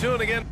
tuned again.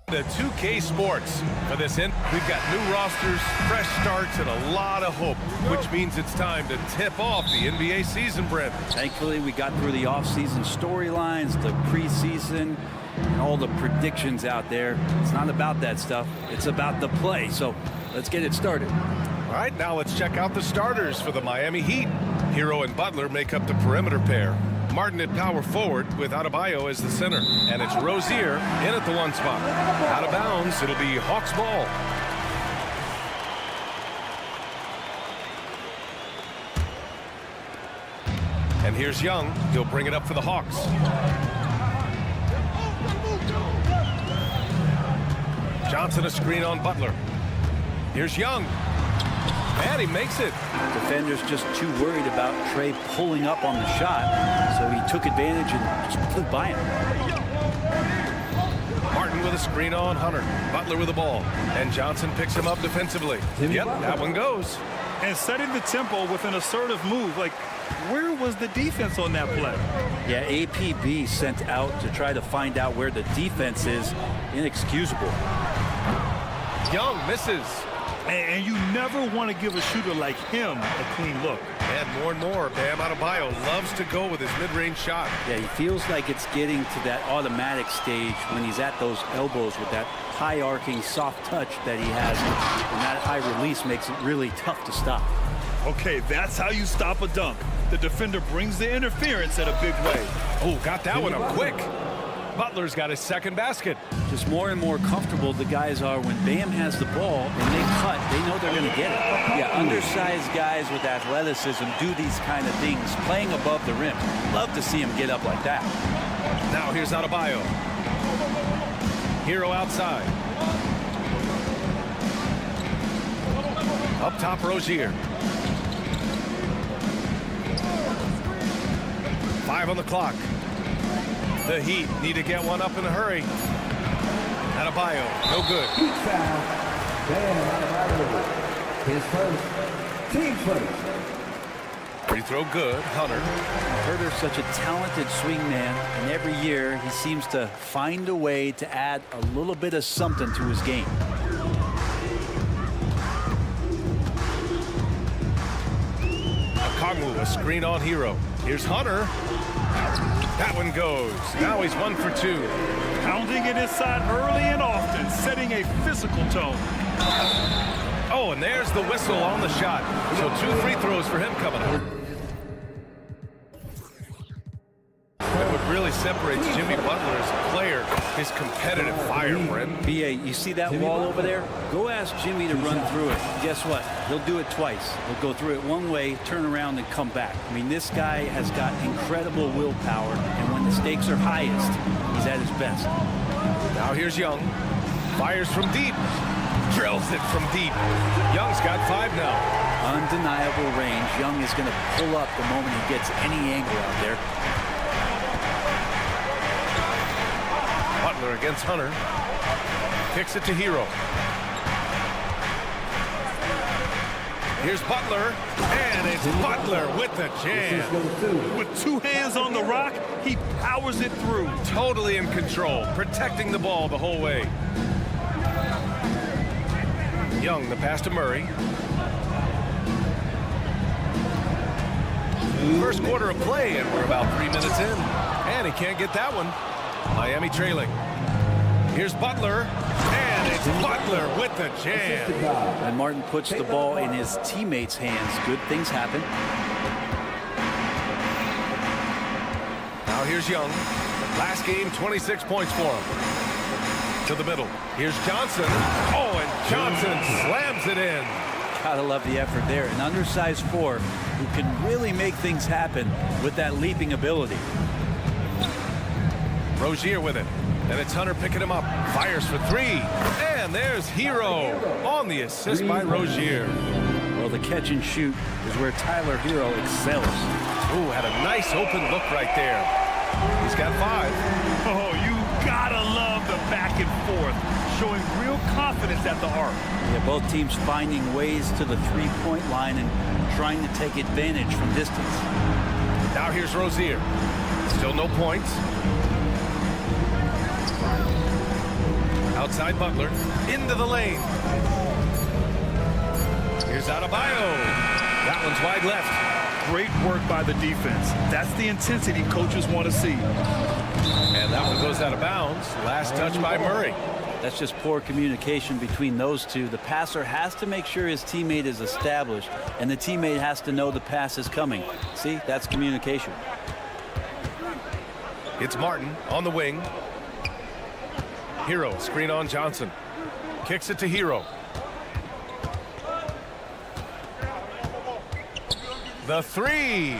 The 2K Sports for this end. We've got new rosters, fresh starts, and a lot of hope, which means it's time to tip off the NBA season, Brent. Thankfully, we got through the offseason storylines, the preseason, and all the predictions out there. It's not about that stuff. It's about the play. So let's get it started. All right, now let's check out the starters for the Miami Heat. Hero and Butler make up the perimeter pair. Martin at power forward with Adebayo as the center. And it's Rozier in at the 1 spot. Out of bounds, it'll be Hawks ball. And here's Young. He'll bring it up for the Hawks. Johnson a screen on Butler. Here's Young. And he makes it. Defender's just too worried about Trey pulling up on the shot, so he took advantage and just flew by him. Martin with a screen on Hunter. Butler with the ball. And Johnson picks him up defensively. Yep, that one goes. And setting the tempo with an assertive move. Like, where was the defense on that play? Yeah, APB sent out to try to find out where the defense is. Inexcusable. Young misses. And you never want to give a shooter like him a clean look. And more, Bam Adebayo loves to go with his mid-range shot. Yeah, he feels like it's getting to that automatic stage when he's at those elbows with that high arcing soft touch that he has. And that high release makes it really tough to stop. Okay, that's how you stop a dunk. The defender brings the interference in a big way. Oh, got that one up quick. Butler's got his second basket. Just more and more comfortable the guys are when Bam has the ball and they cut, they know they're going to get it. Yeah, undersized guys with athleticism do these kind of things, playing above the rim. Love to see him get up like that. Now here's Adebayo. Hero outside. Up top, Rozier. 5 on the clock. The Heat need to get one up in a hurry. Adebayo, no good. Heat foul. Bam Adebayo. His first. Team first. Free throw good. Hunter. Herter's such a talented swing man, and every year he seems to find a way to add a little bit of something to his game. Okongwu, a screen on Hero. Here's Hunter. That one goes. Now he's 1 for 2. Pounding it inside early and often, setting a physical tone. Oh, and there's the whistle on the shot. So 2 free throws for him coming up. And what really separates Jimmy Butler as a player is competitive fire, Brent. B.A., you see that wall over there? Go ask Jimmy to run through it. Guess what? He'll do it twice. He'll go through it one way, turn around, and come back. I mean, this guy has got incredible willpower, and when the stakes are highest, he's at his best. Now here's Young. Fires from deep. Drills it from deep. Young's got 5 now. Undeniable range. Young is going to pull up the moment he gets any angle out there. Butler against Hunter. Kicks it to Hero. Here's Butler, and it's Butler with the jam. With 2 hands on the rock, he powers it through. Totally in control, protecting the ball the whole way. Young, the pass to Murray. First quarter of play, and we're about 3 minutes in. And he can't get that one. Miami trailing. Here's Butler, and it's Butler with the jam. And Martin puts the ball in his teammates' hands. Good things happen. Now here's Young. Last game, 26 points for him. To the middle. Here's Johnson. Oh, and Johnson slams it in. Gotta love the effort there. An undersized 4 who can really make things happen with that leaping ability. Rozier with it. And it's Hunter picking him up. Fires for 3. And there's Hero on the assist by Rozier. Well, the catch and shoot is where Tyler Hero excels. Ooh, had a nice open look right there. He's got 5. Oh, you gotta love the back and forth, showing real confidence at the arc. Yeah, both teams finding ways to the three-point line and trying to take advantage from distance. Now here's Rozier. Still no points. Outside Butler, into the lane. Here's Adebayo. That one's wide left. Great work by the defense. That's the intensity coaches want to see. And that one goes out of bounds. Last touch by Murray. That's just poor communication between those two. The passer has to make sure his teammate is established, and the teammate has to know the pass is coming. See, that's communication. It's Martin on the wing. Hero, screen on Johnson. Kicks it to Hero. The 3.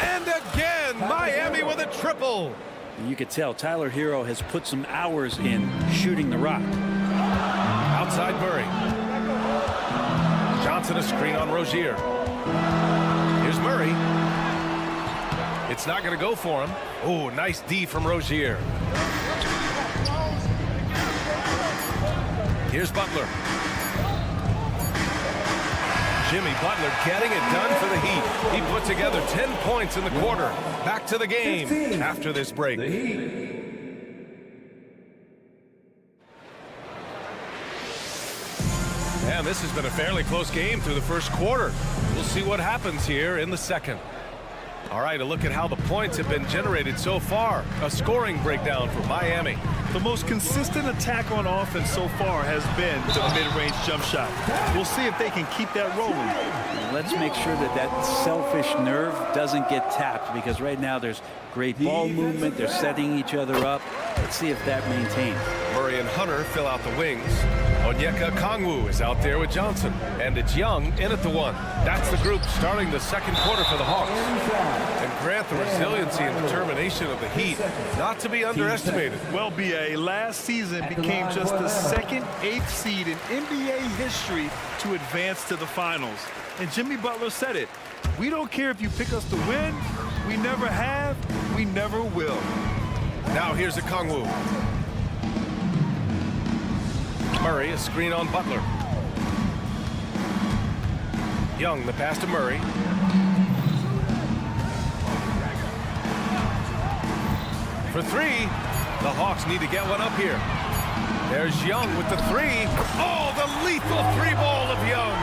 And again, Miami with a triple. You could tell Tyler Hero has put some hours in shooting the rock. Outside Murray. Johnson a screen on Rozier. Here's Murray. It's not going to go for him. Oh, nice D from Rozier. Here's Butler. Jimmy Butler getting it done for the Heat. He put together 10 points in the quarter. Back to the game after this break. And this has been a fairly close game through the first quarter. We'll see what happens here in the second. All right, a look at how the points have been generated so far. A scoring breakdown for Miami. The most consistent attack on offense so far has been the mid-range jump shot. We'll see if they can keep that rolling. Let's make sure that that selfish nerve doesn't get tapped, because right now there's great ball movement. They're setting each other up. Let's see if that maintains. Murray and Hunter fill out the wings. Onyeka Okongwu is out there with Johnson. And it's Young in at the 1. That's the group starting the second quarter for the Hawks. And Grant, the resiliency and determination of the Heat, not to be underestimated. Well, BA, last season became just the second 8th seed in NBA history to advance to the finals. And Jimmy Butler said it. We don't care if you pick us to win. We never have. We never will. Now here's Okongwu. Murray, a screen on Butler. Young, the pass to Murray. For 3, the Hawks need to get one up here. There's Young with the 3. Oh, the lethal 3-ball of Young.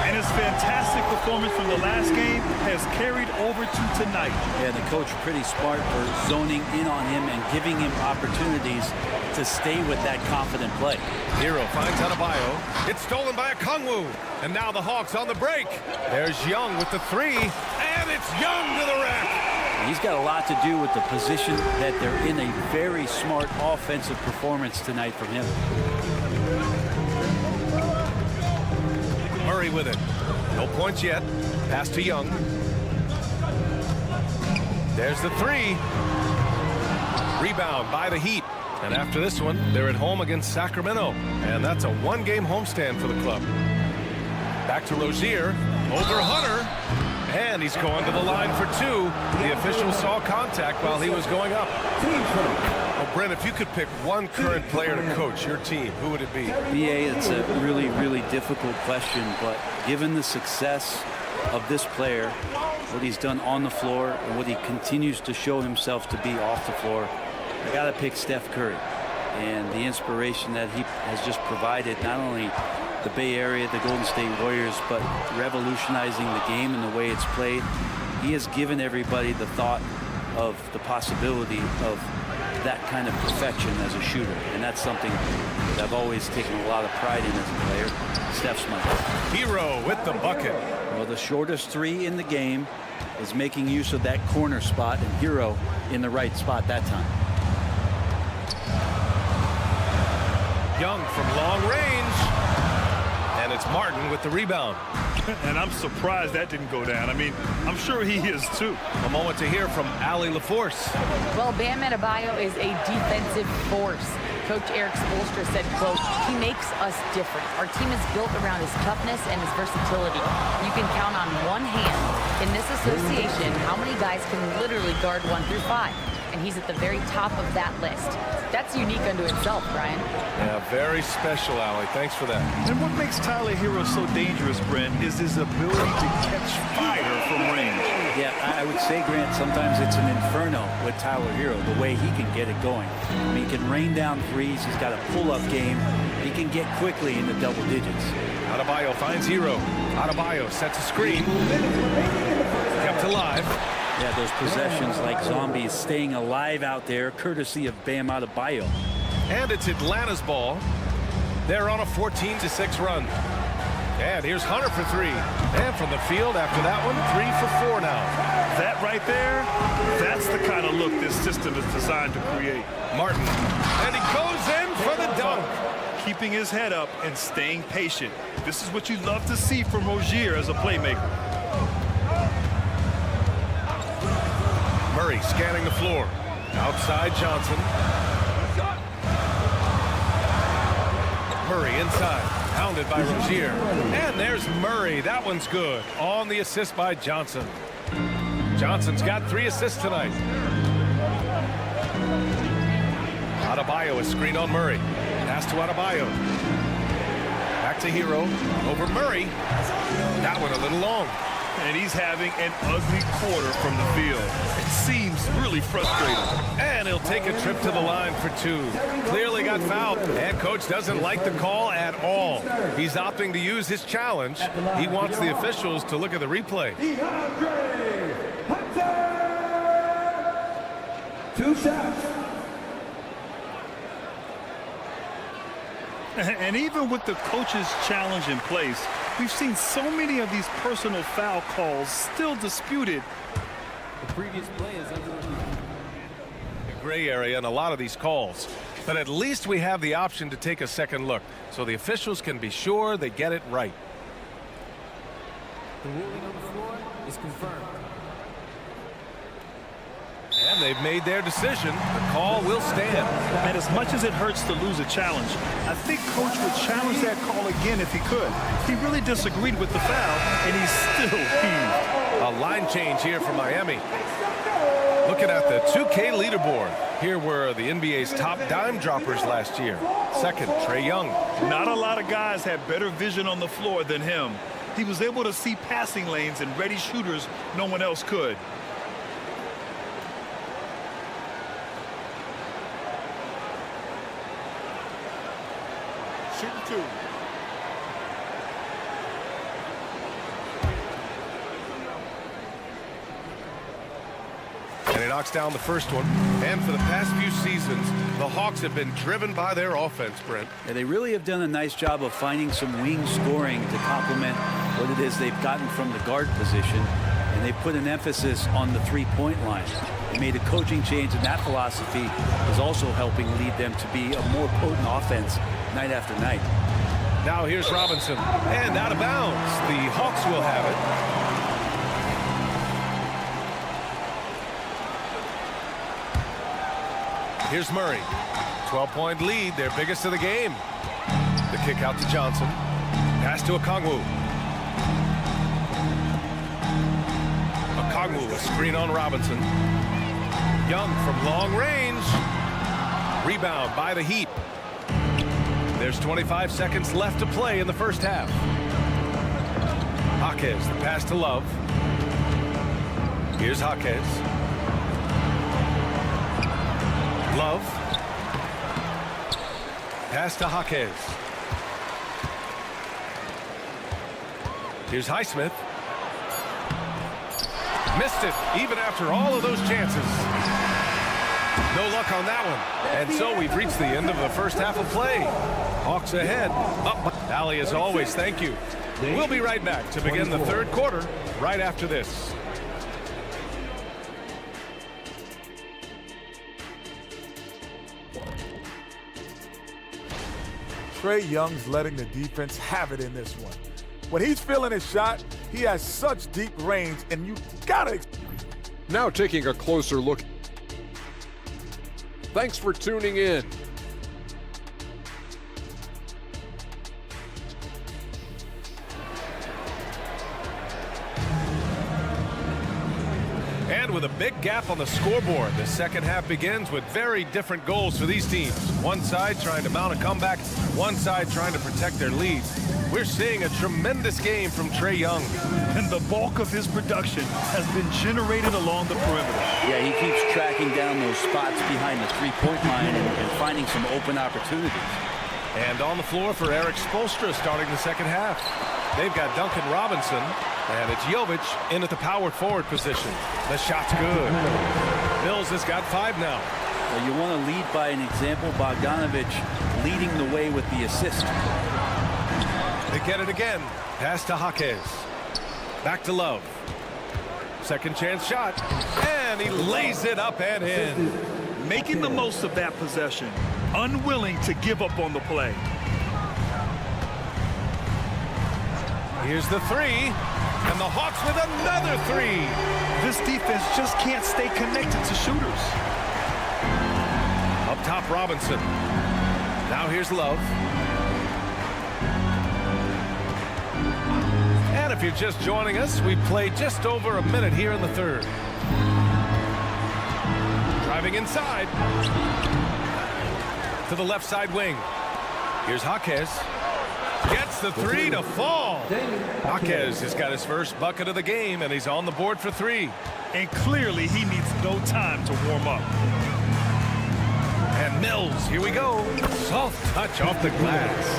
And his fantastic performance from the last game has carried over to tonight. Yeah, the coach pretty smart for zoning in on him and giving him opportunities to stay with that confident play. Hero finds Adebayo. It's stolen by Okongwu. And now the Hawks on the break. There's Young with the 3. And it's Young to the rack. He's got a lot to do with the position that they're in. A very smart offensive performance tonight from him. Murray with it. No points yet. Pass to Young. There's the 3. Rebound by the Heat. And after this one, they're at home against Sacramento. And that's a 1-game homestand for the club. Back to Rozier. Over Hunter. And he's going to the line for 2. The official saw contact while he was going up. Oh, Brent, if you could pick one current player to coach your team, who would it be? BA, it's a really, really difficult question, but given the success of this player, what he's done on the floor, and what he continues to show himself to be off the floor, I got to pick Steph Curry. And the inspiration that he has just provided, not only the Bay Area, the Golden State Warriors, but revolutionizing the game and the way it's played. He has given everybody the thought of the possibility of that kind of perfection as a shooter, and that's something that I've always taken a lot of pride in as a player. Steph's my Hero with the bucket. Well, the shortest three in the game is making use of that corner spot, and Hero in the right spot that time. Young from long range. And it's Martin with the rebound. And I'm surprised that didn't go down. I mean, I'm sure he is too. A moment to hear from Ali LaForce. Well, Bam Adebayo is a defensive force. Coach Eric Spoelstra said, quote, "He makes us different. Our team is built around his toughness and his versatility. You can count on one hand. In this association, how many guys can literally guard 1 through 5? And he's at the very top of that list. That's unique unto itself, Brian." Yeah, very special, Ali. Thanks for that. And what makes Tyler Hero so dangerous, Brent, is his ability to catch fire from range. Yeah, I would say, Grant, sometimes it's an inferno with Tyler Hero, the way he can get it going. I mean, he can rain down threes. He's got a pull-up game. He can get quickly into double digits. Adebayo finds Hero. Adebayo sets a screen. Kept alive. Yeah, those possessions like zombies staying alive out there, courtesy of Bam Adebayo. And it's Atlanta's ball. They're on a 14-6 run. And here's Hunter for three. And from the field after that one, 3 for 4 now. That right there, that's the kind of look this system is designed to create. Martin. And he goes in for the dunk. Keeping his head up and staying patient. This is what you love to see from Rozier as a playmaker. Murray scanning the floor. Outside Johnson. Murray inside. Hounded by Rozier. And there's Murray. That one's good. On the assist by Johnson. Johnson's got 3 assists tonight. Adebayo is screened on Murray. Pass to Adebayo. Back to Hero. Over Murray. That one a little long. And he's having an ugly quarter from the field. It seems really frustrating. And he'll take a trip to the line for 2. Clearly got fouled. And coach doesn't like the call at all. He's opting to use his challenge. He wants the officials to look at the replay. 2 shots. And even with the coach's challenge in place, we've seen so many of these personal foul calls still disputed. The previous play is under A gray area in a lot of these calls. But at least we have the option to take a second look, so the officials can be sure they get it right. the ruling on the floor is confirmed. And they've made their decision. The call will stand. And as much as it hurts to lose a challenge, I think Coach would challenge that call again if he could. He really disagreed with the foul, and he's still heaved. A line change here for Miami. Looking at the 2K leaderboard. Here were the NBA's top dime droppers last year. Second, Trae Young. Not a lot of guys had better vision on the floor than him. He was able to see passing lanes and ready shooters no one else could. Shooting 2. And he knocks down the first one. And for the past few seasons, the Hawks have been driven by their offense, Brent. Yeah, they really have done a nice job of finding some wing scoring to complement what it is they've gotten from the guard position. And they put an emphasis on the three-point line. They made a coaching change, and that philosophy is also helping lead them to be a more potent offense night after night. Now here's Robinson. And out of bounds. The Hawks will have it. Here's Murray. 12-point lead, their biggest of the game. The kick out to Johnson. Pass to Okongwu. Okongwu, a screen on Robinson. Young from long range. Rebound by the Heat. There's 25 seconds left to play in the first half. Jaquez, the pass to Love. Here's Jaquez. Love. Pass to Jaquez. Here's Highsmith. Missed it, even after all of those chances. No luck on that one. And so we've reached the end of the first half of play. Hawks ahead. Allie, as always, thank you. We'll be right back to begin the third quarter right after this. Trae Young's letting the defense have it in this one. When he's feeling his shot, he has such deep range, and you gotta. Now taking a closer look. Thanks for tuning in. And with a big gap on the scoreboard, the second half begins with very different goals for these teams. One side trying to mount a comeback, one side trying to protect their lead. We're seeing a tremendous game from Trae Young. And the bulk of his production has been generated along the perimeter. Yeah, he keeps tracking down those spots behind the three-point line and finding some open opportunities. And on the floor for Eric Spoelstra starting the second half. They've got Duncan Robinson, and it's Jovic in at the power forward position. The shot's good. Mills has got 5 now. Well, you want to lead by an example. Bogdanovic leading the way with the assist. They get it again. Pass to Jaquez. Back to Love. Second chance shot. And he lays it up and in. Making the most of that possession. Unwilling to give up on the play. Here's the 3. And the Hawks with another 3. This defense just can't stay connected to shooters. Up top, Robinson. Now here's Love. And if you're just joining us, we played just over a minute here in the third. Driving inside. To the left side wing. Here's Jaquez. Gets the 3 to fall. Jaquez has got his first bucket of the game, and he's on the board for 3. And clearly he needs no time to warm up. And Mills, here we go. Soft touch off the glass.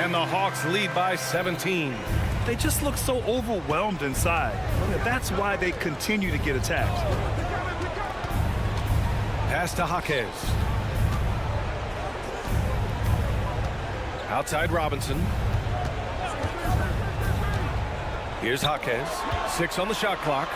And the Hawks lead by 17. They just look so overwhelmed inside. That's why they continue to get attacked. Pass to Jaquez. Outside Robinson. Here's Jaquez. 6 on the shot clock.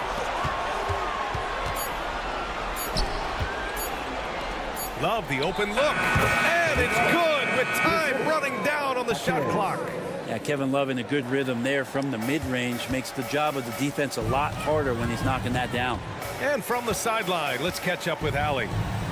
Love the open look. And it's good with time running down on the shot clock. Yeah, Kevin Love in a good rhythm there from the mid-range makes the job of the defense a lot harder when he's knocking that down. And from the sideline, let's catch up with Allie.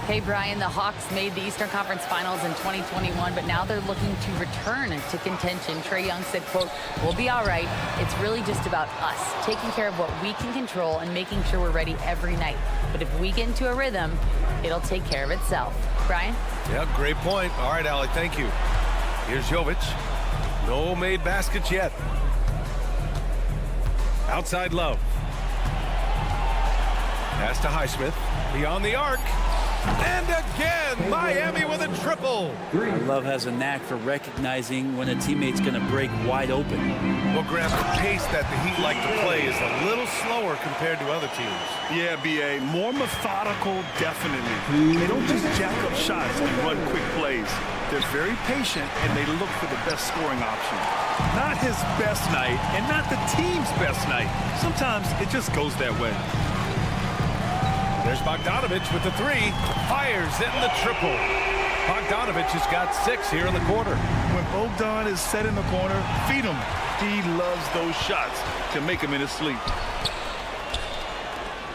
Hey, Brian, the Hawks made the Eastern Conference Finals in 2021, but now they're looking to return to contention. Trae Young said, quote, "We'll be all right. It's really just about us, taking care of what we can control and making sure we're ready every night. But if we get into a rhythm, it'll take care of itself." Brian? Yeah, great point. All right, Allie, thank you. Here's Jovic. No made baskets yet. Outside Love. Pass to Highsmith. Beyond the arc. And again, Miami with a triple. Love has a knack for recognizing when a teammate's going to break wide open. Well, Grant, the pace that the Heat like to play is a little slower compared to other teams. Yeah, B.A. More methodical, definitely. They don't just jack up shots and run quick plays. They're very patient, and they look for the best scoring option. Not his best night, and not the team's best night. Sometimes it just goes that way. There's Bogdanovic with the 3. Fires in the triple. Bogdanovic has got 6 here in the quarter. When Bogdan is set in the corner, feed him. He loves those shots to make him in his sleep.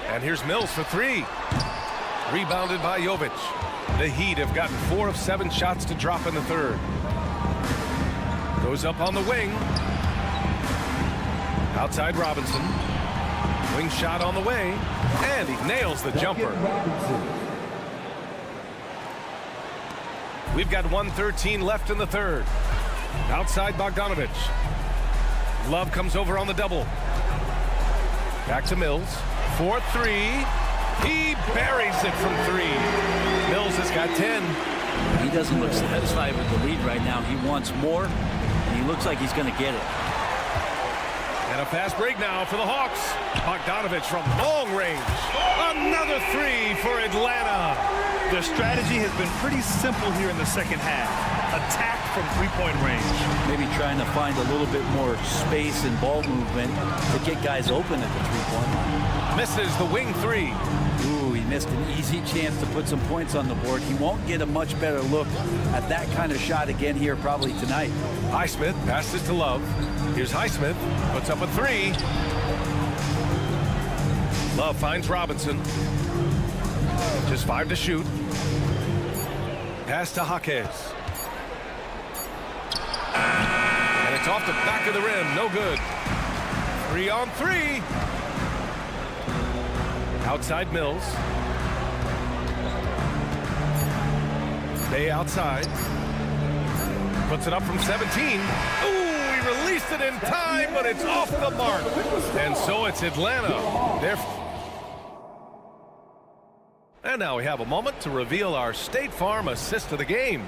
And here's Mills for 3. Rebounded by Jovic. The Heat have gotten 4 of 7 shots to drop in the third. Goes up on the wing. Outside Robinson. Wing shot on the way. And he nails the jumper. We've got 1:13 left in the third. Outside Bogdanovic. Love comes over on the double. Back to Mills. 4-3. He buries it from 3. Mills has got 10. He doesn't look satisfied with the lead right now. He wants more, and he looks like he's going to get it. And a fast break now for the Hawks. Bogdanovic from long range. Another 3 for Atlanta. Their strategy has been pretty simple here in the second half. Attack from three-point range. Maybe trying to find a little bit more space and ball movement to get guys open at the three-point line. Misses the wing three. Ooh, he missed an easy chance to put some points on the board. He won't get a much better look at that kind of shot again here probably tonight. Highsmith passes to Love. Here's Highsmith, puts up a three. Love finds Robinson. Just 5 to shoot. Pass to Jaquez. And it's off the back of the rim. No good. 3 on 3. Outside Mills. Bay outside. Puts it up from 17. Ooh, he released it in time, but it's off the mark. And so it's Atlanta. And now we have a moment to reveal our State Farm assist of the game.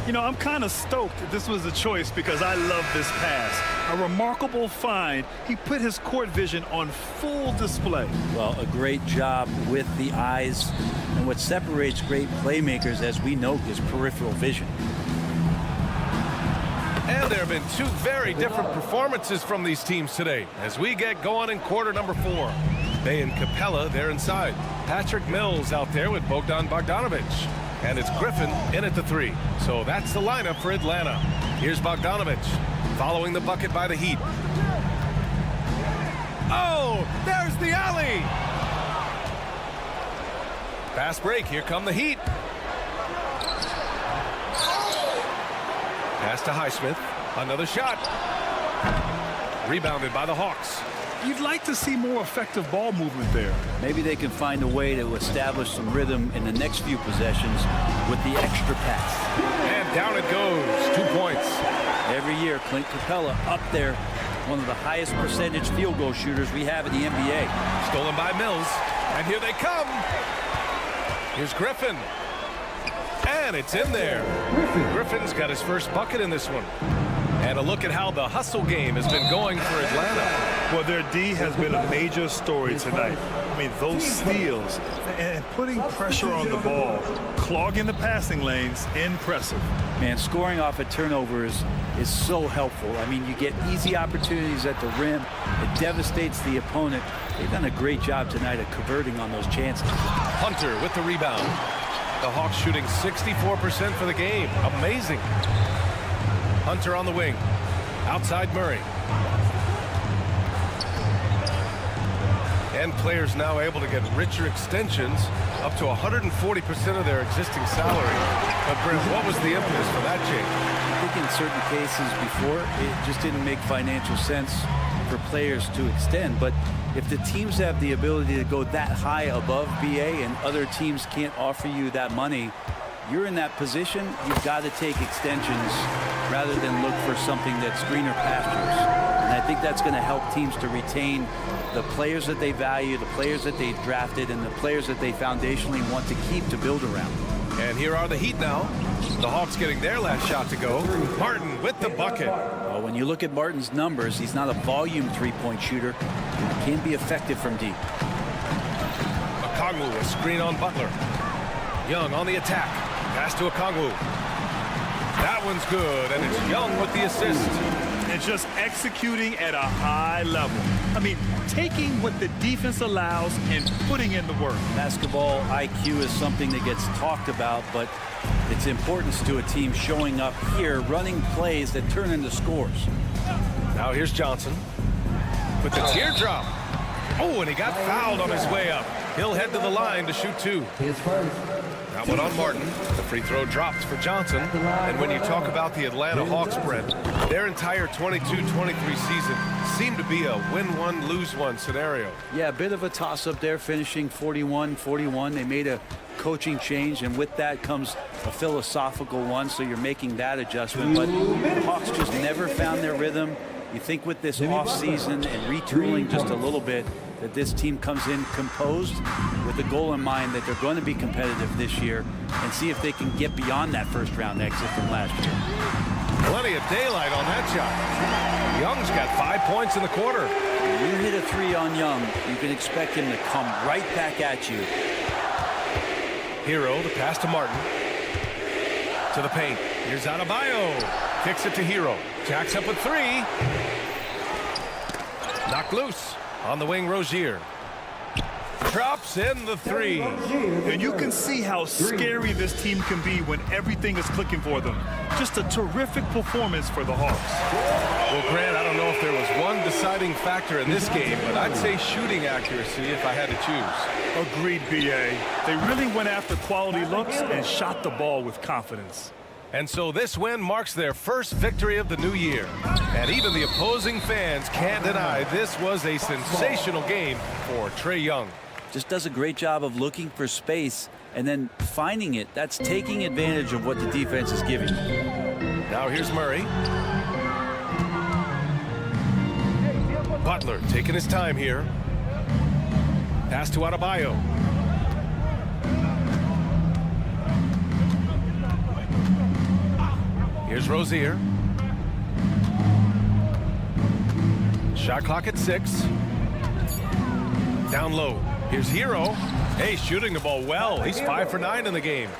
You know, I'm kind of stoked that this was a choice because I love this pass. A remarkable find. He put his court vision on full display. Well, a great job with the eyes. And what separates great playmakers, as we know, is peripheral vision. And there have been 2 very different performances from these teams today as we get going in quarter number 4. Bay and Capella there inside. Patrick Mills out there with Bogdan Bogdanovic. And it's Griffin in at the 3. So that's the lineup for Atlanta. Here's Bogdanovic following the bucket by the Heat. Oh, there's the alley. Fast break. Here come the Heat. Pass to Highsmith. Another shot. Rebounded by the Hawks. You'd like to see more effective ball movement there. Maybe they can find a way to establish some rhythm in the next few possessions with the extra pass. And down it goes. 2 points. Every year, Clint Capella up there, one of the highest percentage field goal shooters we have in the NBA. Stolen by Mills. And here they come. Here's Griffin. And it's in there. Griffin's got his first bucket in this one. And a look at how the hustle game has been going for Atlanta. Well, their D has been a major story tonight. I mean, those steals and putting pressure on the ball, clogging the passing lanes, impressive. Man, scoring off of turnovers is so helpful. I mean, you get easy opportunities at the rim. It devastates the opponent. They've done a great job tonight of converting on those chances. Hunter with the rebound. The Hawks shooting 64% for the game. Amazing. Hunter on the wing. Outside Murray. And players now able to get richer extensions up to 140% of their existing salary. But Brent, what was the impetus for that change? I think in certain cases before, it just didn't make financial sense for players to extend. But if the teams have the ability to go that high above BA and other teams can't offer you that money, you're in that position, you've got to take extensions rather than look for something that's greener pastures. And I think that's going to help teams to retain the players that they value, the players that they drafted, and the players that they foundationally want to keep to build around. And here are the Heat now. The Hawks getting their last shot to go. Martin with the bucket. Well, when you look at Martin's numbers, he's not a volume three-point shooter. He can be effective from deep. Okongwu, a screen on Butler. Young on the attack. Pass to Okongwu. That one's good, and it's Young with the assist. And just executing at a high level. I mean, taking what the defense allows and putting in the work. Basketball IQ is something that gets talked about, but its importance to a team showing up here, running plays that turn into scores. Now here's Johnson with the teardrop. Oh, and he got fouled on his way up. He'll head to the line to shoot 2. That one on Martin. The free throw drops for Johnson. And when you talk about the Atlanta Hawks, Brent, their entire 22-23 season seemed to be a win one, lose one scenario. Yeah, a bit of a toss-up there, finishing 41-41. They made a coaching change, and with that comes a philosophical one, so you're making that adjustment. But the Hawks just never found their rhythm. You think with this offseason and retooling just a little bit, that this team comes in composed with the goal in mind that they're going to be competitive this year and see if they can get beyond that first-round exit from last year. Plenty of daylight on that shot. Young's got 5 points in the quarter. When you hit a 3 on Young, you can expect him to come right back at you. Hero, the pass to Martin. To the paint. Here's Adebayo. Kicks it to Hero. Jacks up with 3. Knocked loose. On the wing, Rozier. Drops in the 3. And you can see how scary this team can be when everything is clicking for them. Just a terrific performance for the Hawks. Well, Grant, I don't know if there was one deciding factor in this game, but I'd say shooting accuracy if I had to choose. Agreed, B.A. They really went after quality looks and shot the ball with confidence. And so this win marks their first victory of the new year. And even the opposing fans can't deny this was a sensational game for Trae Young. Just does a great job of looking for space and then finding it. That's taking advantage of what the defense is giving. Now here's Murray. Butler taking his time here. Pass to Adebayo. Here's Rozier. Shot clock at 6. Down low. Here's Hero. Hey, shooting the ball well. He's 5 for 9 in the game.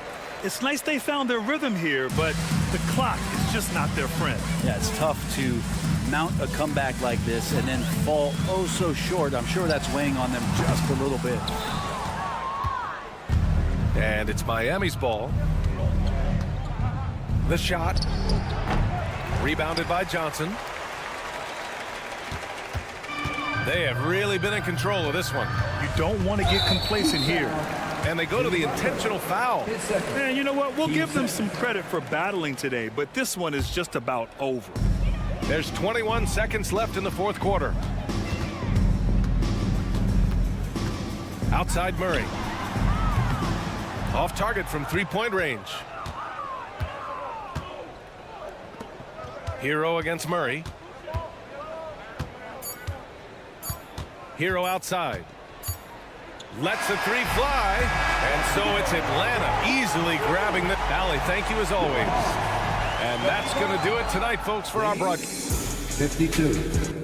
It's nice they found their rhythm here, but the clock is just not their friend. Yeah, it's tough to mount a comeback like this and then fall oh so short. I'm sure that's weighing on them just a little bit. And it's Miami's ball. The shot. Rebounded by Johnson. They have really been in control of this one. You don't want to get complacent here. And they go to the intentional foul. And you know what? We'll give them some credit for battling today, but this one is just about over. There's 21 seconds left in the fourth quarter. Outside Murray. Off target from three-point range. Hero against Murray. Hero outside. Lets the 3 fly. And so it's Atlanta easily grabbing the Valley. Thank you as always. And that's going to do it tonight, folks, for our broadcast. 52.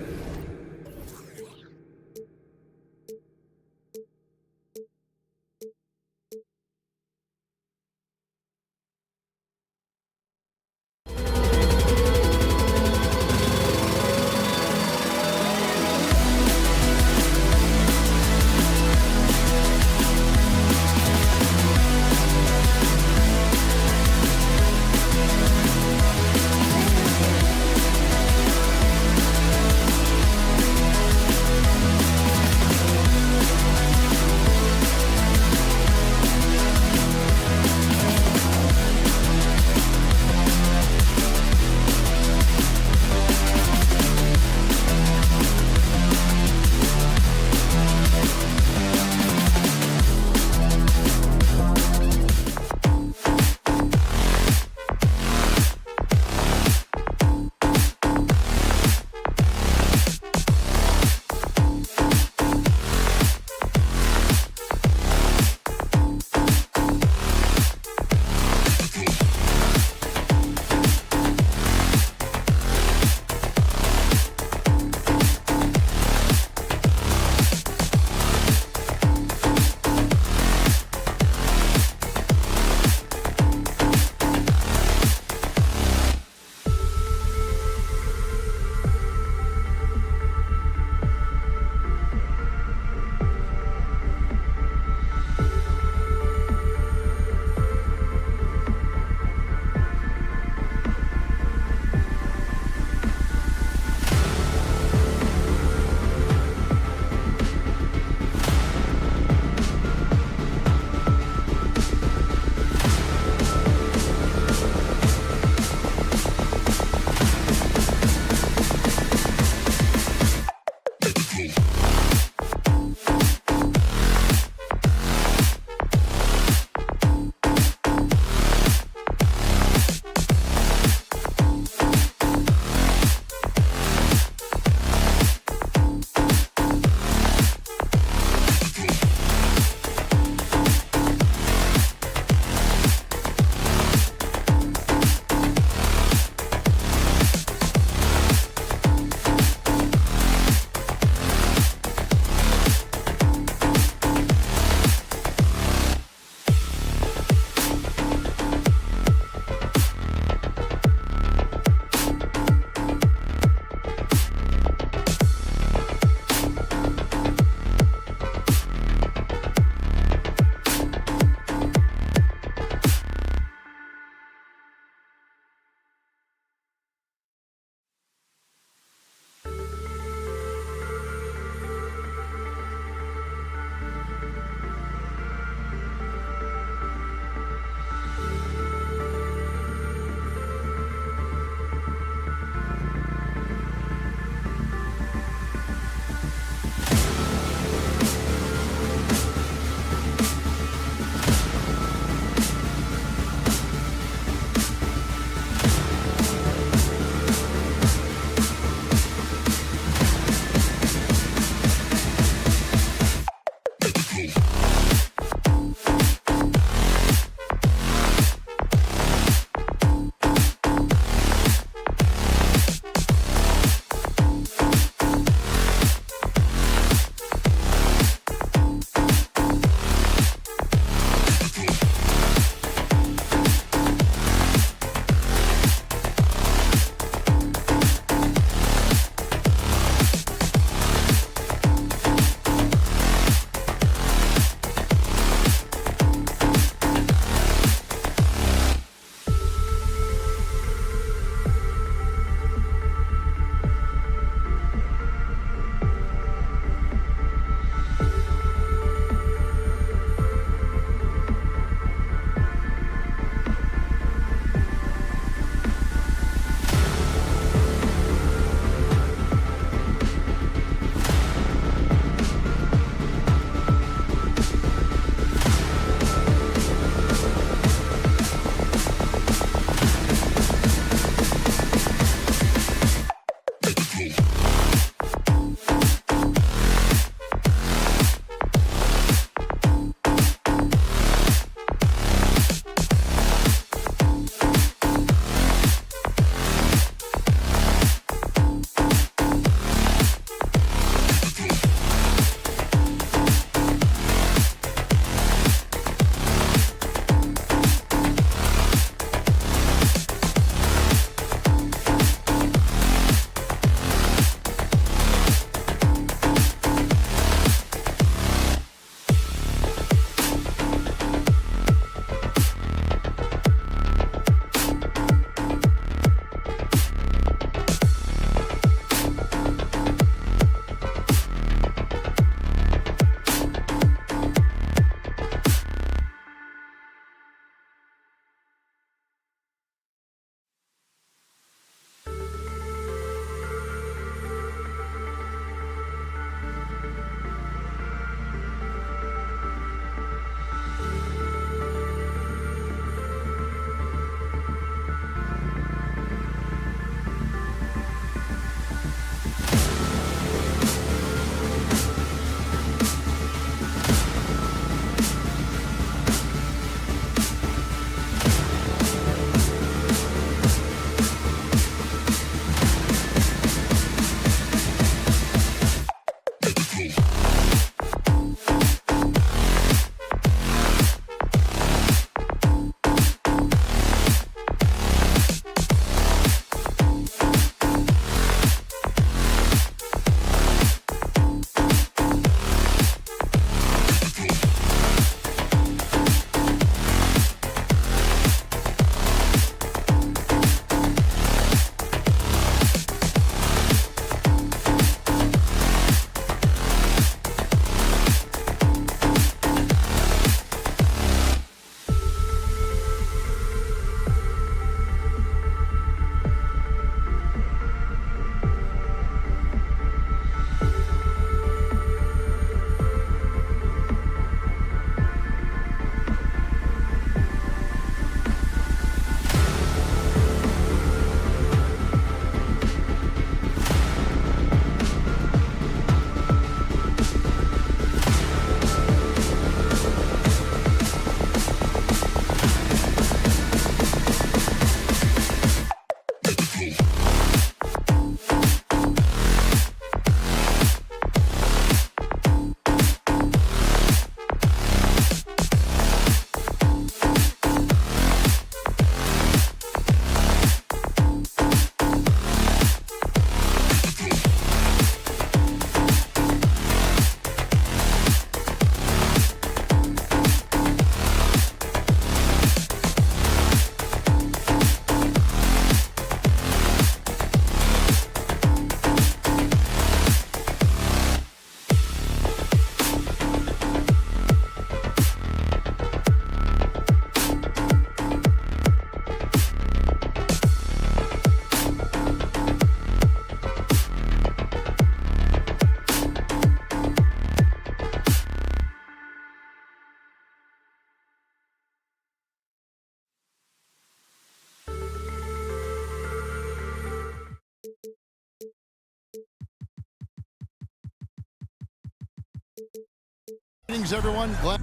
Greetings, everyone. Glad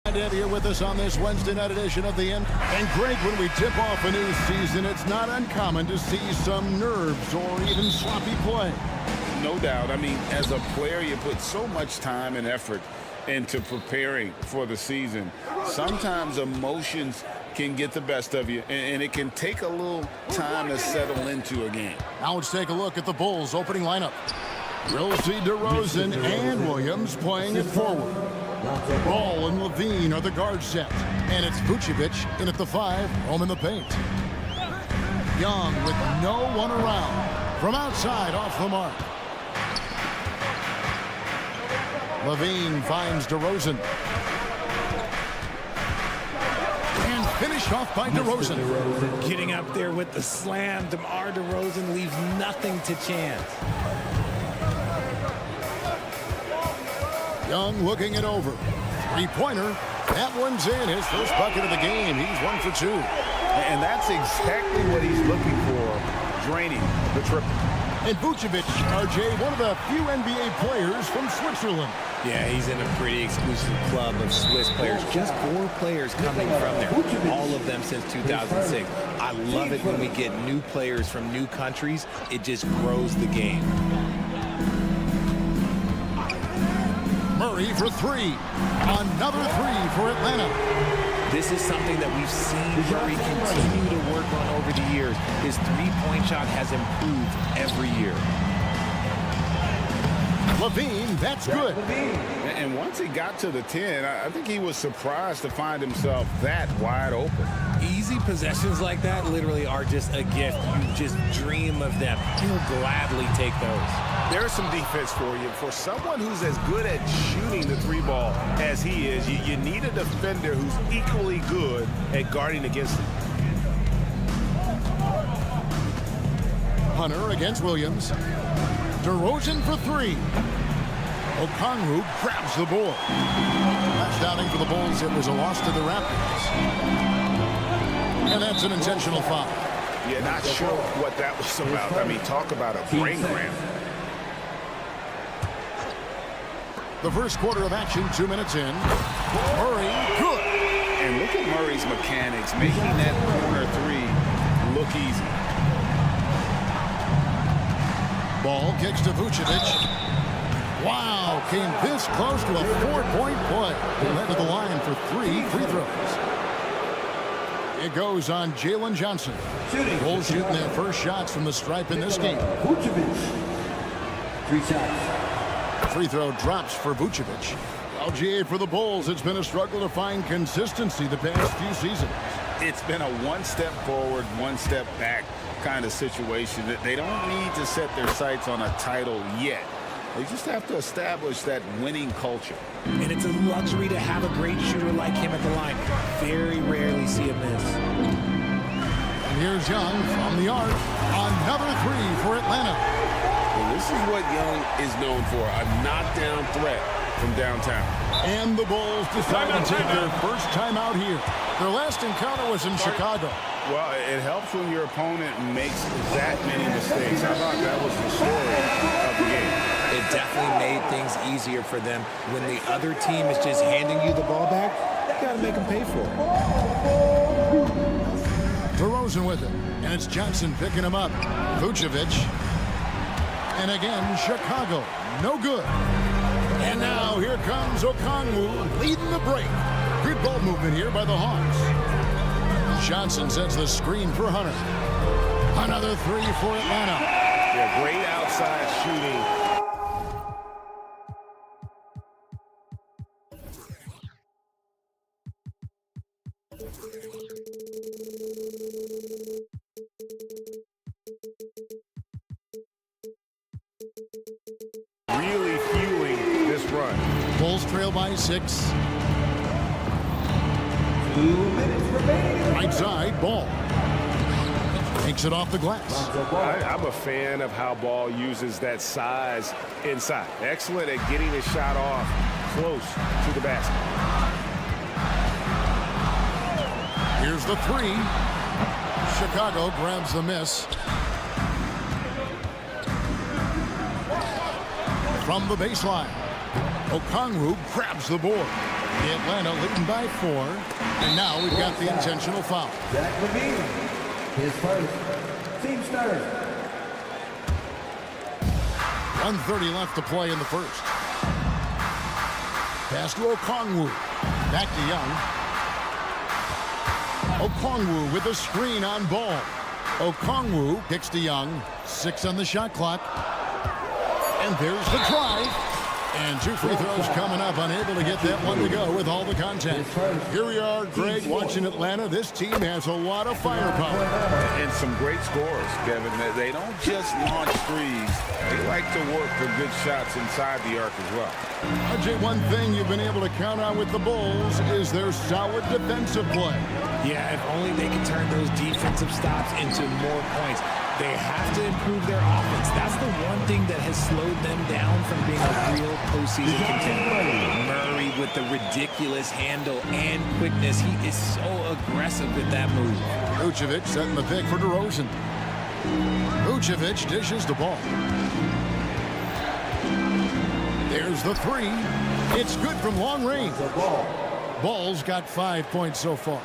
to have you with us on this Wednesday night edition of the End. And Greg, when we tip off a new season, it's not uncommon to see some nerves or even sloppy play. No doubt. I mean, as a player, you put so much time and effort into preparing for the season. Sometimes emotions can get the best of you, and it can take a little time to settle into a game. Now let's take a look at the Bulls' opening lineup. We'll see DeRozan and Williams playing it forward. Ball and Levine are the guard set, and it's Vucevic in at the 5, home in the paint. Young with no one around. From outside, off the mark. Levine finds DeRozan. And finished off by DeRozan. Getting up there with the slam. DeMar DeRozan leaves nothing to chance. Young looking it over. Three-pointer. That one's in. His first bucket of the game. He's 1 for 2. And that's exactly what he's looking for, draining the triple. And Vucevic, RJ, one of the few NBA players from Switzerland. Yeah, he's in a pretty exclusive club of Swiss players. Just 4 players coming from there, all of them since 2006. I love it when we get new players from new countries. It just grows the game. Murray for 3. Another 3 for Atlanta. This is something that we've seen Murray continue to work on over the years. His three-point shot has improved every year. Levine, that's good. And once he got to the 10, I think he was surprised to find himself that wide open. Easy possessions like that literally are just a gift. You just dream of them. He'll gladly take those. There's some defense for you. For someone who's as good at shooting the 3 ball as he is, you need a defender who's equally good at guarding against it. Hunter against Williams. DeRozan for 3. Okongwu grabs the board. Last outing for the Bulls, it was a loss to the Raptors. And that's an intentional foul. Yeah, not sure what that was about. I mean, talk about a brain cramp. The first quarter of action, 2 minutes in. Murray, good. And look at Murray's mechanics, making that corner 3 look easy. Ball kicks to Vucevic. Wow, came this close to a 4-point play. He led to the line for 3 free throws. It goes on Jalen Johnson. Bulls shooting their first shots from the stripe in this game. Vucevic. 3 shots. Free throw drops for Vucevic. LGA for the Bulls, it's been a struggle to find consistency the past few seasons. It's been a 1 step forward, 1 step back kind of situation. That they don't need to set their sights on a title yet. They just have to establish that winning culture. And it's a luxury to have a great shooter like him at the line. Very rarely see him miss. And here's Young from the arc. Another 3 for Atlanta. Well, this is what Young is known for, a knockdown threat from downtown. And the Bulls decide to take their first time out here. Their last encounter was in Chicago. Well, it helps when your opponent makes that many mistakes. I thought that was the story of the game. It definitely made things easier for them. When the other team is just handing you the ball back, you got to make them pay for it. DeRozan with it. And it's Johnson picking him up. Vucevic. And again, Chicago. No good. And now here comes Okongwu leading the break. Good ball movement here by the Hawks. Johnson sets the screen for Hunter. Another 3 for Atlanta. Yeah, great outside shooting. Really fueling this run. Bulls trail by 6. 2 minutes remaining. Right side, ball. He takes it off the glass. I'm a fan of how Ball uses that size inside. Excellent at getting his shot off close to the basket. Here's the three. Chicago grabs the miss. From the baseline, Okongwu grabs the board. Atlanta leading by 4. And now we've got the intentional foul. Zach LaVine, his first. Team starter. 1:30 left to play in the first. Pass to Okongwu. Back to Young. Okongwu with a screen on Ball. Okongwu kicks to Young. 6 on the shot clock. And there's the drive. And 2 free throws coming up, unable to get that one to go with all the contact. Here we are, Greg, watching Atlanta. This team has a lot of firepower. And some great scores, Kevin. They don't just launch threes. They like to work for good shots inside the arc as well. RJ, one thing you've been able to count on with the Bulls is their solid defensive play. Yeah, if only they can turn those defensive stops into more points. They have to improve their offense. That's the one thing that has slowed them down from being a real postseason contender. Murray with the ridiculous handle and quickness. He is so aggressive with that move. Vucevic setting the pick for DeRozan. Vucevic dishes the ball. There's the three. It's good from long range. Ball's got 5 points so far.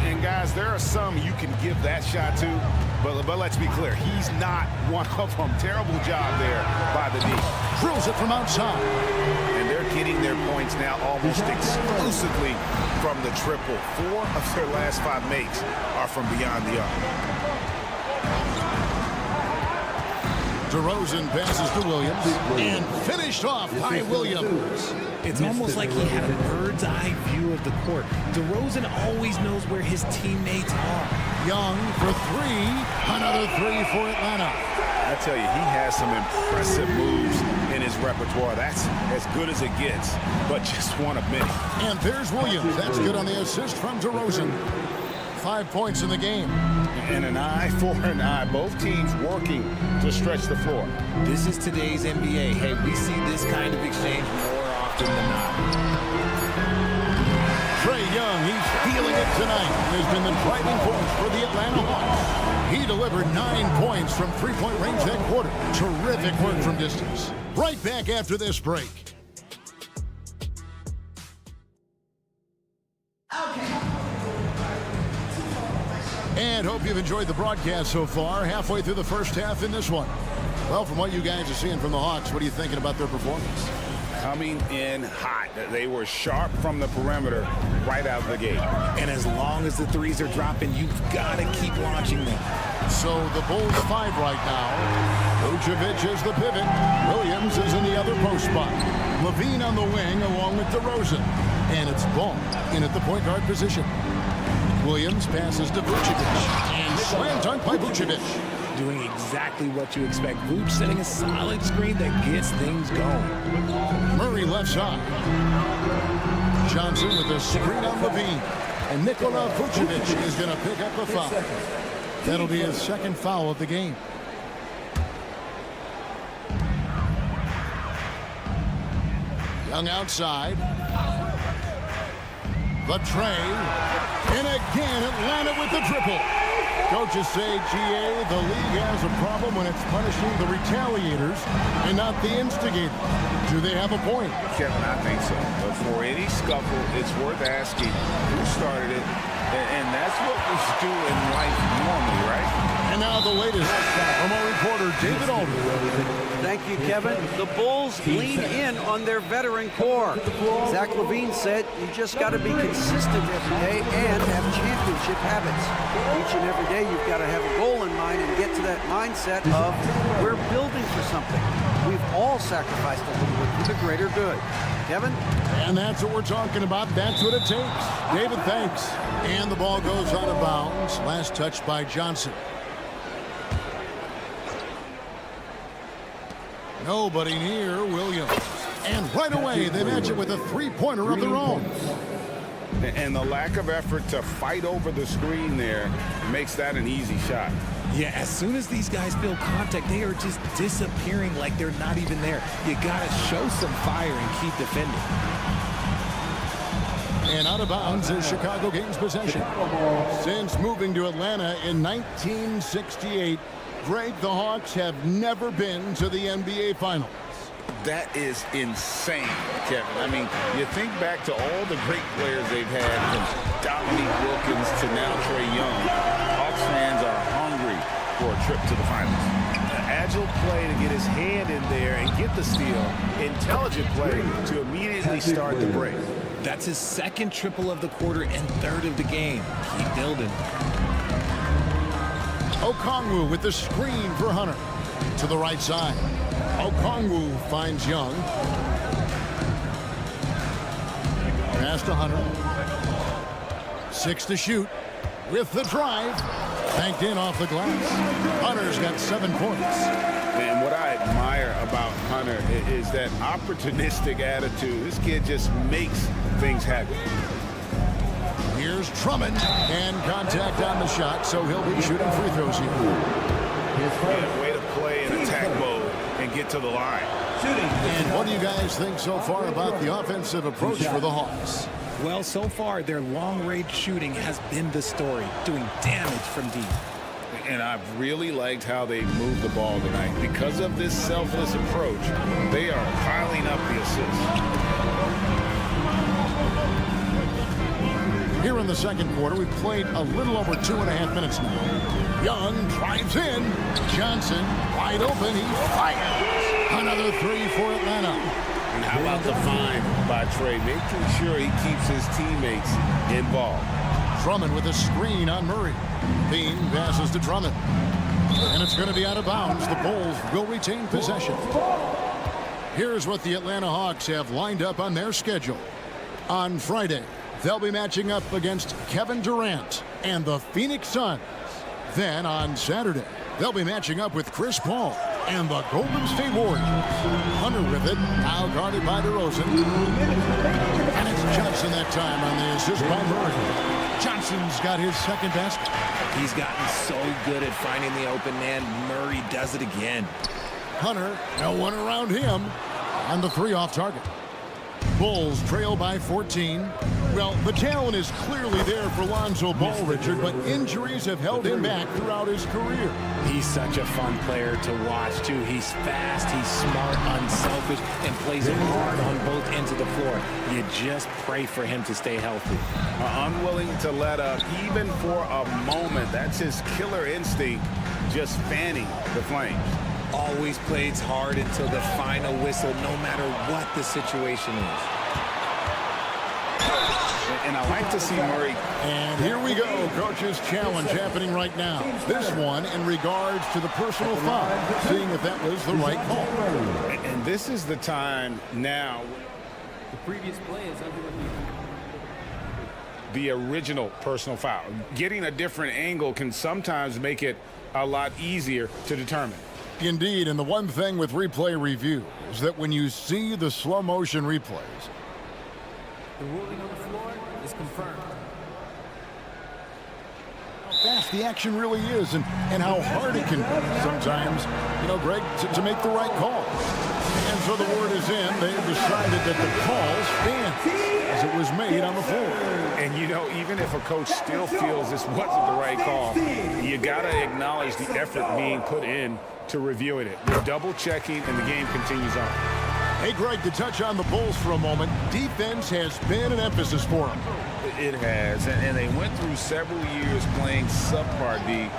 And guys, there are some you can give that shot to, but let's be clear, he's not one of them. Terrible job there by the D. Drills it from outside. And they're getting their points now almost exclusively from the triple. 4 of their last 5 makes are from beyond the arc. DeRozan passes to Williams and finished off by Williams. It's almost like he had a bird's eye view of the court. DeRozan always knows where his teammates are. Young for 3. Another 3 for Atlanta. I tell you, he has some impressive moves in his repertoire. That's as good as it gets, but just one of many. And there's Williams. That's good on the assist from DeRozan. 5 points in the game. And an eye for an eye. Both teams working to stretch the floor. This is today's NBA. Hey, we see this kind of exchange more often than not. Trae Young, he's feeling it tonight. Has been the driving force for the Atlanta Hawks. He delivered 9 points from three-point range that quarter. Terrific work from distance. Right back after this break. And hope you've enjoyed the broadcast so far. Halfway through the first half in this one. Well, from what you guys are seeing from the Hawks, what are you thinking about their performance? Coming in hot. They were sharp from the perimeter right out of the gate. And as long as the threes are dropping, you've got to keep launching them. So the Bulls 5 right now. Vucevic is the pivot. Williams is in the other post spot. LaVine on the wing along with DeRozan. And it's Ball in at the point guard position. Williams passes to Vucevic. And slam dunk by Vucevic. Doing exactly what you expect. Vuce setting a solid screen that gets things going. Murray left side. Johnson with a screen on LaVine. And Nikola Vucevic is going to pick up the foul. That'll be his second foul of the game. Young outside. The tray. And again, Atlanta with the triple. Coaches say, GA, the league has a problem when it's punishing the retaliators and not the instigator. Do they have a point? Kevin, I think so. But for any scuffle, it's worth asking who started it. And that's what we do in life normally, right? And now the latest from our reporter, David Aldridge. Thank you, Kevin. The Bulls lean in on their veteran core. Zach LaVine said you just got to be consistent every day and have championship habits. Each and every day you've got to have a goal in mind and get to that mindset of we're building for something. We've all sacrificed a little bit for the greater good. Kevin? And that's what we're talking about. That's what it takes. David, thanks. And the ball goes out of bounds. Last touch by Johnson. Nobody near Williams. And right away, they match it with a three-pointer of their own. And the lack of effort to fight over the screen there makes that an easy shot. Yeah, as soon as these guys feel contact, they are just disappearing like they're not even there. You got to show some fire and keep defending. And out of bounds as Chicago gains possession. Since moving to Atlanta in 1968, Greg, the Hawks have never been to the NBA Finals. That is insane, Kevin. I mean, you think back to all the great players they've had, from Dominique Wilkins to now Trae Young. Hawks fans are hungry for a trip to the finals. An agile play to get his hand in there and get the steal. Intelligent play to immediately start the break. That's his second triple of the quarter and third of the game. Keep building. Okongwu with the screen for Hunter. To the right side. Okongwu finds Young. Pass to Hunter. 6 to shoot. With the drive. Banked in off the glass. Hunter's got 7 points. And what I admire about Hunter is that opportunistic attitude. This kid just makes things happen. Here's Drummond, and contact on the shot, so he'll be shooting free throws here. Yeah, way to play in attack mode and get to the line. And what do you guys think so far about the offensive approach for the Hawks? Well, so far, their long-range shooting has been the story, doing damage from deep. And I've really liked how they moved the ball tonight. Because of this selfless approach, they are piling up the assists. Here in the second quarter, we've played a little over 2.5 minutes now. Young drives in. Johnson wide open. He fires. Another 3 for Atlanta. And how about the find by Trae, making sure he keeps his teammates involved. Drummond with a screen on Murray. Bean passes to Drummond. And it's going to be out of bounds. The Bulls will retain possession. Here's what the Atlanta Hawks have lined up on their schedule. On Friday, they'll be matching up against Kevin Durant and the Phoenix Suns. Then on Saturday, they'll be matching up with Chris Paul and the Golden State Warriors. Hunter with it, now guarded by DeRozan. And it's Johnson that time on the assist by Murray. Johnson's got his second basket. He's gotten so good at finding the open man. Murray does it again. Hunter, no one around him. And the 3 off target. Bulls trail by 14. Well, the talent is clearly there for Lonzo Ball, Richard, but injuries have held him back throughout his career. He's such a fun player to watch, too. He's fast, he's smart, unselfish, and plays it hard on both ends of the floor. You just pray for him to stay healthy. Unwilling to let up, even for a moment. That's his killer instinct, just fanning the flames. Always plays hard until the final whistle, no matter what the situation is. And I like to see Murray. And here we go. Coach's challenge happening right now. This one in regards to the personal foul, seeing if that was the right call. And this is the time now. The previous play is under review. The original personal foul. Getting a different angle can sometimes make it a lot easier to determine. Indeed, and the one thing with replay review is that when you see the slow motion replays, the ruling on the floor is confirmed. How fast the action really is and how hard it can be sometimes, you know, Greg, to make the right call. And so the word is in. They've decided that the call stands as it was made on the floor. And, you know, even if a coach still feels this wasn't the right call, you got to acknowledge the effort being put in to reviewing it. They're double-checking, and the game continues on. Hey, Greg, to touch on the Bulls for a moment, defense has been an emphasis for them. It has, and they went through several years playing subpar D,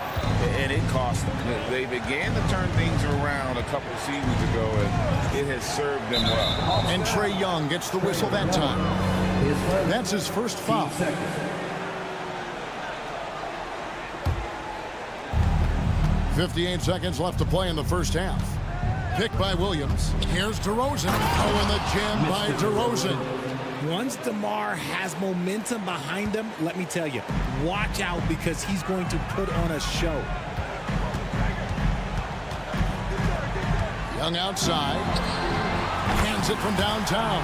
and it cost them. They began to turn things around a couple seasons ago, and it has served them well. And Trae Young gets the whistle that time. That's his first foul. 58 seconds left to play in the first half. Picked by Williams. Here's DeRozan. Oh, and the jam by DeRozan. Once DeMar has momentum behind him, let me tell you, watch out because he's going to put on a show. Young outside. Hands it from downtown.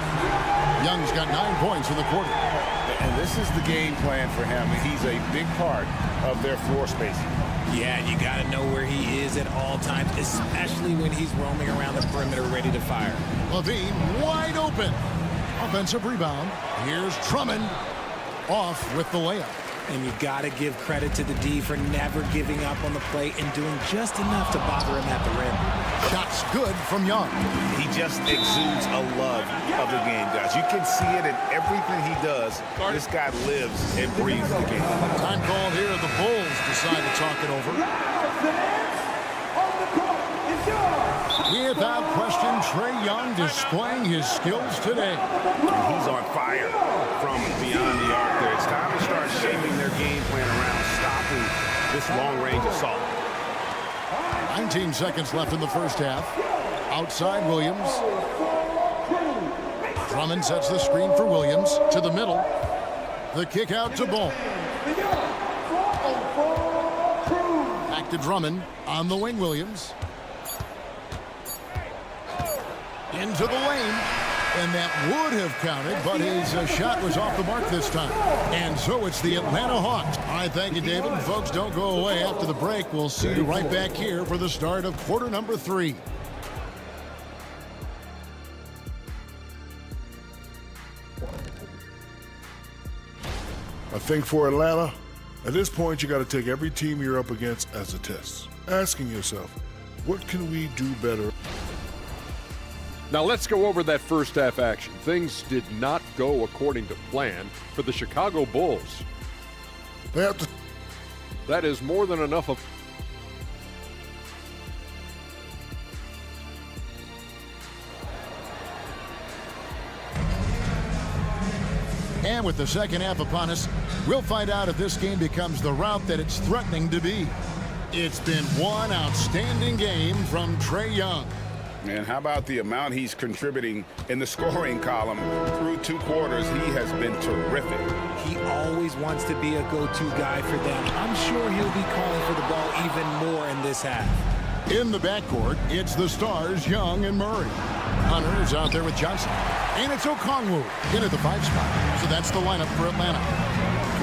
Young's got 9 points in the quarter. And This is the game plan for him. He's a big part of their floor spacing. Yeah, you got to know where he is at all times, especially when he's roaming around the perimeter ready to fire. Levine wide open. Offensive rebound. Here's Drummond off with the layup. And you got to give credit to the D for never giving up on the play and doing just enough to bother him at the rim. Shots good from Young. He just exudes a love of the game, guys. You can see it in everything he does. This guy lives and breathes the game. Time called here. The Bulls decide to talk it over. Without question, Trae Young displaying his skills today. He's on fire from beyond the arc there. It's time to start shaping their game plan around stopping this long-range assault. 19 seconds left in the first half. Outside Williams. Drummond sets the screen for Williams to the middle. The kick out to Ball. Back to Drummond on the wing, Williams. Into the lane. And that would have counted, but his shot was off the mark this time. And so it's the Atlanta Hawks. All right, thank you, David. Folks, don't go away after the break. We'll see you right back here for the start of quarter number 3. I think for Atlanta, at this point, you got to take every team you're up against as a test. Asking yourself, what can we do better? Now let's go over that first half action. Things did not go according to plan for the Chicago Bulls. That is more than enough of... And with the second half upon us, we'll find out if this game becomes the route that it's threatening to be. It's been one outstanding game from Trae Young. And how about the amount he's contributing in the scoring column through 2 quarters? He has been terrific. He always wants to be a go-to guy for them. I'm sure he'll be calling for the ball even more in this half. In the backcourt, it's the stars, Young and Murray. Hunter is out there with Johnson. And it's Okongwu in at the 5 spot. So that's the lineup for Atlanta.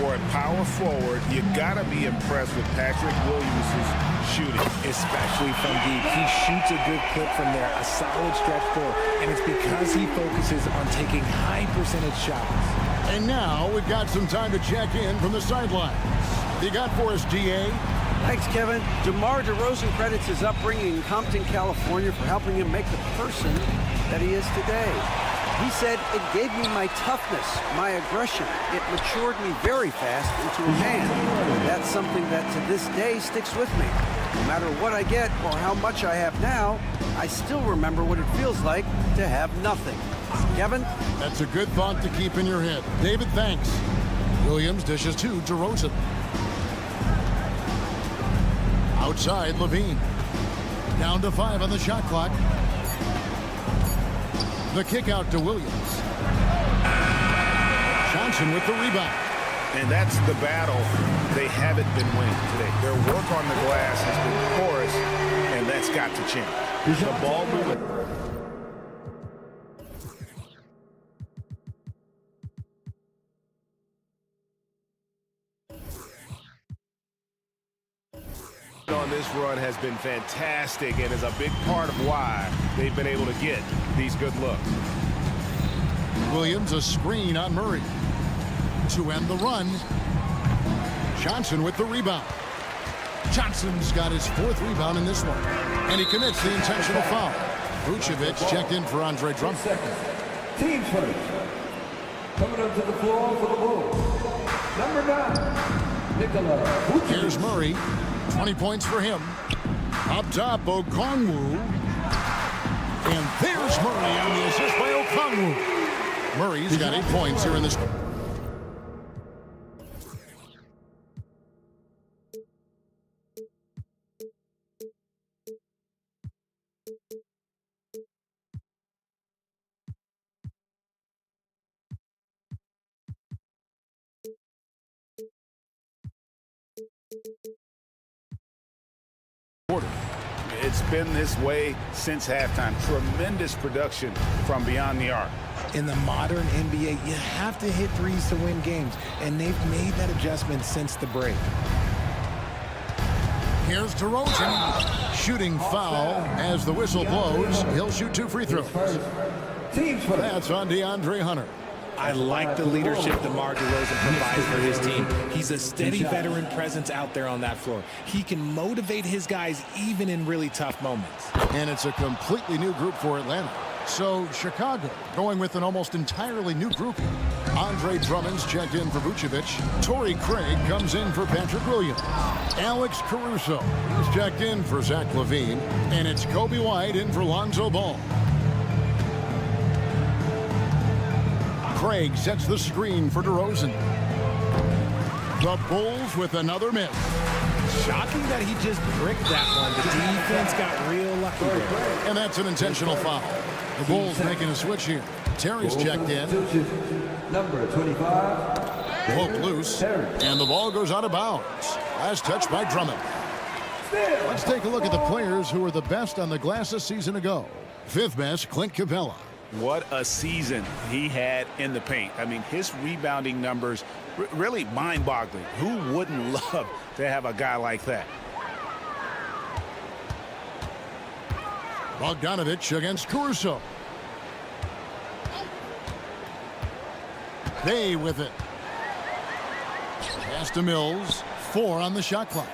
For a power forward, you got to be impressed with Patrick Williams' shooting. Especially from deep. He shoots a good clip from there, a solid stretch floor. And it's because he focuses on taking high percentage shots. And now we've got some time to check in from the sidelines. You got for us, DA? Thanks, Kevin. DeMar DeRozan credits his upbringing in Compton, California for helping him make the person that he is today. He said, it gave me my toughness, my aggression. It matured me very fast into a man. That's something that to this day sticks with me. No matter what I get or how much I have now, I still remember what it feels like to have nothing. Kevin? That's a good thought to keep in your head. David, thanks. Williams dishes to DeRozan. Outside, Levine. Down to 5 on the shot clock. The kick out to Williams. Johnson with the rebound. And that's the battle they haven't been winning today. Their work on the glass has been porous, and that's got to change. The ball movement. On this run has been fantastic and is a big part of why they've been able to get these good looks. Williams a screen on Murray to end the run. Johnson with the rebound. Johnson's got his 4th rebound in this one, and he commits the intentional foul. Vucevic checked in for Andre Drummond. Team first. Coming onto the floor for the Bulls. Number 9, Nikola Vucevic. Here's Murray. 20 points for him. Up top, Okongwu. And there's Murray on the assist by Okongwu. Murray's got 8 points here in this. It's been this way since halftime. Tremendous production from beyond the arc. In the modern NBA, you have to hit threes to win games, and they've made that adjustment since the break. Here's DeRozan. Shooting foul as the whistle blows. He'll shoot 2 free throws. That's on DeAndre Hunter. I like the leadership DeMar DeRozan provides for his team. He's a steady veteran presence out there on that floor. He can motivate his guys even in really tough moments. And it's a completely new group for Atlanta. So Chicago going with an almost entirely new group. Andre Drummond's checked in for Vucevic. Torrey Craig comes in for Patrick Williams. Alex Caruso is checked in for Zach LaVine. And it's Kobe White in for Lonzo Ball. Craig sets the screen for DeRozan. The Bulls with another miss. Shocking that he just bricked that one. The defense got real lucky there. And that's an intentional foul. The Bulls making a switch here. Terry's checked in. Number 25. Poked loose. And the ball goes out of bounds. Last touch by Drummond. Let's take a look at the players who were the best on the glass a season ago. Fifth best, Clint Capella. What a season he had in the paint. I mean, his rebounding numbers really mind-boggling. Who wouldn't love to have a guy like that? Bogdanovich against Caruso. They with it. Pass to Mills. 4 on the shot clock.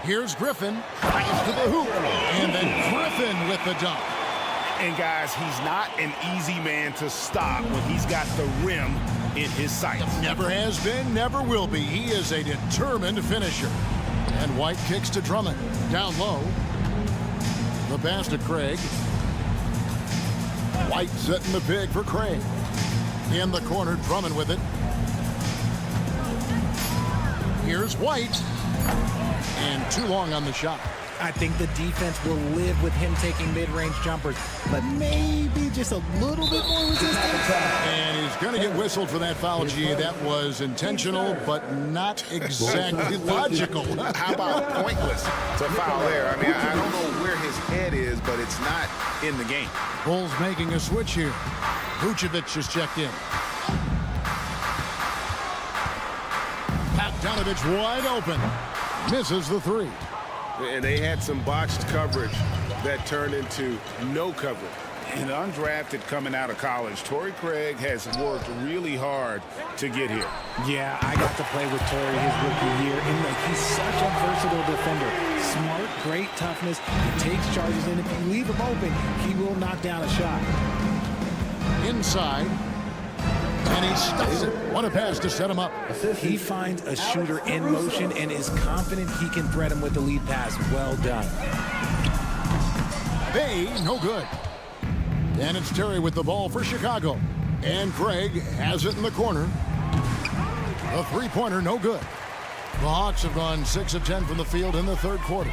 Here's Griffin. Drives to the hoop. And then Griffin with the dunk. And guys, he's not an easy man to stop when he's got the rim in his sights. Never has been, never will be. He is a determined finisher. And White kicks to Drummond. Down low. The pass to Craig. White setting the pick for Craig. In the corner, Drummond with it. Here's White. And too long on the shot. I think the defense will live with him taking mid-range jumpers, but maybe just a little bit more resistance. And he's going to get whistled for that foul, G. That was intentional, but not exactly logical. How about pointless to foul there? I mean, I don't know where his head is, but it's not in the game. Bulls making a switch here. Vucevic is checked in. Bogdanovich wide open. Misses the 3. And they had some botched coverage that turned into no coverage. And undrafted coming out of college, Torrey Craig has worked really hard to get here. Yeah, I got to play with Torrey his rookie year, and he's such a versatile defender. Smart, great toughness. He takes charges, and if you leave him open, he will knock down a shot. Inside. And he stuffs it. What a pass to set him up. He finds a shooter in motion and is confident he can thread him with the lead pass. Well done. Bay, no good. And it's Terry with the ball for Chicago. And Craig has it in the corner. The three-pointer, no good. The Hawks have gone 6 of 10 from the field in the third quarter.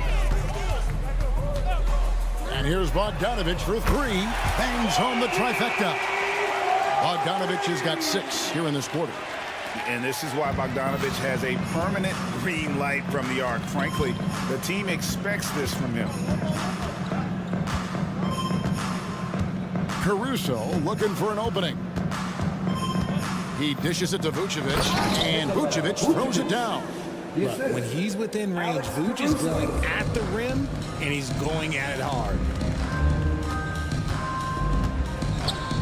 And here's Bogdanovich for 3. Bangs home the trifecta. Bogdanovich has got 6 here in this quarter. And this is why Bogdanovich has a permanent green light from the arc. Frankly, the team expects this from him. Caruso looking for an opening. He dishes it to Vucevic, and Vucevic throws it down. Look, when he's within range, Vuce is going at the rim, and he's going at it hard.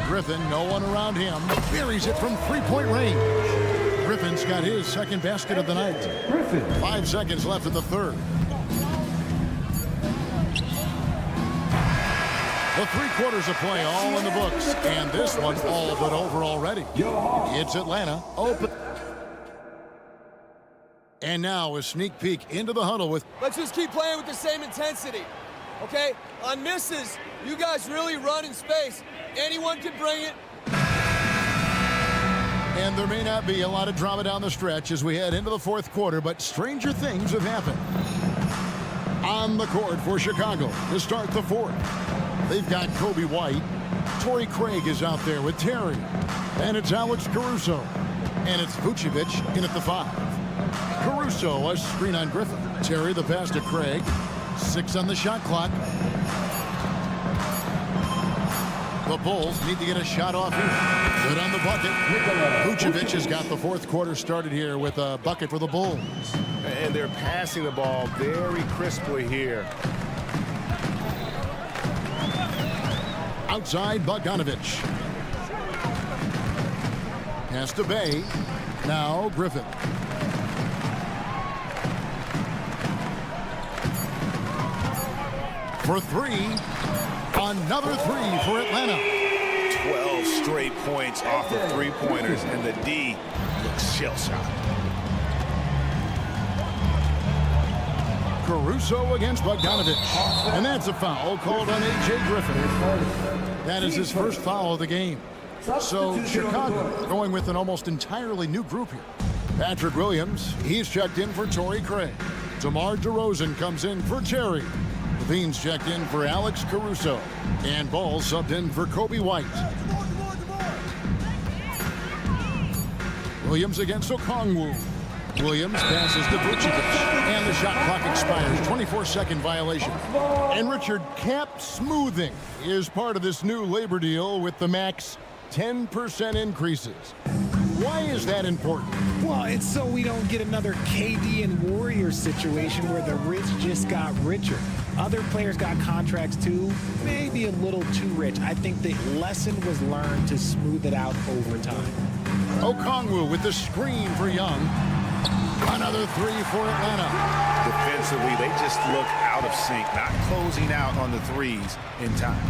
Griffin, no one around him, buries it from three-point range. Griffin's got his second basket of the night. 5 seconds left in the third. The 3 quarters of play all in the books, and this one's all but over already. It's Atlanta open. And now a sneak peek into the huddle with... Let's just keep playing with the same intensity, okay? On misses, you guys really run in space. Anyone can bring it. And there may not be a lot of drama down the stretch as we head into the fourth quarter, but stranger things have happened. On the court for Chicago to start the fourth. They've got Kobe White. Torrey Craig is out there with Terry. And it's Alex Caruso. And it's Vucevic in at the 5. Caruso, a screen on Griffin. Terry the pass to Craig. 6 on the shot clock. The Bulls need to get a shot off here. Good on the bucket. Vucevic has got the fourth quarter started here with a bucket for the Bulls. And they're passing the ball very crisply here. Outside, Bogdanovich. Pass to Bay. Now Griffin. For three. Another three for Atlanta. 12 straight points off of three-pointers, and the D looks shell-shocked. Caruso against Bogdanovich. And that's a foul called on A.J. Griffin. That is his first foul of the game. So Chicago going with an almost entirely new group here. Patrick Williams, he's checked in for Torrey Craig. DeMar DeRozan comes in for Terry. Levine's checked in for Alex Caruso. And Ball subbed in for Kobe White. Williams against Okongwu. Williams passes to Vucevic. And the shot clock expires. 24-second violation. And Richard, cap smoothing is part of this new labor deal with the max 10% increases. Why is that important? Well, it's so we don't get another KD and Warriors situation where the rich just got richer. Other players got contracts too, maybe a little too rich. I think the lesson was learned to smooth it out over time. Okongwu with the screen for Young. Another three for Atlanta. Defensively, they just look out of sync, not closing out on the threes in time.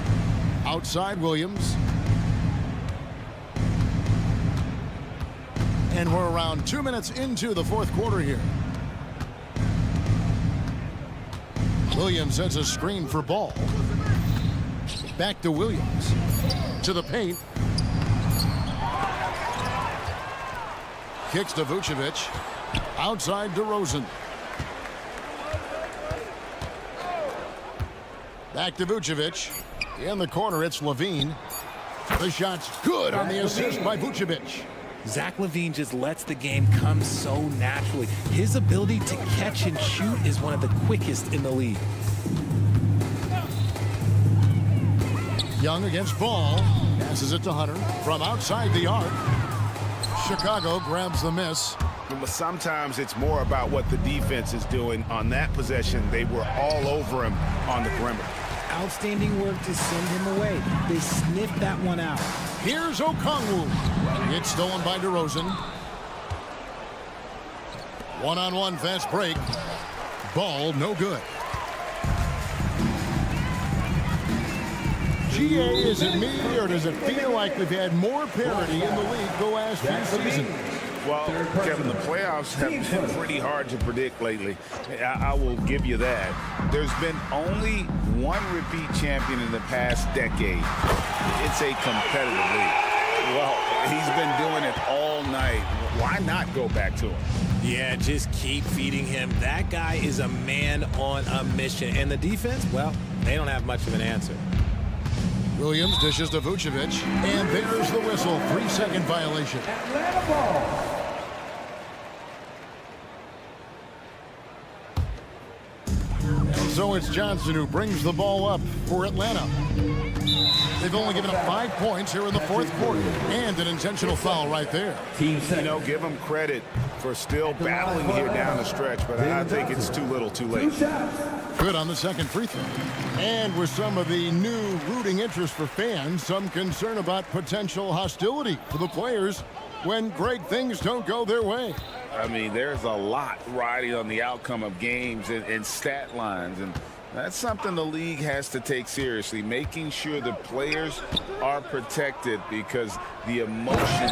Outside Williams. And we're around 2 minutes into the fourth quarter here. Williams sends a screen for Ball. Back to Williams. To the paint. Kicks to Vucevic. Outside DeRozan. Back to Vucevic. In the corner, it's Levine. The shot's good on the assist by Vucevic. Zach LaVine just lets the game come so naturally. His ability to catch and shoot is one of the quickest in the league. Young against Ball. Passes it to Hunter from outside the arc. Chicago grabs the miss. But sometimes it's more about what the defense is doing. On that possession, they were all over him on the perimeter. Outstanding work to send him away. They sniffed that one out. Here's Okongwu. It's stolen by DeRozan. One-on-one fast break. Ball no good. GA, is it me, or does it feel like we've had more parity in the league the last few seasons? Well, Kevin, the playoffs have been pretty hard to predict lately. I will give you that. There's been only one repeat champion in the past decade. It's a competitive league. Well, he's been doing it all night. Why not go back to him? Yeah, just keep feeding him. That guy is a man on a mission. And the defense, well, they don't have much of an answer. Williams dishes to Vucevic, and there's the whistle. 3-second violation. Atlanta ball. And so it's Johnson who brings the ball up for Atlanta. They've only given up 5 points here in the fourth quarter, and an intentional foul right there. You know, give them credit for still battling here down the stretch, but I think it's too little too late. Good on the second free throw. And with some of the new rooting interest for fans, some concern about potential hostility for the players when great things don't go their way. I mean, there's a lot riding on the outcome of games and stat lines, and that's something the league has to take seriously, making sure the players are protected because the emotions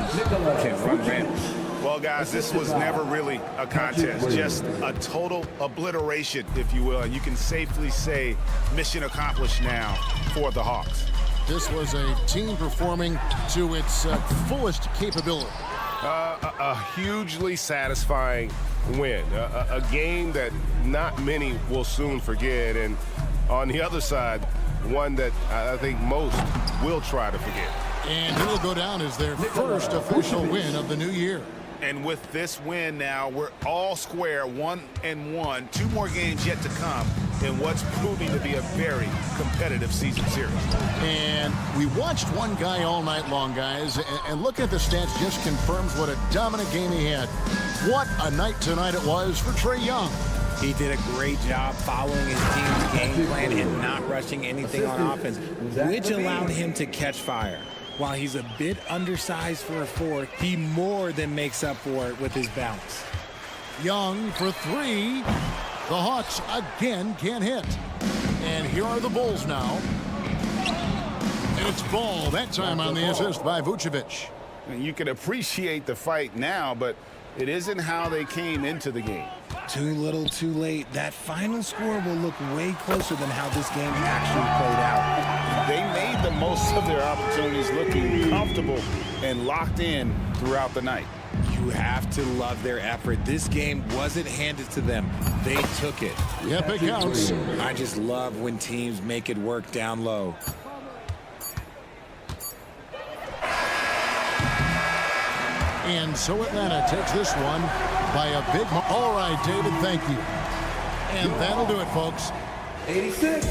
can run rampant. Well, guys, this was never really a contest, just a total obliteration, if you will, and you can safely say mission accomplished now for the Hawks. This was a team performing to its fullest capability. A hugely satisfying win, a game that not many will soon forget, and on the other side, one that I think most will try to forget. And it'll go down as their first official win of the new year. And with this win now, we're all square, 1-1. 2 more games yet to come in what's proving to be a very competitive season series. And we watched one guy all night long, guys, and looking at the stats just confirms what a dominant game he had. What a night tonight it was for Trae Young. He did a great job following his team's game plan and not rushing anything on offense, which allowed him to catch fire. While he's a bit undersized for a 4, he more than makes up for it with his bounce. Young for 3. The Hawks again can't hit. And here are the Bulls now. And it's Ball that time on the assist by Vucevic. And you can appreciate the fight now, but it isn't how they came into the game. Too little, too late. That final score will look way closer than how this game actually played out. They made the most of their opportunities, looking comfortable and locked in throughout the night. You have to love their effort. This game wasn't handed to them. They took it. Yep, it counts. I just love when teams make it work down low. And so Atlanta takes this one by a big margin. All right, David, thank you. And that'll do it, folks. 86.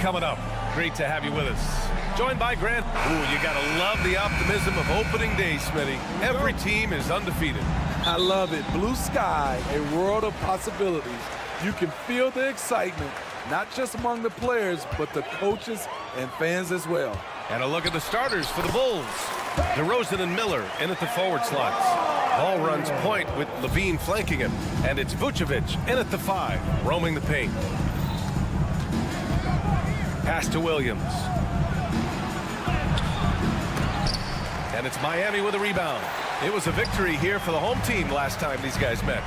coming up. Great to have you with us. Joined by Grant. Ooh, you got to love the optimism of opening day, Smitty. Every team is undefeated. I love it. Blue sky, a world of possibilities. You can feel the excitement, not just among the players, but the coaches and fans as well. And a look at the starters for the Bulls. DeRozan and Miller in at the forward slots. Ball runs point with Levine flanking him. And it's Vucevic in at the 5, roaming the paint. Pass to Williams. And it's Miami with a rebound. It was a victory here for the home team last time these guys met.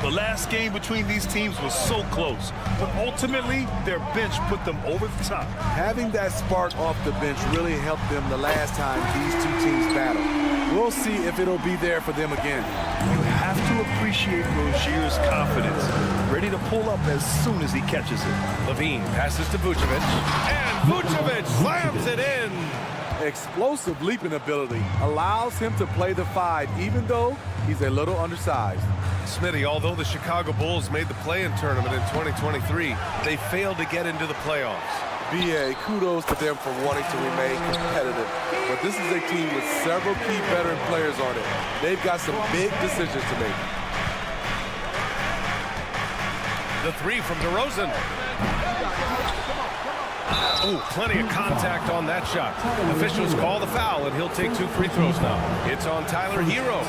The last game between these teams was so close, but ultimately their bench put them over the top. Having that spark off the bench really helped them the last time these two teams battled. We'll see if it'll be there for them again. You have to appreciate Rozier's confidence, ready to pull up as soon as he catches it. Levine passes to Vucevic, and Vucevic slams it in. Explosive leaping ability allows him to play the 5, even though he's a little undersized. Smitty, although the Chicago Bulls made the play-in tournament in 2023, they failed to get into the playoffs. BA, kudos to them for wanting to remain competitive. But this is a team with several key veteran players on it. They've got some big decisions to make. The 3 from DeRozan. Ooh, plenty of contact on that shot. Officials call the foul, and he'll take 2 free throws now. It's on Tyler Hero.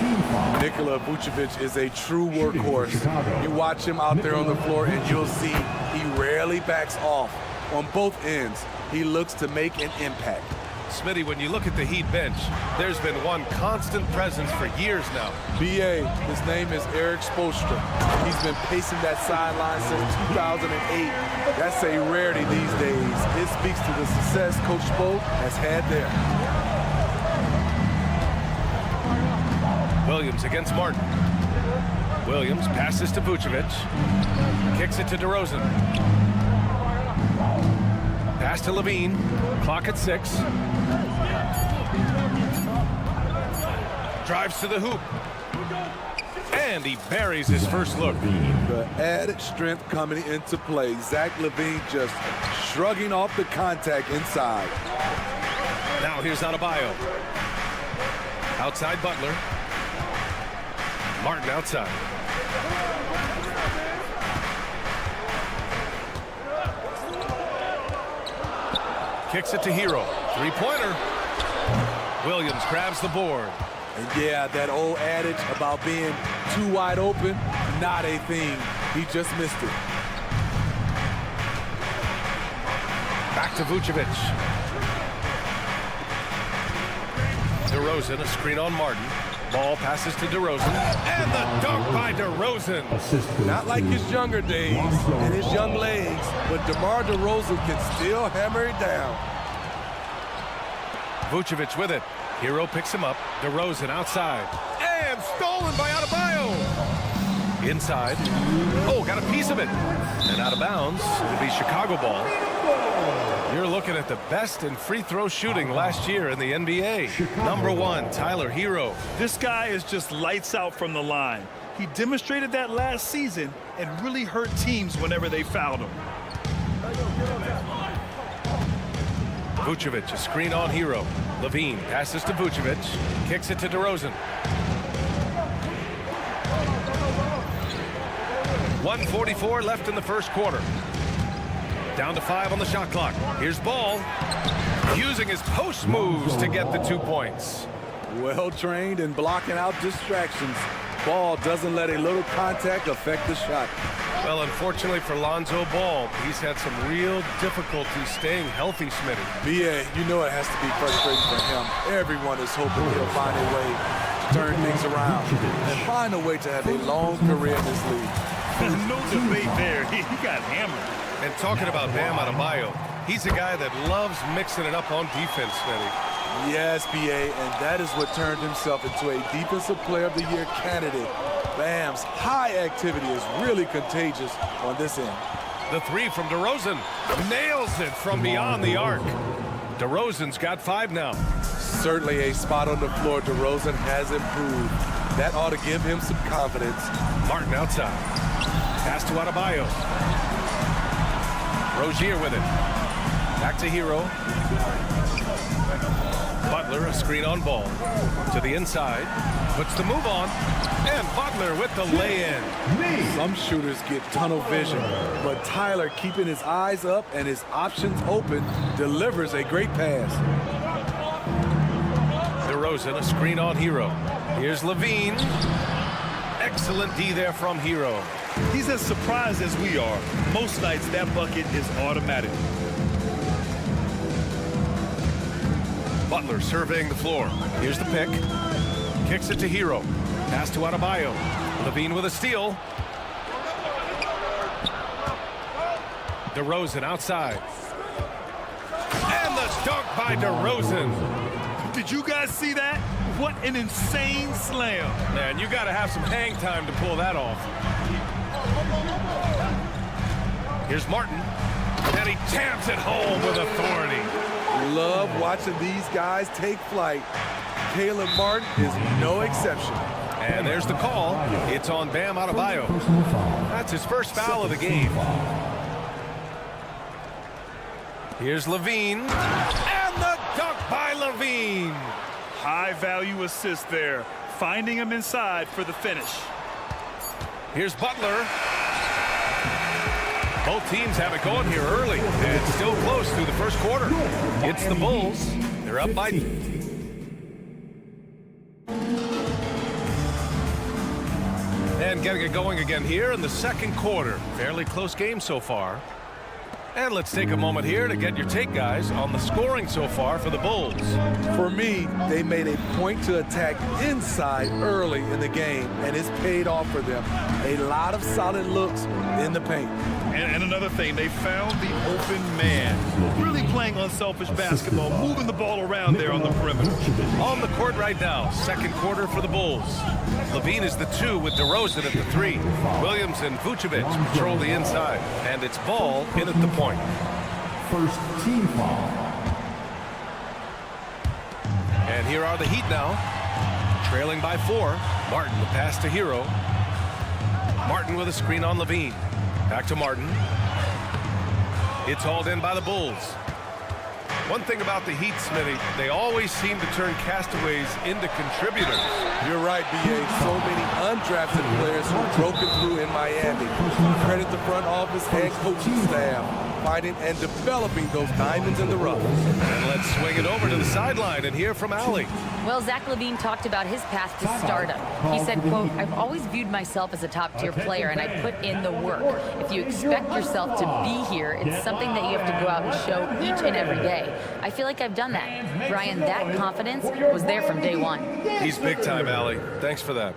Nikola Vucevic is a true workhorse. You watch him out there on the floor, and you'll see he rarely backs off. On both ends, he looks to make an impact. Smitty, when you look at the Heat bench, there's been one constant presence for years now. BA, his name is Eric Spoelstra. He's been pacing that sideline since 2008. That's a rarity these days. It speaks to the success Coach Spo has had there. Williams against Martin. Williams passes to Vucevic. Kicks it to DeRozan. Pass to Levine. Clock at 6. Drives to the hoop. And he buries his first look. The added strength coming into play. Zach LaVine just shrugging off the contact inside. Now here's Adebayo. Outside Butler. Martin outside. Kicks it to Hero. 3-pointer. Williams grabs the board. And yeah, that old adage about being too wide open, not a thing. He just missed it. Back to Vucevic. DeRozan, a screen on Martin. Ball passes to DeRozan. And the dunk by DeRozan. Not like his younger days and his young legs, but DeMar DeRozan can still hammer it down. Vucevic with it. Hero picks him up. DeRozan outside. And stolen by Adebayo. Inside. Oh, got a piece of it. And out of bounds. It'll be Chicago ball. You're looking at the best in free throw shooting last year in the NBA. Number 1, Tyler Hero. This guy is just lights out from the line. He demonstrated that last season and really hurt teams whenever they fouled him. Vucevic, a screen on Hero. Levine passes to Vucevic. Kicks it to DeRozan. 1:44 left in the first quarter. Down to 5 on the shot clock. Here's Ball. Using his post moves to get the 2 points. Well trained and blocking out distractions. Ball doesn't let a little contact affect the shot. Well, unfortunately for Lonzo Ball, he's had some real difficulty staying healthy, Smitty. BA, you know it has to be frustrating for him. Everyone is hoping he'll find a way to turn things around and find a way to have a long career in this league. No debate there. He got hammered. And talking about Bam Adebayo, he's a guy that loves mixing it up on defense, Smitty. Yes, BA, and that is what turned himself into a Defensive Player of the Year candidate. Bam's high activity is really contagious on this end. The 3 from DeRozan. Nails it from beyond the arc. DeRozan's got 5 now. Certainly a spot on the floor. DeRozan has improved. That ought to give him some confidence. Martin outside. Pass to Adebayo. Rozier with it. Back to Hero. Butler, a screen on ball. To the inside. Puts the move on. And Butler with the lay-in. Some shooters get tunnel vision, but Tyler, keeping his eyes up and his options open, delivers a great pass. DeRozan, a screen on Hero. Here's Levine. Excellent D there from Hero. He's as surprised as we are. Most nights, that bucket is automatic. Butler surveying the floor. Here's the pick. Kicks it to Hero. Pass to Adebayo. Levine with a steal. DeRozan outside. And the dunk by DeRozan. Did you guys see that? What an insane slam. Man, you got to have some hang time to pull that off. Here's Martin. And he jams it home with authority. Love watching these guys take flight. Caleb Martin is no exception. And there's the call. It's on Bam Adebayo. That's his first foul of the game. Here's Levine. And the dunk by Levine. High value assist there. Finding him inside for the finish. Here's Butler. Both teams have it going here early. And still close through the first quarter. It's the Bulls. They're up by... And getting it going again here in the second quarter. Fairly close game so far. And let's take a moment here to get your take, guys, on the scoring so far for the Bulls. For me, they made a point to attack inside early in the game, and it's paid off for them. A lot of solid looks in the paint. And another thing, they found the open man. Really playing unselfish basketball, moving the ball around there on the perimeter. On the court right now, second quarter for the Bulls. Levine is the 2 with DeRozan at the 3. Williams and Vucevic control the inside. And it's Ball in at the point. First team foul. And here are the Heat now. Trailing by 4. Martin, the pass to Hero. Martin with a screen on Levine. Back to Martin. It's hauled in by the Bulls. One thing about the Heat, Smitty, they always seem to turn castaways into contributors. You're right, B.A. So many undrafted players who have broken through in Miami. Credit the front office and coaching staff, finding and developing those diamonds in the rough. And let's swing it over to the sideline and hear from Allie. Well, Zach LaVine talked about his path to stardom. He said, quote, "I've always viewed myself as a top-tier player, and I put in the work. If you expect yourself to be here, it's something that you have to go out and show each and every day. I feel like I've done that." Brian, that confidence was there from day one. He's big time, Allie. Thanks for that.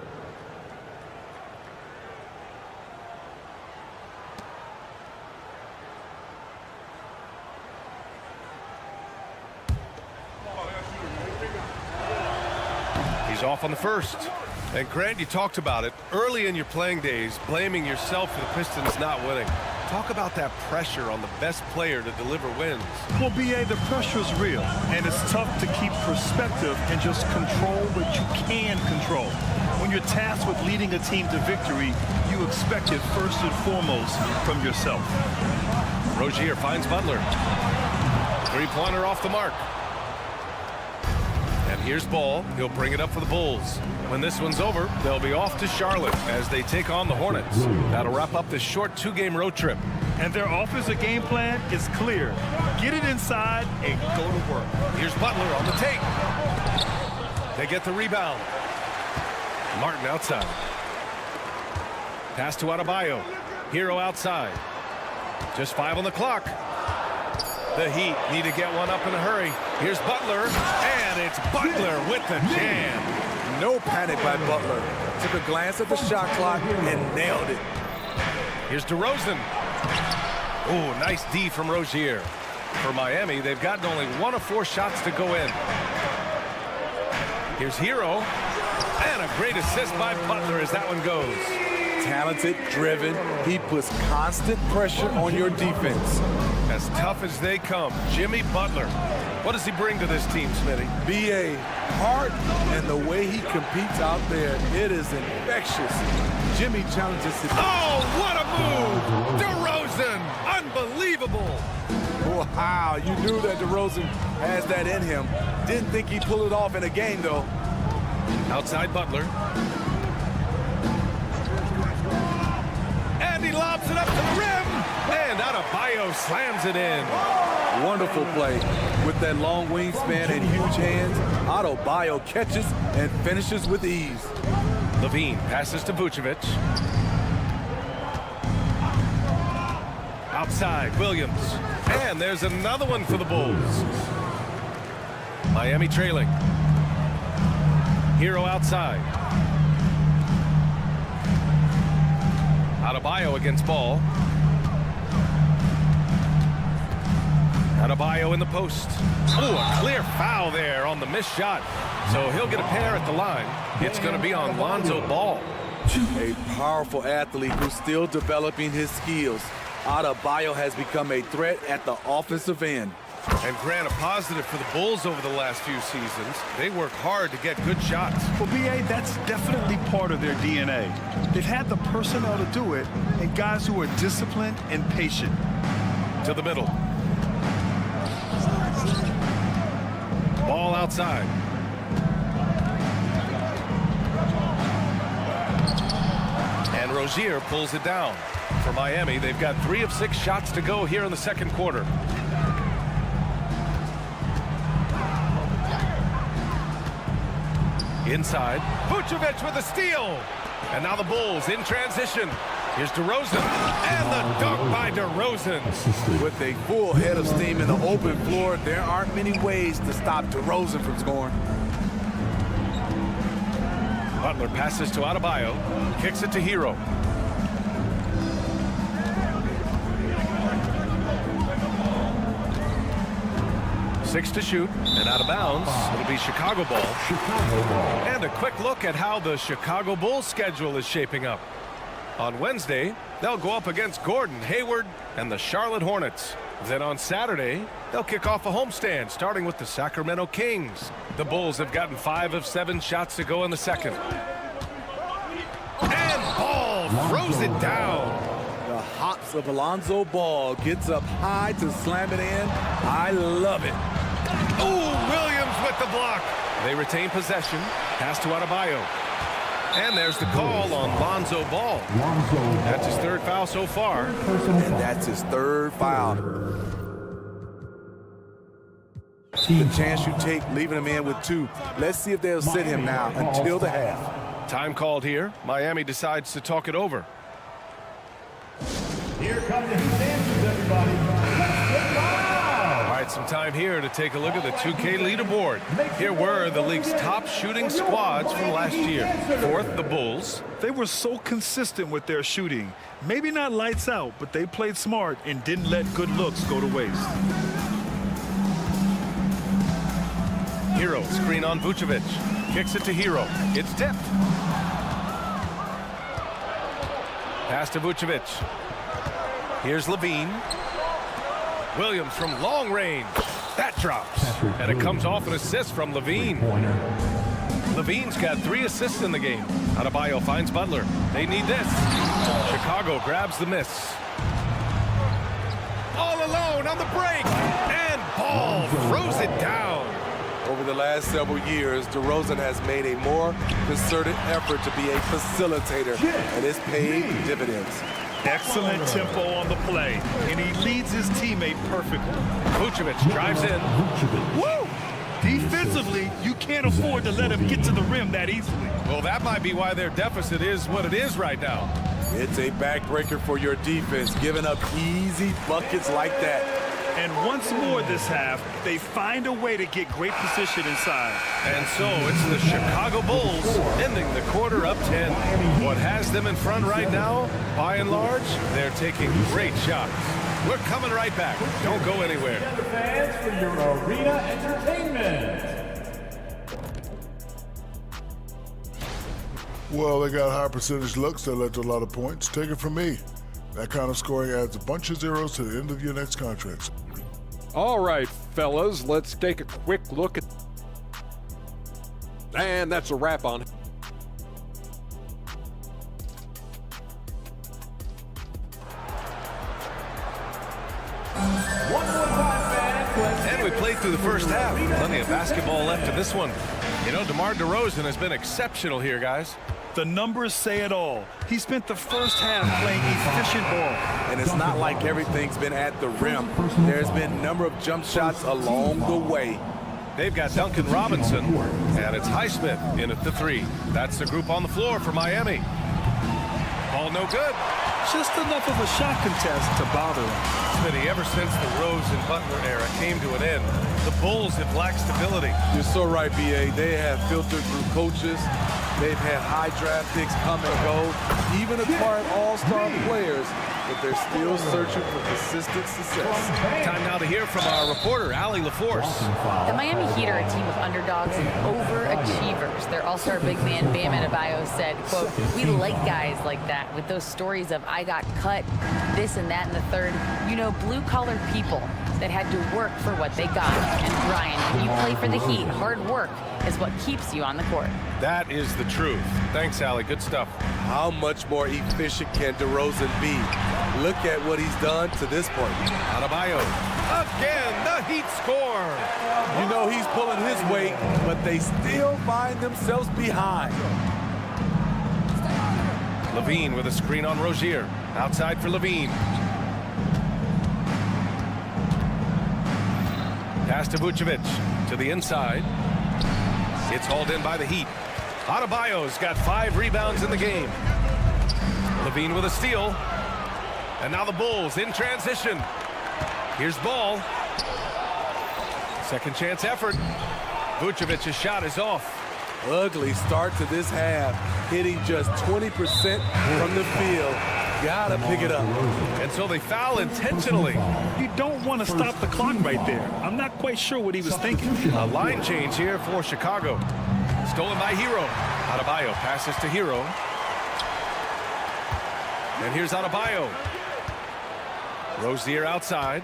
He's off on the first. And Grant, you talked about it. Early in your playing days, blaming yourself for the Pistons not winning. Talk about that pressure on the best player to deliver wins. Well, B.A., the pressure is real, and it's tough to keep perspective and just control what you can control. When you're tasked with leading a team to victory, you expect it first and foremost from yourself. Rozier finds Butler. Three-pointer off the mark. And here's Ball. He'll bring it up for the Bulls. When this one's over, they'll be off to Charlotte as they take on the Hornets. That'll wrap up this short 2-game road trip. And their offensive game plan is clear. Get it inside and go to work. Here's Butler on the take. They get the rebound. Martin outside. Pass to Adebayo. Hero outside. Just 5 on the clock. The Heat need to get one up in a hurry. Here's Butler, and it's Butler with the jam. No panic by Butler. Took a glance at the shot clock and nailed it. Here's DeRozan. Oh, nice D from Rozier. For Miami, they've gotten only 1 of 4 shots to go in. Here's Hero, and a great assist by Butler as that one goes. Talented, driven, he puts constant pressure on your defense. As tough as they come, Jimmy Butler. What does he bring to this team, Smitty? B.A. heart and the way he competes out there, it is infectious. Jimmy challenges his... Oh, what a move! DeRozan! Unbelievable! Wow, you knew that DeRozan has that in him. Didn't think he'd pull it off in a game, though. Outside Butler. And he lobs it up to the rim. And Adebayo slams it in. Wonderful play. With that long wingspan and huge hands, Adebayo catches and finishes with ease. Levine passes to Vucevic. Outside, Williams. And there's another one for the Bulls. Miami trailing. Hero outside. Adebayo against Ball. Adebayo in the post. Oh, a clear foul there on the missed shot. So he'll get a pair at the line. It's going to be on Lonzo Ball. A powerful athlete who's still developing his skills. Adebayo has become a threat at the offensive end. And Grant, a positive for the Bulls over the last few seasons. They work hard to get good shots. Well, B.A., that's definitely part of their DNA. They've had the personnel to do it, and guys who are disciplined and patient. To the middle. Ball outside. And Rozier pulls it down. For Miami, they've got 3 of 6 shots to go here in the second quarter. Inside, Vucevic with a steal. And now the Bulls in transition. Here's DeRozan, and the dunk by DeRozan. With a full head of steam in the open floor, there aren't many ways to stop DeRozan from scoring. Butler passes to Adebayo, kicks it to Hero. Six to shoot, and out of bounds. It'll be Chicago ball. And a quick look at how the Chicago Bulls schedule is shaping up. On Wednesday, they'll go up against Gordon Hayward and the Charlotte Hornets. Then on Saturday, they'll kick off a homestand, starting with the Sacramento Kings. The Bulls have gotten 5 of 7 shots to go in the second. And Ball throws it down. The hops of Alonzo Ball gets up high to slam it in. I love it. Oh, Williams with the block. They retain possession. Pass to Adebayo. And there's the call on Lonzo Ball. That's his 3rd foul so far. And that's his 3rd foul. The chance you take leaving him in with 2. Let's see if they'll sit him now until the half. Time called here. Miami decides to talk it over. Here come the Heat answers, everybody. Let's get live. All right, some time here to take a look at the 2K leaderboard. Here were the league's top shooting squads from last year. 4th, the Bulls. They were so consistent with their shooting. Maybe not lights out, but they played smart and didn't let good looks go to waste. Hero, screen on Vucevic. Kicks it to Hero. It's tipped. Pass to Vucevic. Here's Levine. Williams from long range. That drops. And it comes off an assist from Levine. Levine's got 3 assists in the game. Adebayo finds Butler. They need this. Chicago grabs the miss. All alone on the break. And Ball throws it down. Over the last several years, DeRozan has made a more concerted effort to be a facilitator, and it's paid dividends. Excellent tempo on the play, and he leads his teammate perfectly. Vucevic drives in. Woo! Defensively, you can't afford to let him get to the rim that easily. Well, that might be why their deficit is what it is right now. It's a backbreaker for your defense, giving up easy buckets like that. And once more this half, they find a way to get great position inside. And so it's the Chicago Bulls ending the quarter up 10. What has them in front right now, by and large, they're taking great shots. We're coming right back. Don't go anywhere. Fans for your arena entertainment. Well, they got high percentage looks that led to a lot of points. Take it from me. That kind of scoring adds a bunch of zeros to the end of your next contracts. All right, fellas, let's take a quick look at... And that's a wrap on it. One more time. And we played through the first half. Plenty of basketball left in this one. You know, DeMar DeRozan has been exceptional here, guys. The numbers say it all. He spent the first half playing efficient ball. And it's not like everything's been at the rim. There's been a number of jump shots along the way. They've got Duncan Robinson, and it's Highsmith in at the 3. That's the group on the floor for Miami. Ball no good. Just enough of a shot contest to bother him. Smitty, ever since the Rose and Butler era came to an end, the Bulls have lacked stability. You're so right, B.A. They have filtered through coaches. They've had high draft picks come and go, even acquired all-star players, but they're still searching for consistent success. Time now to hear from our reporter, Allie LaForce. The Miami Heat are a team of underdogs and overachievers. Their all-star big man, Bam Adebayo, said, quote, "We like guys like that with those stories of I got cut, this and that and the third. You know, blue-collar people that had to work for what they got. And Brian, when you play for the Heat, hard work is what keeps you on the court." That is the truth. Thanks, Allie. Good stuff. How much more efficient can DeRozan be? Look at what he's done to this point. Adebayo. Again, the Heat score. You know he's pulling his weight, but they still find themselves behind. Levine with a screen on Rozier. Outside for Levine. Pass to Vucevic to the inside. It's hauled in by the Heat. Adebayo's got 5 rebounds in the game. Levine with a steal. And now the Bulls in transition. Here's Ball. Second chance effort. Vucevic's shot is off. Ugly start to this half. Hitting just 20% from the field. Gotta pick it up. And so they foul intentionally. You don't want to stop the clock right there. I'm not quite sure what he was thinking. A line change here for Chicago. Stolen by Hero. Adebayo passes to Hero. And here's Adebayo. Rozier outside.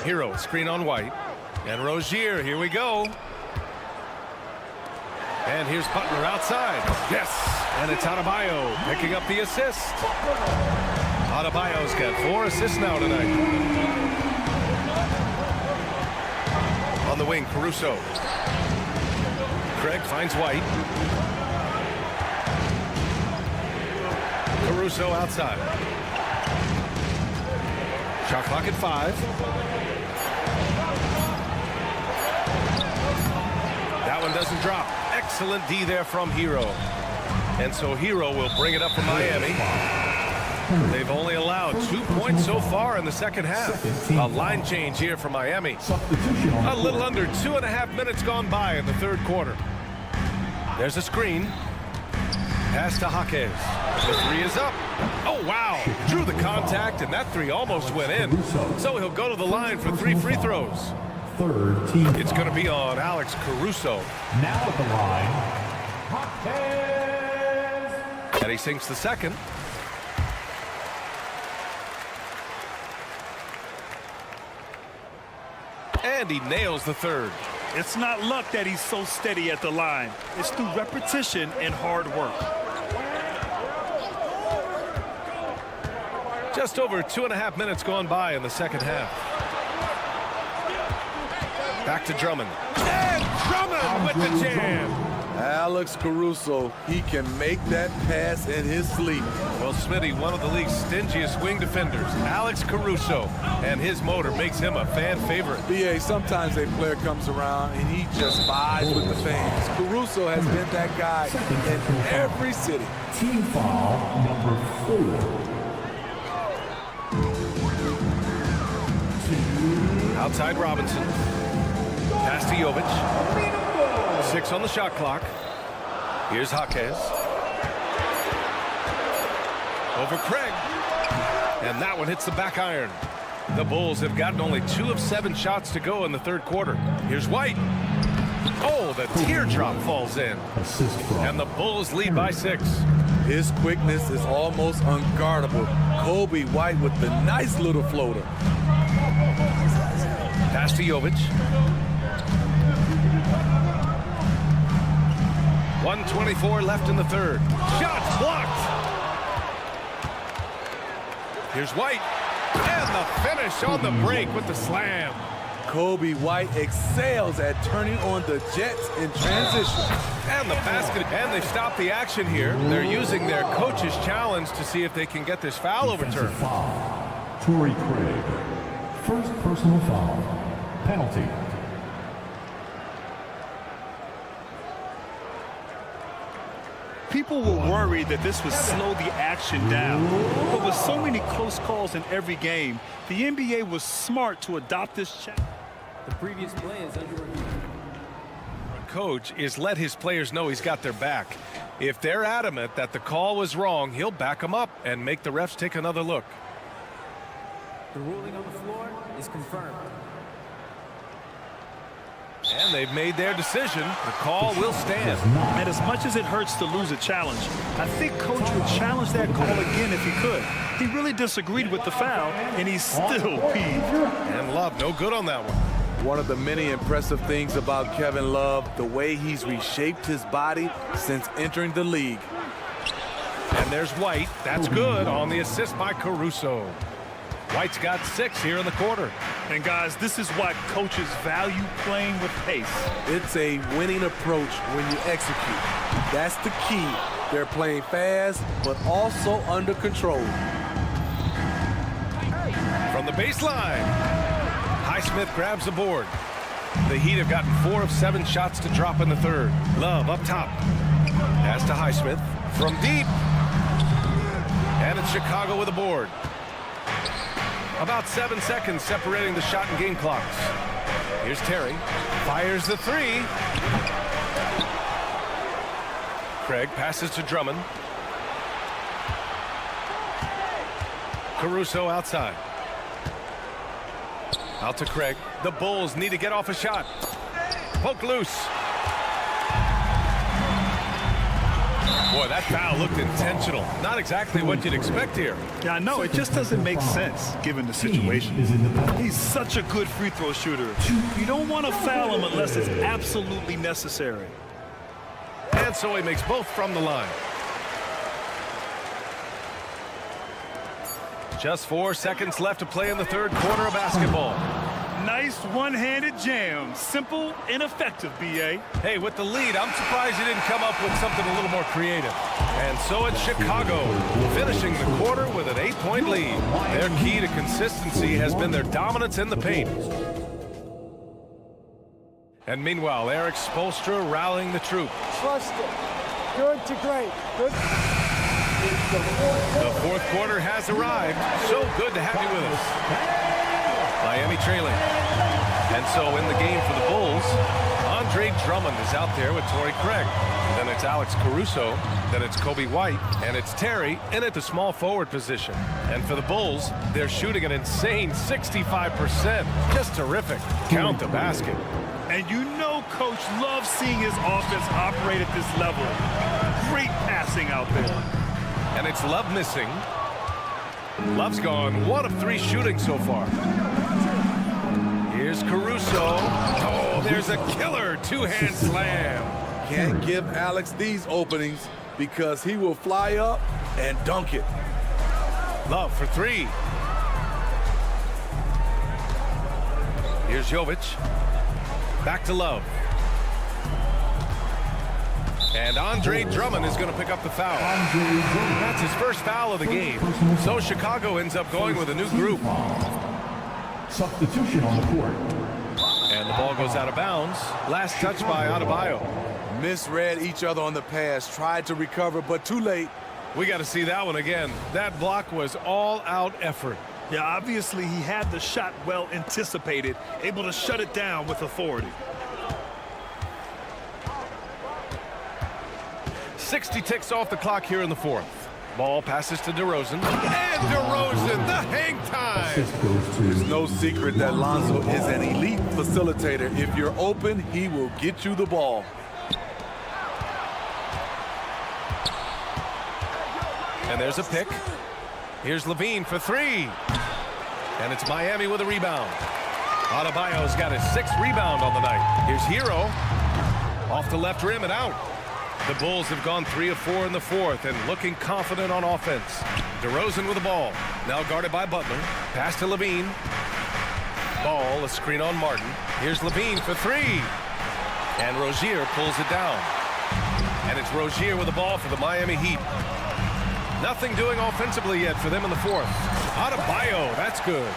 Hero, screen on White. And Rozier, here we go. And here's Butler outside. Yes, and it's Adebayo picking up the assist. Adebayo's got 4 assists now tonight. On the wing, Caruso. Craig finds White. Caruso outside. Shot clock at 5. That one doesn't drop. Excellent D there from Hero. And so Hero will bring it up for Miami. They've only allowed 2 points so far in the second half. A line change here for Miami. A little under 2.5 minutes gone by in the third quarter. There's a screen. Pass to Jaquez. The 3 is up. Oh, wow. Drew the contact, and that 3 almost went in. So he'll go to the line for 3 free throws. Third team. It's going to be on Alex Caruso. Now at the line, And he sinks the second. And he nails the third. It's not luck that he's so steady at the line. It's through repetition and hard work. Just over 2.5 minutes gone by in the second half. Back to Drummond. And Drummond with the jam. Alex Caruso, he can make that pass in his sleep. Well, Smitty, one of the league's stingiest wing defenders, Alex Caruso, and his motor makes him a fan favorite. BA, sometimes a player comes around and he just vibes with the fans. Caruso has been that guy in every city. team foul number 4. Outside Robinson. Pass to Jovic. 6 on the shot clock. Here's Jaquez. Over Craig. And that one hits the back iron. The Bulls have gotten only 2 of 7 shots to go in the third quarter. Here's White. Oh, the teardrop falls in. And the Bulls lead by 6. His quickness is almost unguardable. Kobe White with the nice little floater. Pass to Jovic. 1:24 left in the third. Shots blocked. Here's White. And the finish on the break with the slam. Kobe White excels at turning on the Jets in transition. And the basket, and they've stopped the action here. They're using their coach's challenge to see if they can get this foul overturned. Torrey Craig. First personal foul. Penalty. People were worried that this would slow the action down. But with so many close calls in every game, the NBA was smart to adopt this challenge. The previous play is under review. Coach is let his players know he's got their back. If they're adamant that the call was wrong, he'll back them up and make the refs take another look. The ruling on the floor is confirmed. And they've made their decision. The call will stand. And as much as it hurts to lose a challenge, I think Coach would challenge that call again if he could. He really disagreed with the foul, and he's still peeved. And Love, no good on that one. One of the many impressive things about Kevin Love, the way he's reshaped his body since entering the league. And there's White. That's good on the assist by Caruso. White's got 6 here in the quarter. And guys, this is why coaches value playing with pace. It's a winning approach when you execute. That's the key. They're playing fast, but also under control. From the baseline, Highsmith grabs the board. The Heat have gotten 4 of 7 shots to drop in the third. Love up top. Pass to Highsmith from deep. And it's Chicago with the board. About 7 seconds separating the shot and game clocks. Here's Terry. Fires the 3. Craig passes to Drummond. Caruso outside. Out to Craig. The Bulls need to get off a shot. Poke loose. Boy, that foul looked intentional. Not exactly what you'd expect here. Yeah, I know. It just doesn't make sense given the situation. He's such a good free throw shooter. You don't want to foul him unless it's absolutely necessary. And so he makes both from the line. Just 4 seconds left to play in the third quarter of basketball. Nice one-handed jam. Simple and effective, B.A. Hey, with the lead, I'm surprised he didn't come up with something a little more creative. And so it's Chicago, finishing the quarter with an 8-point lead. Their key to consistency has been their dominance in the paint. And meanwhile, Eric Spoelstra rallying the troop. Trust it. Good to great. Good. The fourth quarter has arrived. So good to have you with us. Miami trailing. And so in the game for the Bulls, Andre Drummond is out there with Torrey Craig. Then it's Alex Caruso. Then it's Kobe White. And it's Terry in at the small forward position. And for the Bulls, they're shooting an insane 65%. Just terrific. Count the basket. And you know Coach loves seeing his offense operate at this level. Great passing out there. And it's Love missing. Love's gone 1 of 3 shooting so far. Here's Caruso. Oh, there's a killer 2-hand slam. Can't give Alex these openings because he will fly up and dunk it. Love for 3. Here's Jovic. Back to Love. And Andre Drummond is going to pick up the foul. That's his first foul of the game. So Chicago ends up going with a new group. Substitution on the court. And the ball goes out of bounds. Last touch by Adebayo. Misread each other on the pass. Tried to recover, but too late. We got to see that one again. That block was all-out effort. Yeah, obviously he had the shot well anticipated, able to shut it down with authority. 60 ticks off the clock here in the fourth. Ball passes to DeRozan. And DeRozan, the hang time. There's no secret that Lonzo is an elite facilitator. If you're open, he will get you the ball. And there's a pick. Here's Levine for 3. And it's Miami with a rebound. Adebayo's got his 6th rebound on the night. Here's Hero. Off the left rim and out. The Bulls have gone 3 of 4 in the fourth and looking confident on offense. DeRozan with the ball. Now guarded by Butler. Pass to Levine. Ball, a screen on Martin. Here's Levine for three. And Rozier pulls it down. And it's Rozier with the ball for the Miami Heat. Nothing doing offensively yet for them in the fourth. Adebayo, that's good.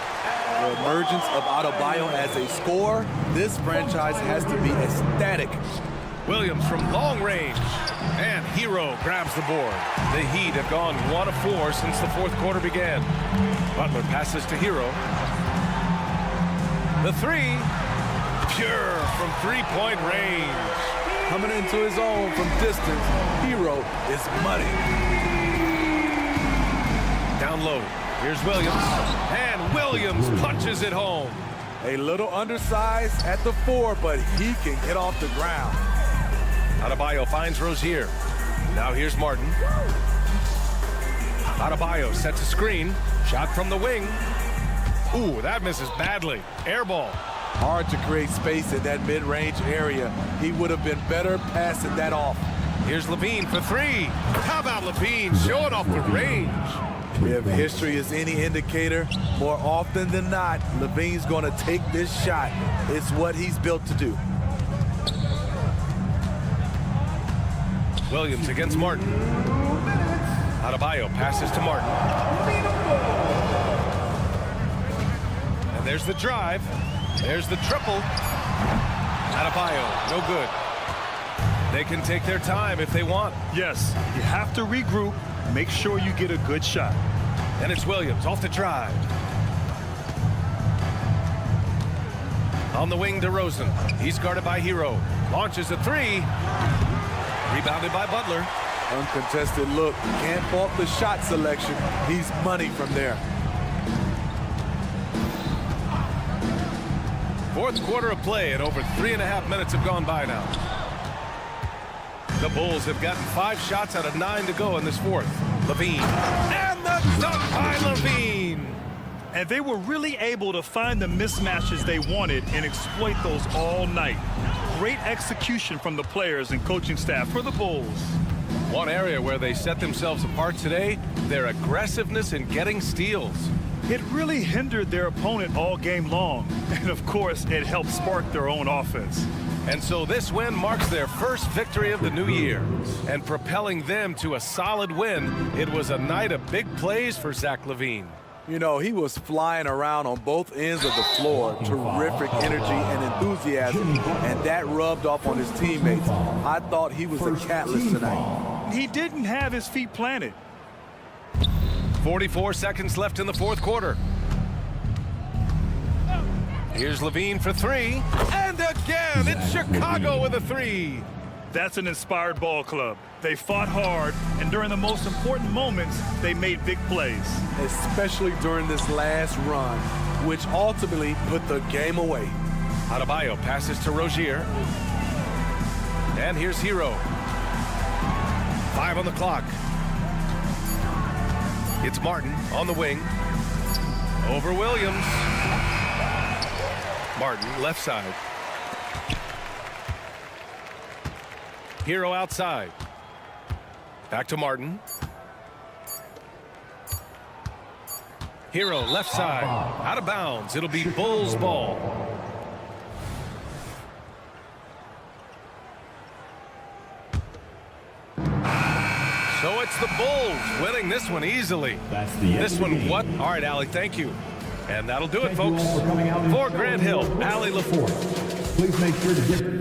The emergence of Adebayo as a scorer, this franchise has to be ecstatic. Williams from long range. And Hero grabs the board. The Heat have gone 1 of 4 since the fourth quarter began. Butler passes to Hero. The three, pure from three-point range. Coming into his own from distance, Hero is money. Down low, here's Williams. And Williams punches it home. A little undersized at the 4, but he can get off the ground. Adebayo finds Rozier. Now here's Martin. Adebayo sets a screen. Shot from the wing. Ooh, that misses badly. Air ball. Hard to create space in that mid-range area. He would have been better passing that off. Here's Levine for three. How about Levine showing off the range? If history is any indicator, more often than not, Levine's going to take this shot. It's what he's built to do. Williams against Martin. Adebayo passes to Martin. And there's the drive. There's the triple. Adebayo, no good. They can take their time if they want. Yes, you have to regroup. Make sure you get a good shot. And it's Williams off the drive. On the wing, DeRozan. He's guarded by Hero. Launches a three. Rebounded by Butler. Uncontested look. Can't fault the shot selection. He's money from there. Fourth quarter of play and over 3.5 minutes have gone by now. The Bulls have gotten 5 shots out of 9 to go in this fourth. Levine. And the dunk by Levine. And they were really able to find the mismatches they wanted and exploit those all night. Great execution from the players and coaching staff for the Bulls. One area where they set themselves apart today, their aggressiveness in getting steals. It really hindered their opponent all game long. And of course, it helped spark their own offense. And so this win marks their first victory of the new year. And propelling them to a solid win, it was a night of big plays for Zach LaVine. You know, he was flying around on both ends of the floor. Terrific energy and enthusiasm, and that rubbed off on his teammates. I thought he was a catalyst tonight. He didn't have his feet planted. 44 seconds left in the fourth quarter. Here's Levine for three. And again, it's Chicago with a three. That's an inspired ball club. They fought hard, and during the most important moments, they made big plays. Especially during this last run, which ultimately put the game away. Adebayo passes to Rozier. And here's Hero. 5 on the clock. It's Martin on the wing. Over Williams. Martin, left side. Hero outside. Back to Martin. Hero left side. Out of bounds. It'll be Bulls ball. So it's the Bulls winning this one easily. This one, what? All right, Allie, thank you. And that'll do it, folks. For Grant Hill, Allie LaForte. Please make sure to get...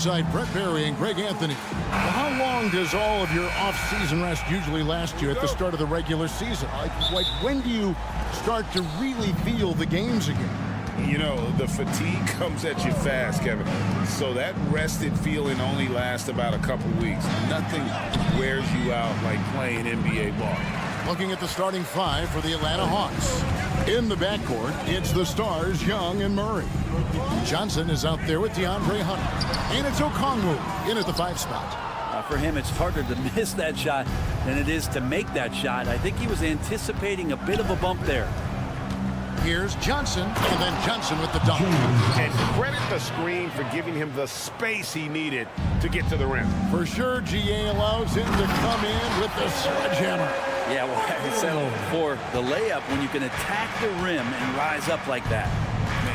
alongside Brett Berry and Greg Anthony. Well, how long does all of your off-season rest usually last you at the start of the regular season? Like when do you start to really feel the games again? You know, the fatigue comes at you fast, Kevin. So that rested feeling only lasts about a couple weeks. Nothing wears you out like playing NBA ball. Looking at the starting five for the Atlanta Hawks. In the backcourt, it's the stars, Young and Murray. Johnson is out there with DeAndre Hunter. And it's Okongwu in at the 5 spot. For him, it's harder to miss that shot than it is to make that shot. I think he was anticipating a bit of a bump there. Here's Johnson, and then Johnson with the dunk. And credit the screen for giving him the space he needed to get to the rim. For sure, GA allows him to come in with the sledgehammer. Yeah, well, I settled for the layup when you can attack the rim and rise up like that.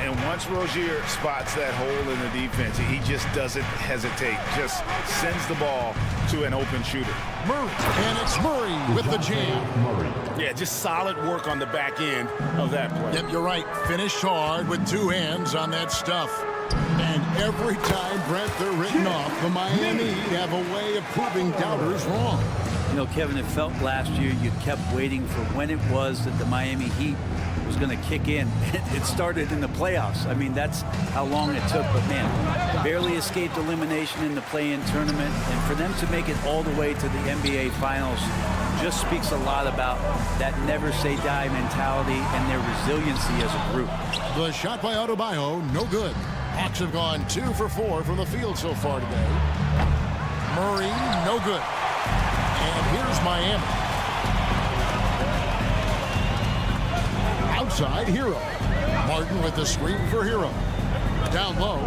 And once Rozier spots that hole in the defense, he just doesn't hesitate. Just sends the ball to an open shooter. Murray, and it's Murray with the jam. Yeah, just solid work on the back end of that play. Yep, you're right. Finished hard with 2 hands on that stuff. And every time, Brent, they're written off, the Miami Heat have a way of proving doubters wrong. You know, Kevin, it felt last year you kept waiting for when it was that the Miami Heat was going to kick in. It started in the playoffs. I mean, that's how long it took. But, man, barely escaped elimination in the play-in tournament. And for them to make it all the way to the NBA Finals just speaks a lot about that never-say-die mentality and their resiliency as a group. The shot by Adebayo, no good. Hawks have gone 2 for 4 from the field so far today. Murray, no good. And here's Miami. Outside, Hero. Martin with the screen for Hero. Down low.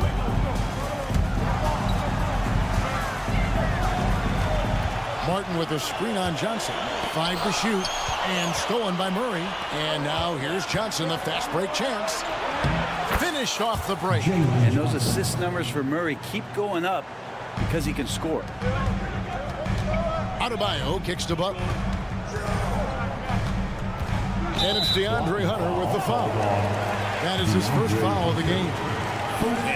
Martin with a screen on Johnson. 5 to shoot. And stolen by Murray. And now here's Johnson, the fast break chance. Finished off the break. And those assist numbers for Murray keep going up because he can score. Adebayo kicks to Butler. And it's DeAndre Hunter with the foul. That is his first foul of the game.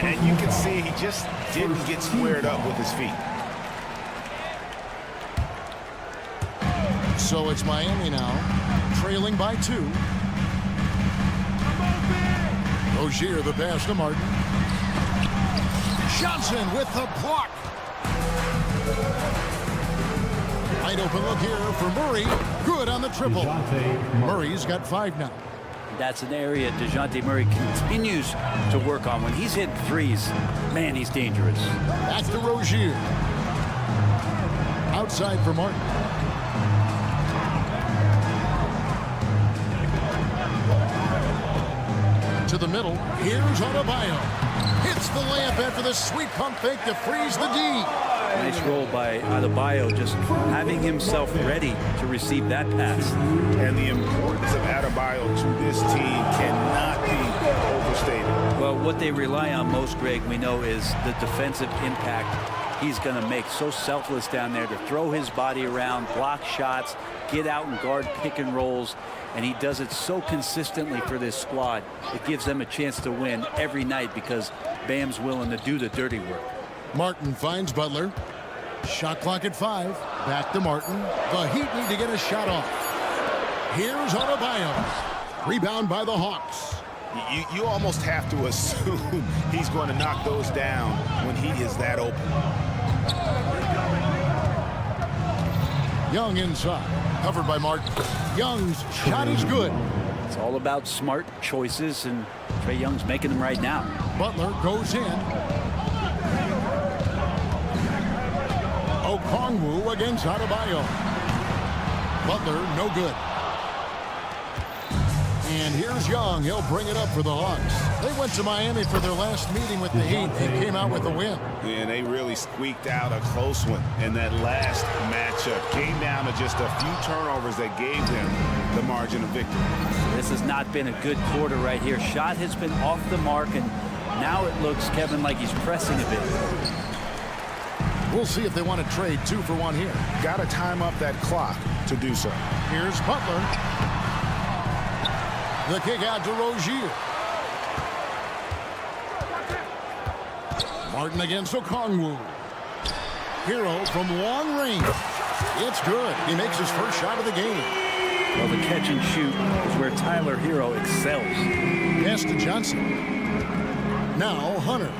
And you can see he just didn't get squared up with his feet. So it's Miami now, trailing by 2. Rozier the pass to Martin. Johnson with the block. Wide open look here for Murray. Good on the triple. Murray's got 5 now. That's an area DeJounte Murray continues to work on. When he's hitting threes, man, he's dangerous. Back to Rozier. Outside for Martin. To the middle. Here's Adebayo. Hits the layup after the sweet pump fake to freeze the D. Nice roll by Adebayo, just having himself ready to receive that pass. And the importance of Adebayo to this team cannot be overstated. Well, what they rely on most, Greg, we know, is the defensive impact he's going to make. So selfless down there to throw his body around, block shots, get out and guard pick and rolls. And he does it so consistently for this squad. It gives them a chance to win every night because Bam's willing to do the dirty work. Martin finds Butler. Shot clock at 5. Back to Martin. The Heat need to get a shot off. Here's Adebayo. Rebound by the Hawks. You almost have to assume he's going to knock those down when he is that open. Young inside. Covered by Martin. Young's shot is good. It's all about smart choices, and Trae Young's making them right now. Butler goes in. Okongwu against Adebayo. Butler, no good. And here's Young. He'll bring it up for the Hawks. They went to Miami for their last meeting with the Heat and came out with a win. And they really squeaked out a close one in that last matchup. Came down to just a few turnovers that gave them the margin of victory. This has not been a good quarter right here. Shot has been off the mark, and now it looks, Kevin, like he's pressing a bit. We'll see if they want to trade 2 for 1 here. Got to time up that clock to do so. Here's Butler. The kick out to Rozier. Martin against Okongwu. Hero from long range. It's good. He makes his first shot of the game. Well, the catch and shoot is where Tyler Hero excels. Pass to Johnson. Now Hunter.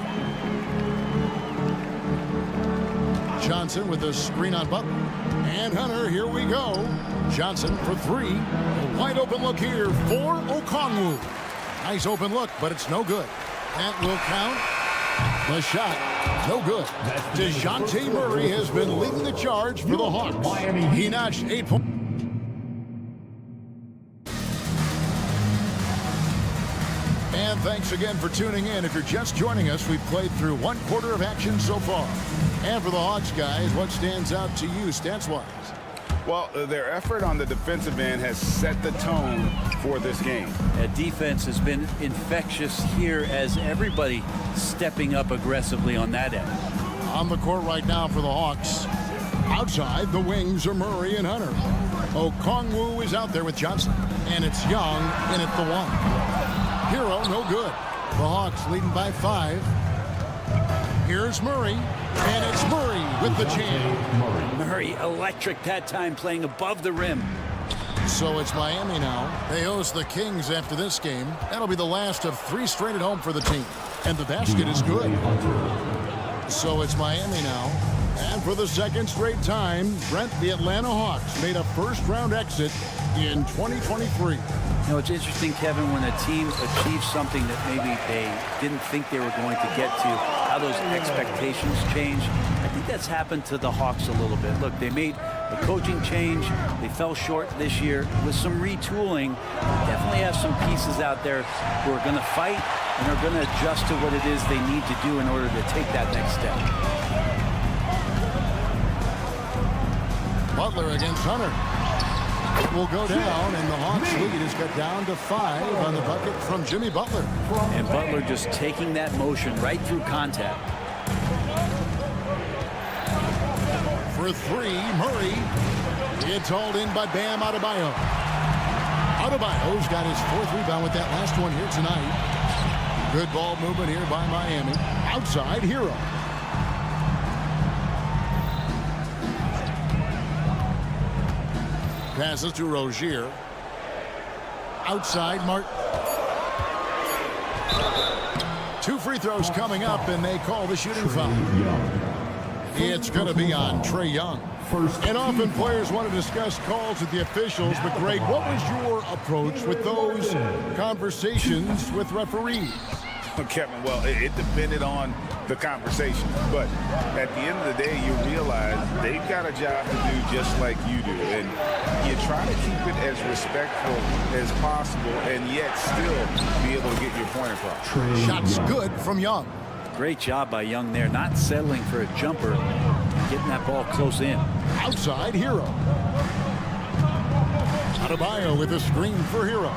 Johnson with a screen on Butler. And Hunter, here we go. Johnson for three. A wide open look here for Okongwu. Nice open look, but it's no good. That will count. The shot, no good. DeJounte Murray has been leading the charge for the Hawks. He notched 8 points. And thanks again for tuning in. If you're just joining us, we've played through 1 quarter of action so far. And for the Hawks guys, what stands out to you stats-wise? Well, their effort on the defensive end has set the tone for this game. Defense has been infectious here as everybody stepping up aggressively on that end. On the court right now for the Hawks. Outside, the wings are Murray and Hunter. Okongwu is out there with Johnson. And it's Young in at the 1. Hero, no good. The Hawks leading by 5. Here's Murray, and it's Murray with the jam. Murray electric that time, playing above the rim. So it's Miami now. They host the Kings after this game. That'll be the last of 3 straight at home for the team. And the basket is good. So it's Miami now. And for the second straight time, Brent, the Atlanta Hawks made a first-round exit in 2023. You know, it's interesting, Kevin, when a team achieves something that maybe they didn't think they were going to get to, how those expectations change. I think that's happened to the Hawks a little bit. Look, they made a coaching change. They fell short this year. With some retooling, definitely have some pieces out there who are going to fight and are going to adjust to what it is they need to do in order to take that next step. Butler against Hunter. It will go down, and the Hawks lead has got down to 5 on the bucket from Jimmy Butler. And Butler just taking that motion right through contact. For 3, Murray. It's hauled in by Bam Adebayo. Adebayo's got his 4th rebound with that last one here tonight. Good ball movement here by Miami. Outside, Hero. Passes to Rozier. Outside, Martin. 2 free throws coming up, and they call the shooting foul. It's going to be on Trae Young. And often players want to discuss calls with the officials, but Greg, what was your approach with those conversations with referees? Kevin, well, it depended on the conversation. But at the end of the day, you realize they've got a job to do just like you do. And you try to keep it as respectful as possible and yet still be able to get your point across. Shots good from Young. Great job by Young there, not settling for a jumper, getting that ball close in. Outside, Hero. Adebayo with a screen for Hero.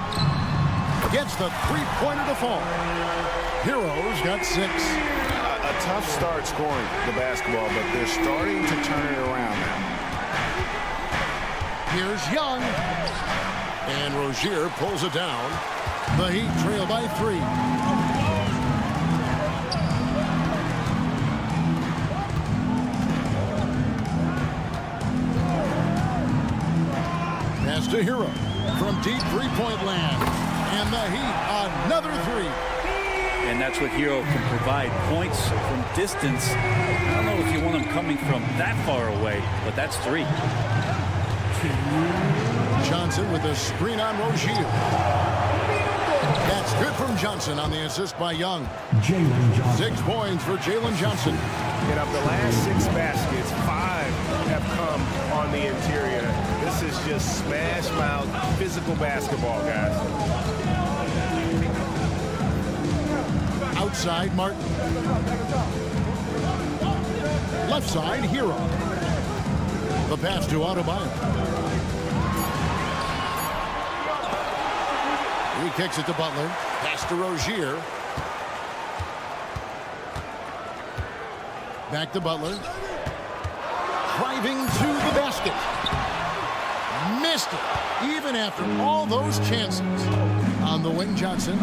Gets the three-pointer to fall. Hero's got 6. A tough start scoring the basketball, but they're starting to turn it around now. Here's Young. And Rozier pulls it down. The Heat trail by 3. Pass to Hero from deep three-point land. And the Heat, another 3. And that's what Hero can provide. Points from distance. I don't know if you want him coming from that far away, but that's 3. Johnson with a screen on Rozier. That's good from Johnson on the assist by Young. 6 points for Jalen Johnson. And of the last 6 baskets, 5 have come on the interior. This is just smash mouth physical basketball, guys. Outside, Martin. Left side, Hero. The pass to Adebayo. He kicks it to Butler. Pass to Rozier. Back to Butler. Driving to the basket. Missed it, even after all those chances. On the wing, Johnson.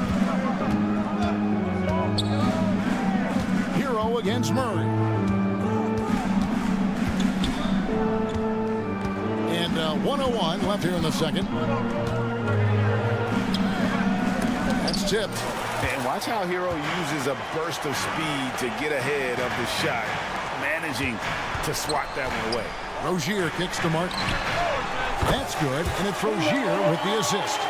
Hero Hero against Murray. And 1:01 left here in the second. That's tipped. And watch how Hero uses a burst of speed to get ahead of the shot, managing to swat that one away. Rozier kicks to Martin. That's good, and it's Rozier with the assist.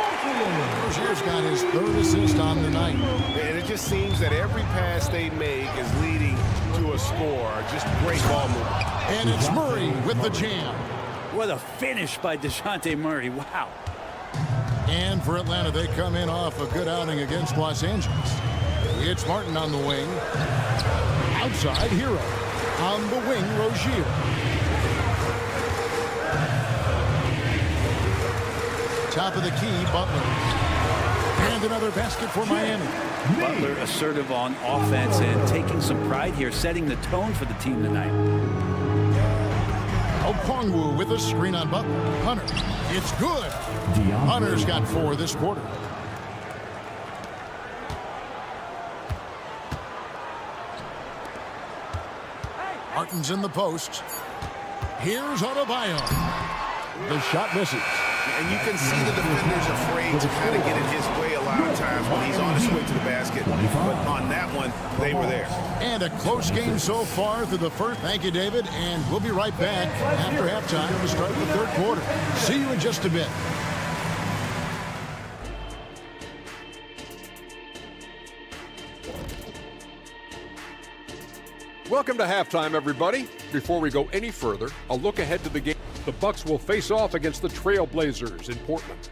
Rozier's got his third assist on the night. And it just seems that every pass they make is leading to a score. Just great ball movement. And it's Murray with the jam. What a finish by DeJounte Murray. Wow. And for Atlanta, they come in off a good outing against Los Angeles. It's Martin on the wing. Outside, Hero. On the wing, Rozier. Top of the key, Butler. And another basket for Miami. Butler assertive on offense and taking some pride here, setting the tone for the team tonight. Okongwu with a screen on Butler. Hunter. It's good. Hunter's got 4 this quarter. Martin's in the post. Here's Adebayo. The shot misses. And you can see the defender's afraid to kind of get in his way a lot of times when he's on his way to the basket. But on that one, they were there. And a close game so far through the first. Thank you, David. And we'll be right back after halftime to start the third quarter. See you in just a bit. Welcome to halftime, everybody. Before we go any further, a look ahead to the game. The Bucks will face off against the Trail Blazers in Portland.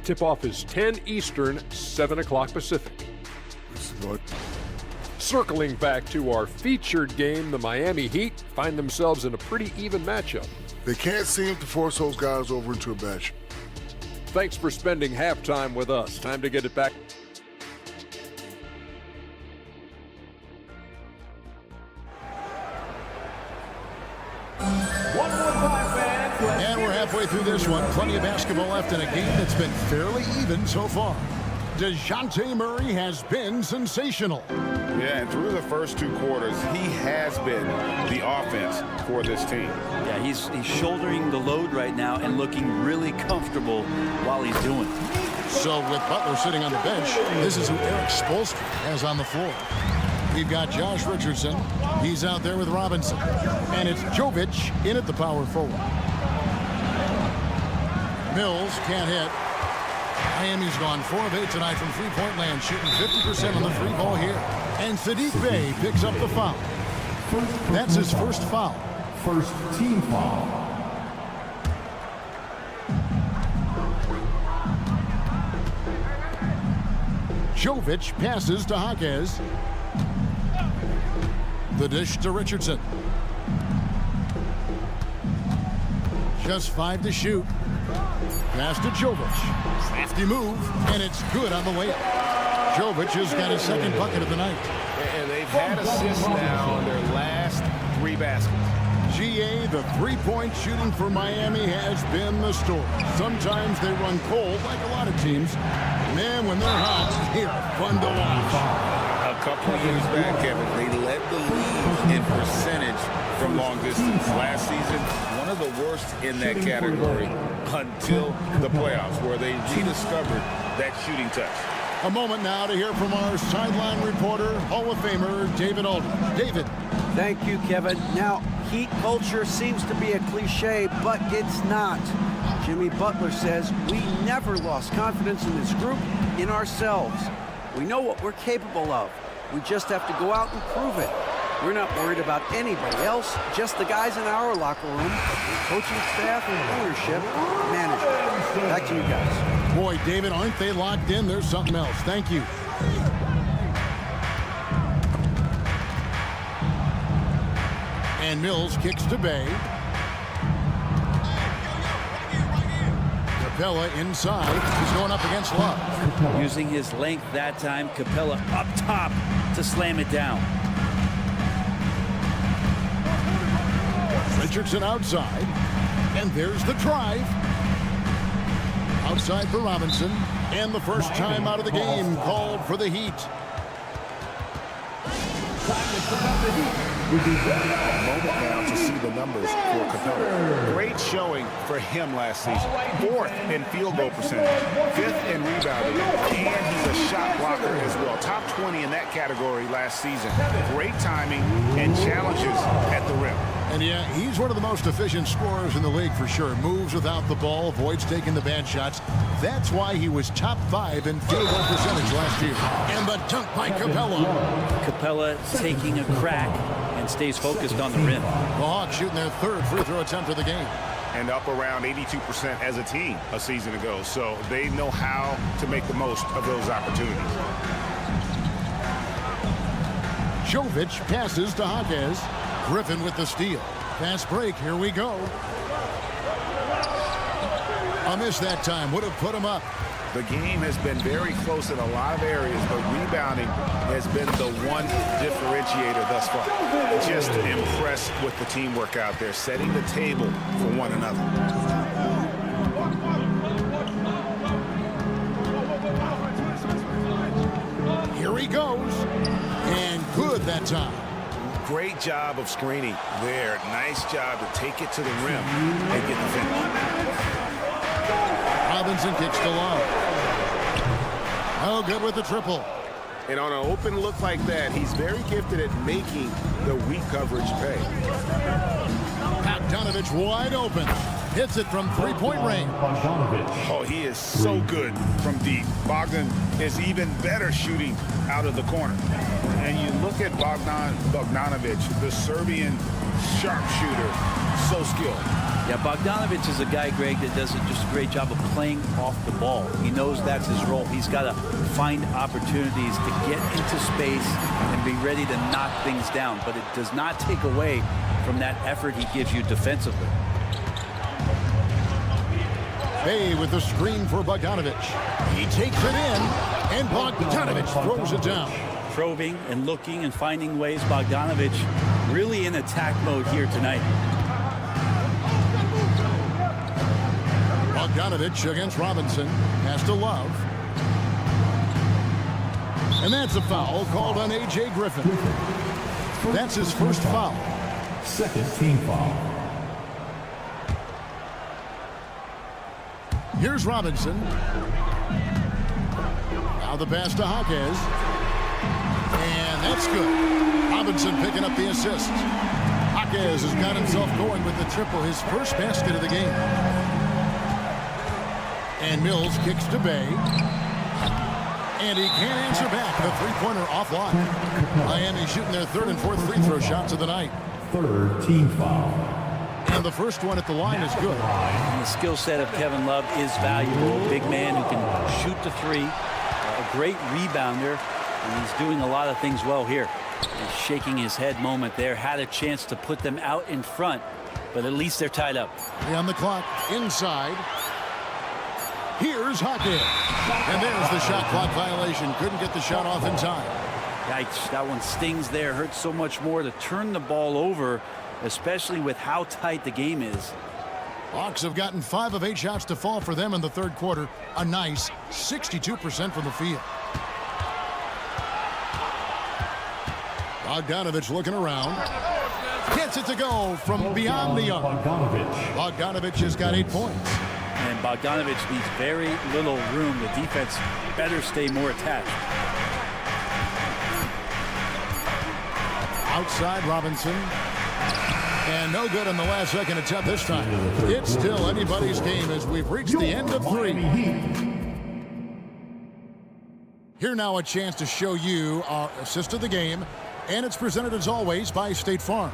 Tip-off is 10 Eastern, 7 o'clock Pacific. Circling back to our featured game, the Miami Heat find themselves in a pretty even matchup. They can't seem to force those guys over into a match. Thanks for spending halftime with us. Time to get it back. And we're halfway through this one. Plenty of basketball left in a game that's been fairly even so far. DeJounte Murray has been sensational. Yeah, and through the first 2 quarters, he has been the offense for this team. Yeah, he's shouldering the load right now and looking really comfortable while he's doing it. So with Butler sitting on the bench, this is who Eric Spoelstra has on the floor. We've got Josh Richardson. He's out there with Robinson. And it's Jovic in at the power forward. Mills can't hit. Miami's gone 4 of 8 tonight from three-point land, shooting 50% on the free ball here. And Sadiq Bey picks up the foul. That's his first foul. First team foul. Jovic passes to Jaquez. The dish to Richardson. Just 5 to shoot. Pass to Jovic. Crafty move, and it's good on the way up. Jovic has got his second bucket of the night. And they've had assists now on their last 3 baskets. GA, the three-point shooting for Miami has been the story. Sometimes they run cold like a lot of teams. Man, when they're hot, they are fun to watch. A couple of years back, Kevin, they led the league in percentage from long distance. Last season, one of the worst in that category until the playoffs, where they rediscovered that shooting touch. A moment now to hear from our sideline reporter, Hall of Famer David Alden. David. Thank you, Kevin. Now, Heat culture seems to be a cliche, but it's not. Jimmy Butler says we never lost confidence in this group, in ourselves. We know what we're capable of. We just have to go out and prove it. We're not worried about anybody else, just the guys in our locker room, coaching staff, ownership, management. Back to you guys. Boy, David, aren't they locked in? There's something else. Thank you. And Mills kicks to Bey. Capella inside. He's going up against Love. Using his length that time, Capella up top to slam it down. Richardson outside. And there's the drive. Outside for Robinson. And the first time out of the game called for the Heat. Moment now to see the numbers for Capella. Great showing for him last season. 4th in field goal percentage, 5th in rebounding, and he's a shot blocker as well. Top 20 in that category last season. Great timing and challenges at the rim. And yeah, he's one of the most efficient scorers in the league for sure. Moves without the ball, avoids taking the bad shots. That's why he was top 5 in field goal percentage last year. And the dunk by Capella. Capella taking a crack and stays focused on the rim. The Hawks shooting their 3rd free throw attempt of the game. And up around 82% as a team a season ago. So they know how to make the most of those opportunities. Jovic passes to Hawkes. Griffin with the steal. Fast break. Here we go. A miss that time. Would have put him up. The game has been very close in a lot of areas, but rebounding has been the one differentiator thus far. Just impressed with the teamwork out there, setting the table for one another. Here he goes. And good that time. Great job of screening there. Nice job to take it to the rim and get the finish. Robinson kicks to Love. Oh, good with the triple. And on an open look like that, he's very gifted at making the weak coverage pay. Bogdanovich wide open. Hits it from three-point range. Oh, he is so good from deep. Bogdan is even better shooting out of the corner. And you look at Bogdanovich, the Serbian sharpshooter, so skilled. Yeah, Bogdanovich is a guy, Greg, that does just a great job of playing off the ball. He knows that's his role. He's got to find opportunities to get into space and be ready to knock things down. But it does not take away from that effort he gives you defensively. Bay with the screen for Bogdanovich. He takes it in, and Bogdanovich throws it down. Probing and looking and finding ways. Bogdanovich really in attack mode here tonight. Bogdanovich against Robinson. Has to Love. And that's a foul called on A.J. Griffin. That's his first foul. Second team foul. Here's Robinson. Now the pass to Hawkes. And that's good. Robinson picking up the assist. Hawkes has got himself going with the triple, his first basket of the game. And Mills kicks to Bay. And he can't answer back. The three-pointer offline. Miami shooting their 3rd and 4th free throw shots of the night. Third team foul. And the first one at the line is good. And the skill set of Kevin Love is valuable. A big man who can shoot the three. A great rebounder. And he's doing a lot of things well here. He's shaking his head moment there. Had a chance to put them out in front. But at least they're tied up. On the clock, inside. Here's Hawkins. And there's the shot clock violation. Couldn't get the shot off in time. Yikes, that one stings there. Hurts so much more to turn the ball over, especially with how tight the game is. Hawks have gotten 5 of 8 shots to fall for them in the 3rd quarter. A nice 62% from the field. Bogdanovich looking around. Gets it to go from beyond the arc. Bogdanovich has got 8 points. And Bogdanovich needs very little room. The defense better stay more attached. Outside Robinson. And no good on the last second attempt this time. It's still anybody's game as we've reached the end of 3. Here now a chance to show you our assist of the game. And it's presented as always by State Farm.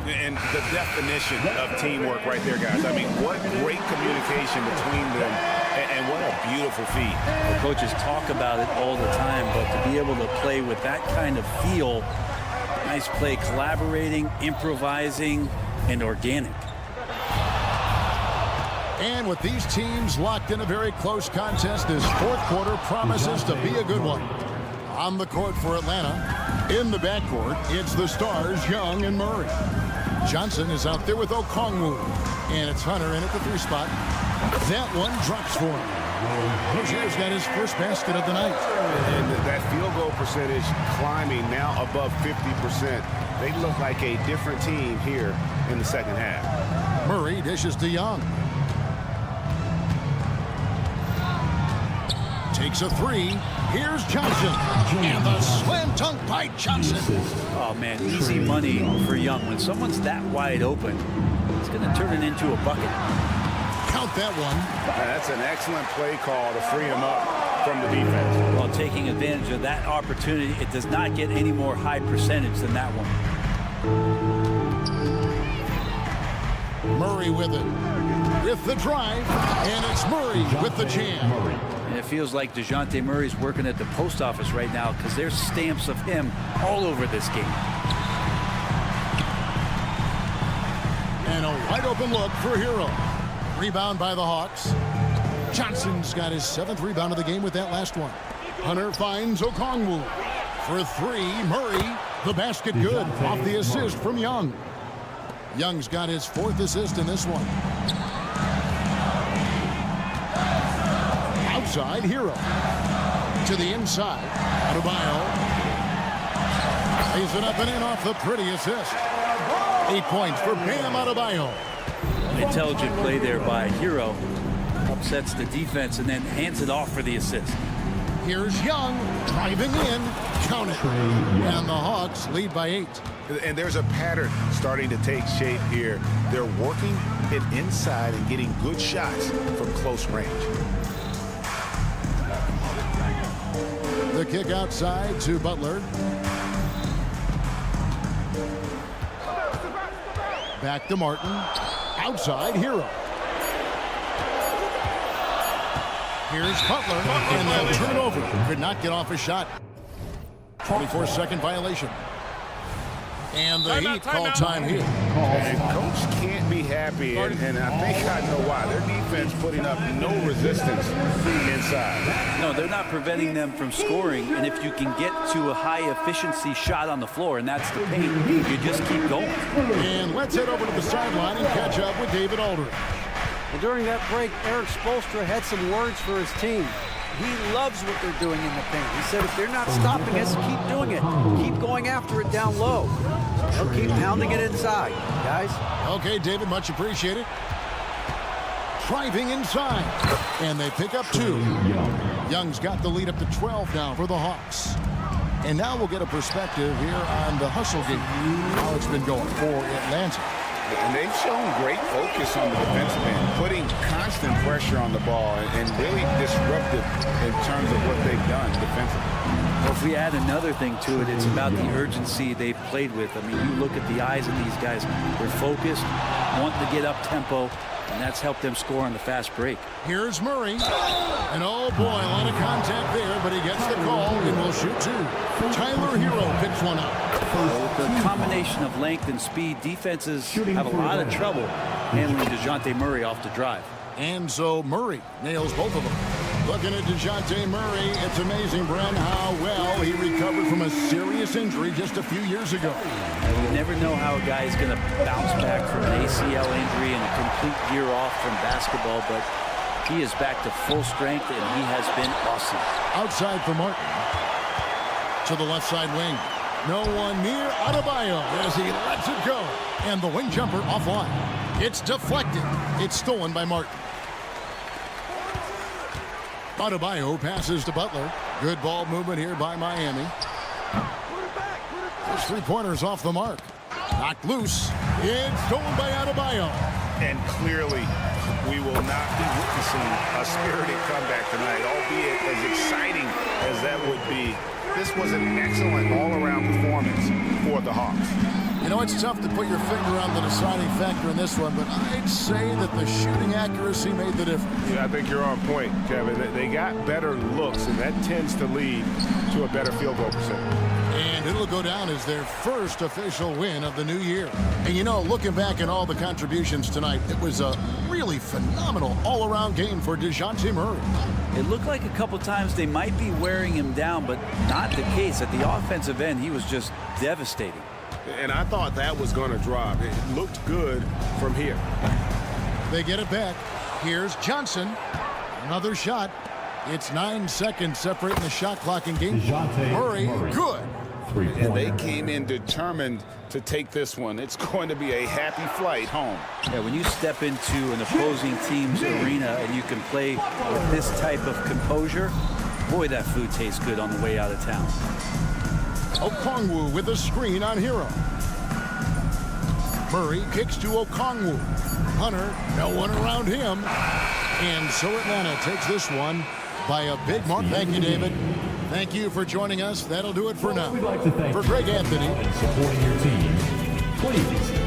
And the definition of teamwork right there, guys. I mean, what great communication between them, and what a beautiful feat. The coaches talk about it all the time, but to be able to play with that kind of feel, nice play, collaborating, improvising, and organic. And with these teams locked in a very close contest, this 4th quarter promises to be a good one. On the court for Atlanta, in the backcourt, it's the stars, Young and Murray. Johnson is out there with Okongwu. And it's Hunter in at the 3 spot. That one drops for him. Rozier's got his first basket of the night. And that field goal percentage climbing now above 50%. They look like a different team here in the second half. Murray dishes to Young. Takes a three. Here's Johnson. And the slam dunk by Johnson. Oh, man, easy money for Young. When someone's that wide open, it's going to turn it into a bucket. Count that one. That's an excellent play call to free him up from the defense. Well, taking advantage of that opportunity, it does not get any more high percentage than that one. Murray with it. With the drive. And it's Murray with the jam. And it feels like DeJounte Murray's working at the post office right now because there's stamps of him all over this game. And a wide open look for Hero. Rebound by the Hawks. Johnson's got his 7th rebound of the game with that last one. Hunter finds Okongwu. For three, Murray. The basket good off the assist from Young. Young's got his 4th assist in this one. Outside, Hero. To the inside. Adebayo. Lays it up and in off the pretty assist. 8 points for Bam Adebayo. Intelligent play there by Hero. Upsets the defense and then hands it off for the assist. Here's Young driving in. Count it. And the Hawks lead by 8. And there's a pattern starting to take shape here. They're working it inside and getting good shots from close range. The kick outside to Butler. Back to Martin. Outside, Hero. Here's Butler, and they'll turn it over. Could not get off a shot. 24-second violation. And the Heat call time here. And coach can't be happy, and I think I know why. Their defense putting up no resistance inside. No, they're not preventing them from scoring, and if you can get to a high-efficiency shot on the floor, and that's the paint, you just keep going. And let's head over to the sideline and catch up with David Aldridge. Well, during that break, Eric Spoelstra had some words for his team. He loves what they're doing in the paint. He said if they're not stopping us, keep doing it. Keep going after it down low. They'll keep pounding it inside, guys. Okay, David, much appreciated. Driving inside. And they pick up 2. Young's got the lead up to 12 now for the Hawks. And now we'll get a perspective here on the hustle game. How it's been going for Atlanta. And they've shown great focus on the defensive end, putting constant pressure on the ball and really disruptive in terms of what they've done defensively. Well, if we add another thing to it, it's about the urgency they've played with. I mean, you look at the eyes of these guys. They're focused, wanting to get up tempo, and that's helped them score on the fast break. Here's Murray. And oh boy, a lot of contact there, but he gets the call and will shoot 2. Tyler Hero picks one up. The combination of length and speed, defenses have a lot of trouble handling DeJounte Murray off the drive. And so Murray nails both of them. Looking at DeJounte Murray, it's amazing, Bren, how well he recovered from a serious injury just a few years ago. You never know how a guy is going to bounce back from an ACL injury and a complete year off from basketball, but he is back to full strength, and he has been awesome. Outside for Martin. To the left side wing. No one near Adebayo as he lets it go. And the wing jumper offline. It's deflected. It's stolen by Martin. Adebayo passes to Butler. Good ball movement here by Miami. Those 3-pointers off the mark. Knocked loose. It's stolen by Adebayo. And clearly, we will not be witnessing a spirited comeback tonight, albeit as exciting as that would be. This was an excellent all-around performance for the Hawks. You know, it's tough to put your finger on the deciding factor in this one, but I'd say that the shooting accuracy made the difference. Yeah, I think you're on point, Kevin. They got better looks, and that tends to lead to a better field goal percentage. And it'll go down as their first official win of the new year. And you know, looking back at all the contributions tonight, it was a really phenomenal all-around game for DeJounte Murray. It looked like a couple times they might be wearing him down, but not the case. At the offensive end, he was just devastating. And I thought that was going to drop. It looked good from here. They get it back. Here's Johnson. Another shot. It's 9 seconds separating the shot clock in game. Murray, good. And they came in determined to take this one. It's going to be a happy flight home. Yeah, when you step into an opposing team's arena and you can play with this type of composure, boy, that food tastes good on the way out of town. Okongwu with a screen on Hero. Murray kicks to Okongwu. Hunter, no one around him. And so Atlanta takes this one by a big mark. Thank you, David. Thank you for joining us. That'll do it for now. We'd like to thank for Greg Anthony. And supporting your team, please.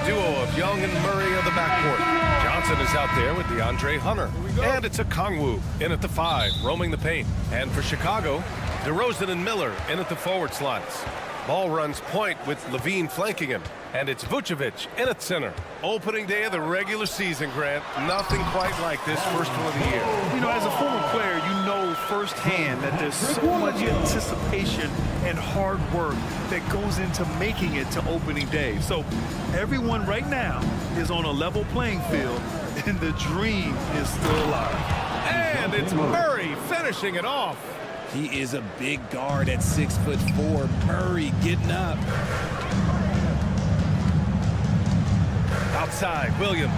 duo of Young and Murray of the backcourt. Johnson is out there with DeAndre Hunter. And it's a Okongwu in at the 5, roaming the paint. And for Chicago, DeRozan and Miller in at the forward slots. Ball runs point with Levine flanking him. And it's Vucevic in at center. Opening day of the regular season, Grant. Nothing quite like this first one of the year. You know, as a former player, you know firsthand that there's so much anticipation and hard work that goes into making it to opening day. So everyone right now is on a level playing field, and the dream is still alive. And it's Murray finishing it off. He is a big guard at 6'4". Murray getting up. Outside, Williams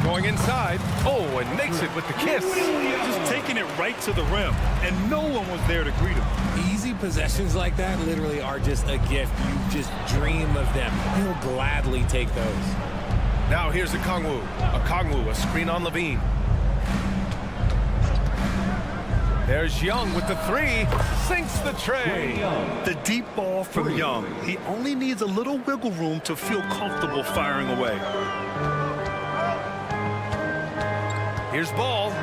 going inside. Oh, and makes it with the kiss. Just taking it right to the rim, and no one was there to greet him. Easy possessions like that literally are just a gift. You just dream of them. He'll gladly take those. Now here's Okongwu. Okongwu, a screen on Levine. There's Young with the 3, sinks the tray. The deep ball from Young. He only needs a little wiggle room to feel comfortable firing away. Here's Ball.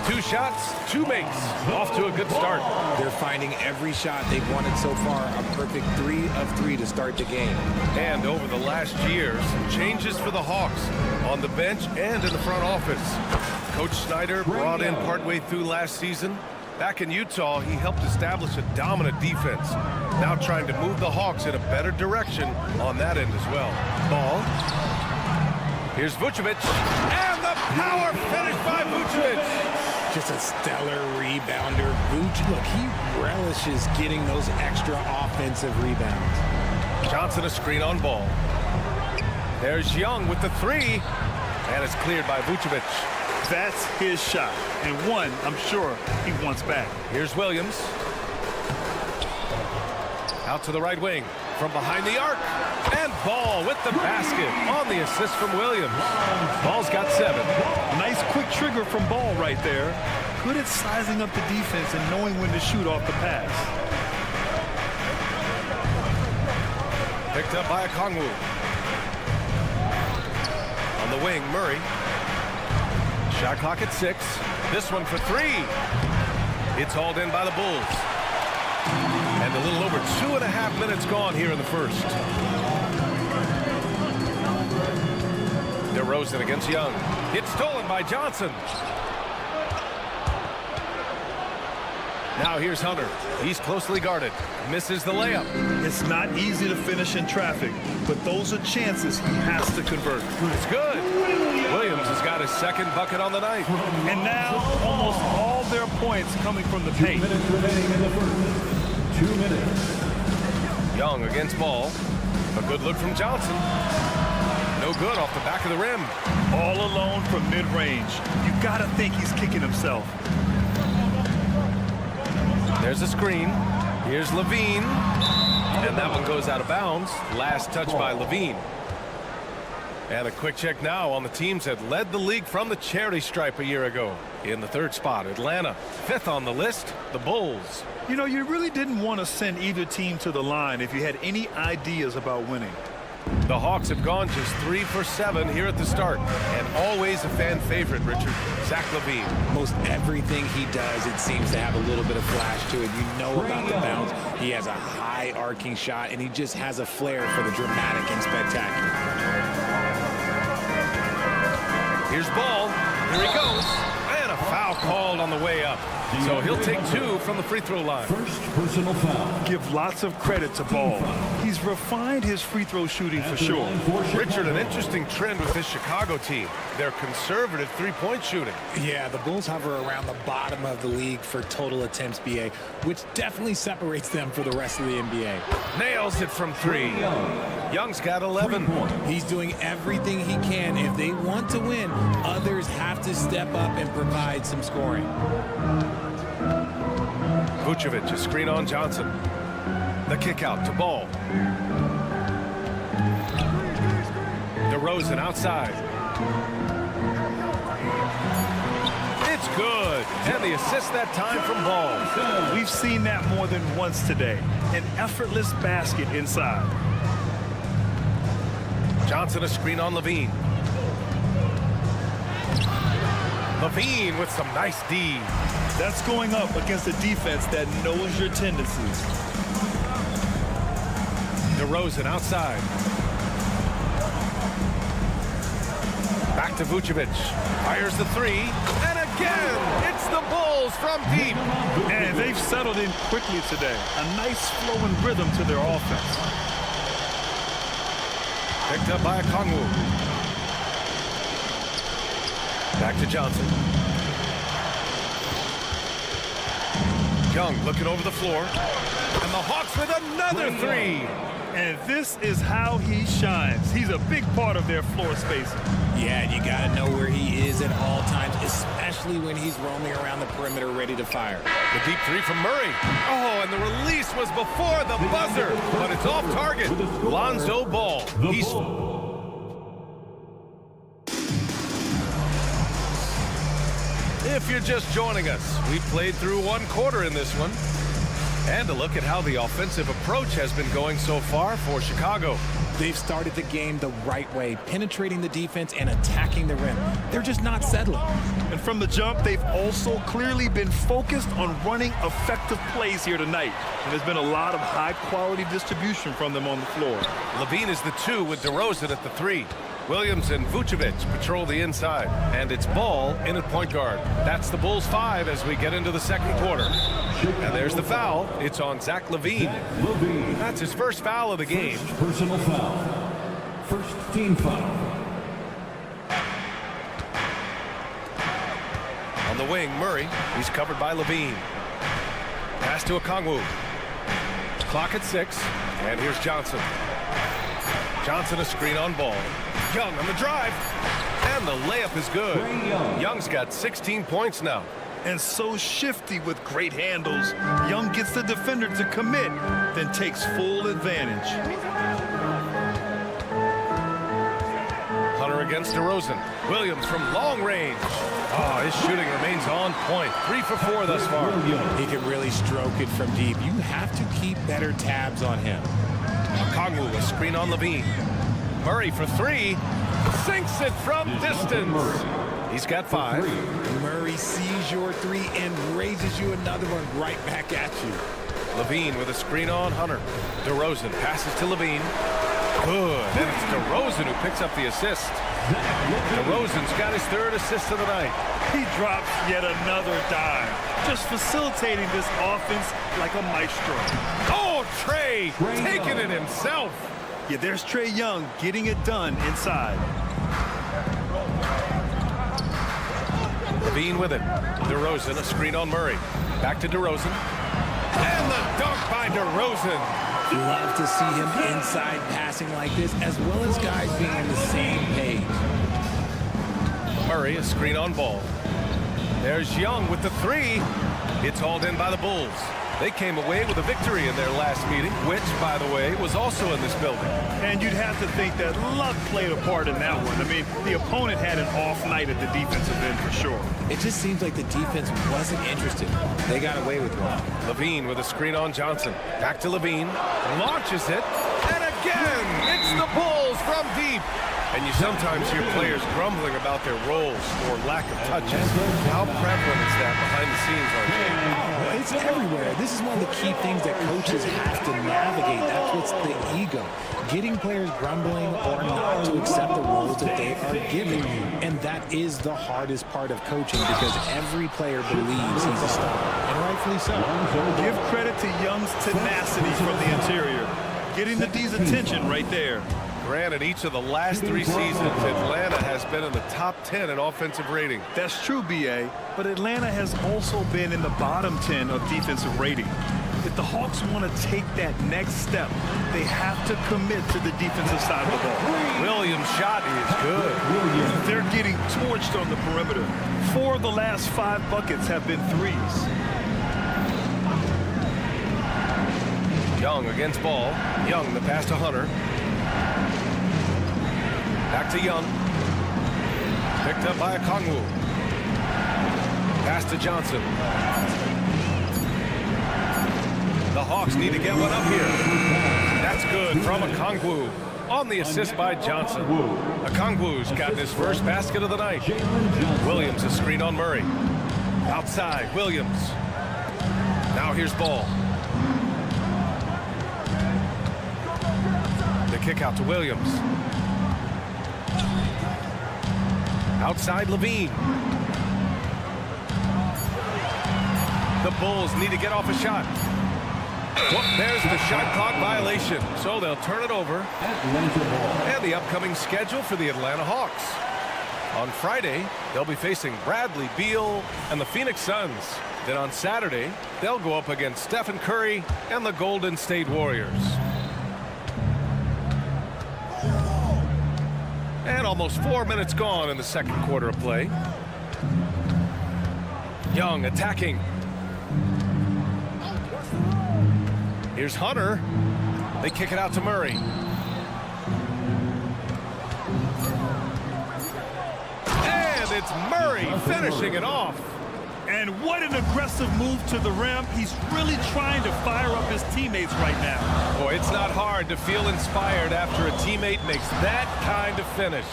2 shots, 2 makes. Off to a good start. They're finding every shot they've wanted so far. A perfect 3 of 3 to start the game. And over the last year, some changes for the Hawks on the bench and in the front office. Coach Snyder brought in partway through last season. Back in Utah, he helped establish a dominant defense. Now trying to move the Hawks in a better direction on that end as well. Ball. Here's Vucevic. And the power finish by Vucevic. Just a stellar rebounder. Vucevic, look, he relishes getting those extra offensive rebounds. Johnson a screen on Ball. There's Young with the 3. And it's cleared by Vucevic. That's his shot, and one I'm sure he wants back. Here's Williams. Out to the right wing. From behind the arc. And Ball with the basket on the assist from Williams. Ball's got 7. Nice quick trigger from Ball right there. Good at sizing up the defense and knowing when to shoot off the pass. Picked up by Okongwu. On the wing, Murray. Shot clock at 6. This one for 3. It's hauled in by the Bulls. And a little over 2.5 minutes gone here in the first. DeRozan against Young. It's stolen by Johnson. Now here's Hunter. He's closely guarded. Misses the layup. It's not easy to finish in traffic, but those are chances he has to convert. It's good. Williams has got his 2nd bucket on the night. And now almost all their points coming from the paint. 2 minutes remaining in the first. 2 minutes. Young against Ball. A good look from Johnson. No good off the back of the rim. All alone from mid-range. You got to think he's kicking himself. There's a screen. Here's Levine. And that one goes out of bounds. Last touch by Levine. And a quick check now on the teams that led the league from the charity stripe a year ago. In the 3rd spot, Atlanta. 5th on the list, the Bulls. You know, you really didn't want to send either team to the line if you had any ideas about winning. The Hawks have gone just 3 for 7 here at the start. And always a fan favorite, Richard, Zach LaVine. Most everything he does, it seems to have a little bit of flash to it. You know about the bounce. He has a high arcing shot, and he just has a flair for the dramatic and spectacular. Here's Ball. Here he goes. And a foul called on the way up. So he'll take 2 from the free throw line. First personal foul. Give lots of credit to Ball. He's refined his free throw shooting for sure. Richard, an interesting trend with this Chicago team. Their conservative three-point shooting. Yeah, the Bulls hover around the bottom of the league for total attempts, BA, which definitely separates them for the rest of the NBA. Nails it from 3. Young's got 11. He's doing everything he can. If they want to win, others have to step up and provide some scoring. Vucevic, a screen on Johnson. The kick out to Ball. DeRozan outside. It's good. And the assist that time from Ball. We've seen that more than once today. An effortless basket inside. Johnson a screen on Levine. Levine with some nice D. That's going up against a defense that knows your tendencies. DeRozan outside. Back to Vucevic. Fires the three. And again, it's the Bulls from deep. And they've settled in quickly today. A nice flowing rhythm to their offense. Picked up by Okongwu. Back to Johnson. Young looking over the floor. And the Hawks with another three. And this is how he shines. He's a big part of their floor spacing. Yeah, and you got to know where he is at all times, especially when he's roaming around the perimeter ready to fire. The deep three from Murray. Oh, and the release was before the buzzer, but it's off target. Lonzo Ball. If you're just joining us, we played through one quarter in this one. And a look at how the offensive approach has been going so far for Chicago. They've started the game the right way, penetrating the defense and attacking the rim. They're just not settling. And from the jump, they've also clearly been focused on running effective plays here tonight. And there's been a lot of high-quality distribution from them on the floor. Levine is the 2 with DeRozan at the 3. Williams and Vucevic patrol the inside. And it's Ball in at point guard. That's the Bulls 5 as we get into the second quarter. And there's the foul. It's on Zach LaVine. That's his first foul of the game. First personal foul. First team foul. On the wing, Murray. He's covered by LaVine. Pass to Okongwu. Clock at 6. And here's Johnson. Johnson a screen on Ball. Young on the drive. And the layup is good. Young's got 16 points now. And so shifty with great handles. Young gets the defender to commit, then takes full advantage. Hunter against DeRozan. Williams from long range. Oh, his shooting remains on point. 3 for 4 thus far. He can really stroke it from deep. You have to keep better tabs on him. Okongwu a screen on Levine. Murray for 3. Sinks it from distance. He's got 5. Murray sees your 3 and raises you another one right back at you. Levine with a screen on Hunter. DeRozan passes to Levine. Good. And it's DeRozan who picks up the assist. DeRozan's got his 3rd assist of the night. He drops yet another dime. Just facilitating this offense like a maestro. Oh, Trey taking it himself. Yeah, there's Trae Young getting it done inside. Levine with it. DeRozan a screen on Murray. Back to DeRozan. And the dunk by DeRozan. Love to see him inside passing like this, as well as guys being on the same page. Murray a screen on Ball. There's Young with the 3. It's hauled in by the Bulls. They came away with a victory in their last meeting, which, by the way, was also in this building. And you'd have to think that luck played a part in that one. I mean, the opponent had an off night at the defensive end for sure. It just seems like the defense wasn't interested. They got away with one. Levine with a screen on Johnson. Back to Levine. Launches it. And again, it's the Bulls from deep. And you sometimes hear players grumbling about their roles or lack of touches. How prevalent is that behind the scenes, RJ? Oh, it's everywhere. This is one of the key things that coaches have to navigate. That's what's the ego. Getting players grumbling or not to accept the roles that they are given. And that is the hardest part of coaching because every player believes he's a star. And rightfully so. Give credit to Young's tenacity from the interior. Getting the D's attention right there. Granted, each of the last 3 seasons, Atlanta has been in the top 10 in offensive rating. That's true, B.A., but Atlanta has also been in the bottom 10 of defensive rating. If the Hawks want to take that next step, they have to commit to the defensive side of the ball. Williams' shot is good. They're getting torched on the perimeter. 4 of the last 5 buckets have been 3s. Young against Ball. Young, the pass to Hunter. Back to Young. Picked up by Okongwu. Pass to Johnson. The Hawks need to get one up here. That's good from Okongwu. on the assist by Johnson. Okongwu's gotten his first basket of the night. Williams a screen on Murray. Outside, Williams. Now here's Ball. The kick out to Williams. Outside, Levine. The Bulls need to get off a shot. Well, there's the shot clock violation, so they'll turn it over. And the upcoming schedule for the Atlanta Hawks. On Friday, they'll be facing Bradley Beal and the Phoenix Suns. Then on Saturday, they'll go up against Stephen Curry and the Golden State Warriors. And almost 4 minutes gone in the second quarter of play. Young attacking. Here's Hunter. They kick it out to Murray. And it's Murray finishing it off. And what an aggressive move to the rim. He's really trying to fire up his teammates right now. Boy, it's not hard to feel inspired after a teammate makes that kind of finish.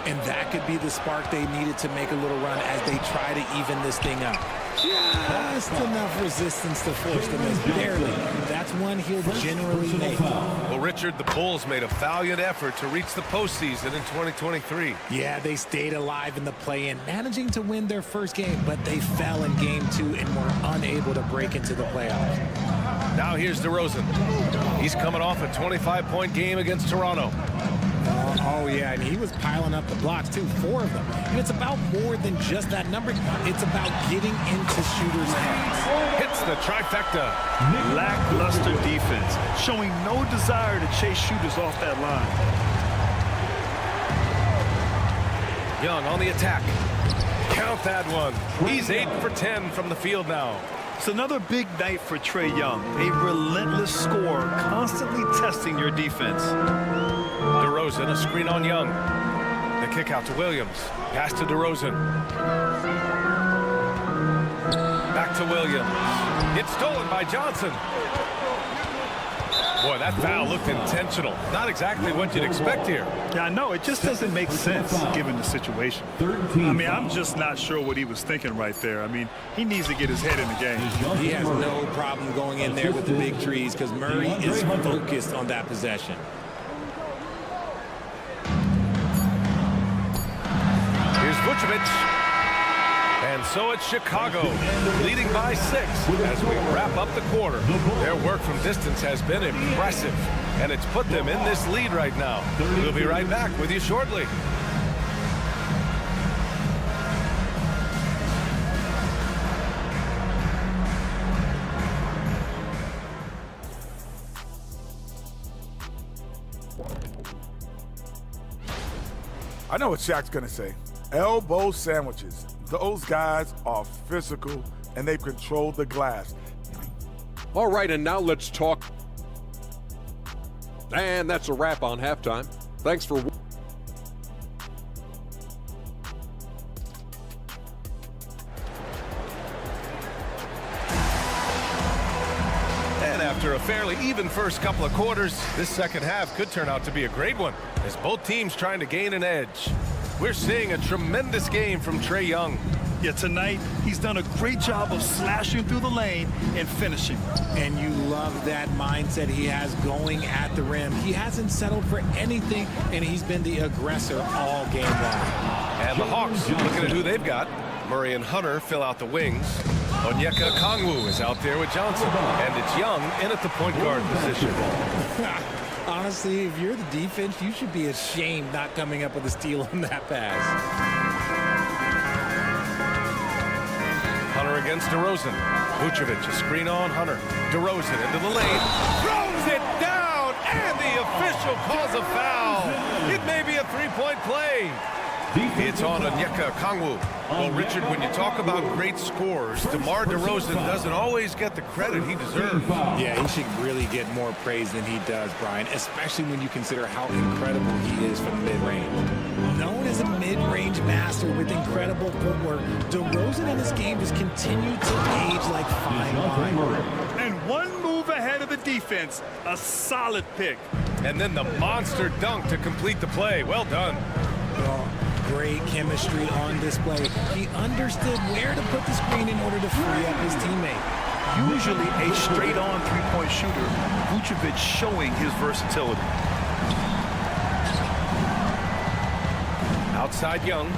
And that could be the spark they needed to make a little run as they try to even this thing up. Just enough resistance to force the miss. Barely. That's one he'll generally make. Well, Richard, the Bulls made a valiant effort to reach the postseason in 2023. Yeah, they stayed alive in the play-in, managing to win their first game, but they fell in game 2 and were unable to break into the playoffs. Now here's DeRozan. He's coming off a 25-point game against Toronto. Oh, yeah, and he was piling up the blocks, too, 4 of them. And it's about more than just that number. It's about getting into shooters' hands. Hits the trifecta. Lackluster defense, showing no desire to chase shooters off that line. Young on the attack. Count that one. He's 8 for 10 from the field now. It's another big night for Trae Young. A relentless scorer, constantly testing your defense. DeRozan, a screen on Young. The kick out to Williams. Pass to DeRozan. Back to Williams. It's stolen by Johnson. Boy, that foul looked intentional. Not exactly what you'd expect here. Yeah, I know. It just doesn't make sense given the situation. I mean, I'm just not sure what he was thinking right there. I mean, he needs to get his head in the game. He has no problem going in there with the big trees because Murray is focused on that possession. Here's Vucevic. And so it's Chicago, leading by 6 as we wrap up the quarter. Their work from distance has been impressive, and it's put them in this lead right now. We'll be right back with you shortly. I know what Shaq's going to say. Elbow sandwiches. Those guys are physical, and they've controlled the glass. All right, and now let's talk. And that's a wrap on halftime. Thanks for... And after a fairly even first couple of quarters, this second half could turn out to be a great one, as both teams trying to gain an edge. We're seeing a tremendous game from Trae Young. Yeah, tonight he's done a great job of slashing through the lane and finishing. And you love that mindset he has going at the rim. He hasn't settled for anything, and he's been the aggressor all game long. And the Hawks, looking at who they've got. Murray and Hunter fill out the wings. Onyeka Okongwu is out there with Johnson. And it's Young in at the point guard position. Honestly, if you're the defense, you should be ashamed not coming up with a steal on that pass. Hunter against DeRozan. Vucevic, a screen on Hunter. DeRozan into the lane. Throws it down, and the official calls a foul. It may be a three-point play. It's on Onyeka Okongwu. Well, Richard, when you talk about great scorers, DeMar DeRozan doesn't always get the credit he deserves. Yeah, he should really get more praise than he does, Brian, especially when you consider how incredible he is from mid-range. Known as a mid-range master with incredible footwork, DeRozan in this game has continued to age like fine wine. And one move ahead of the defense, a solid pick. And then the monster dunk to complete the play. Well done. Well, great chemistry on display. He understood where to put the screen in order to free up his teammate. Usually a straight-on three-point shooter, Vucevic showing his versatility. Outside Young.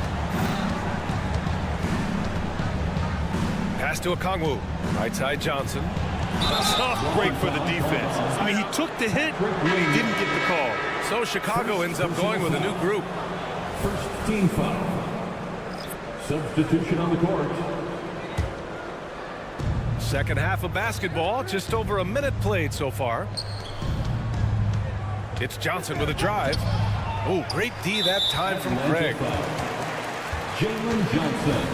Pass to Okongwu. Right side Johnson. Tough break for the defense. I mean, he took the hit, but he didn't get the call. So Chicago ends up going with a new group. First team foul. Substitution on the court. Second half of basketball, just over a minute played so far. It's Johnson with a drive. Oh, great D that time from Greg. Jalen Johnson.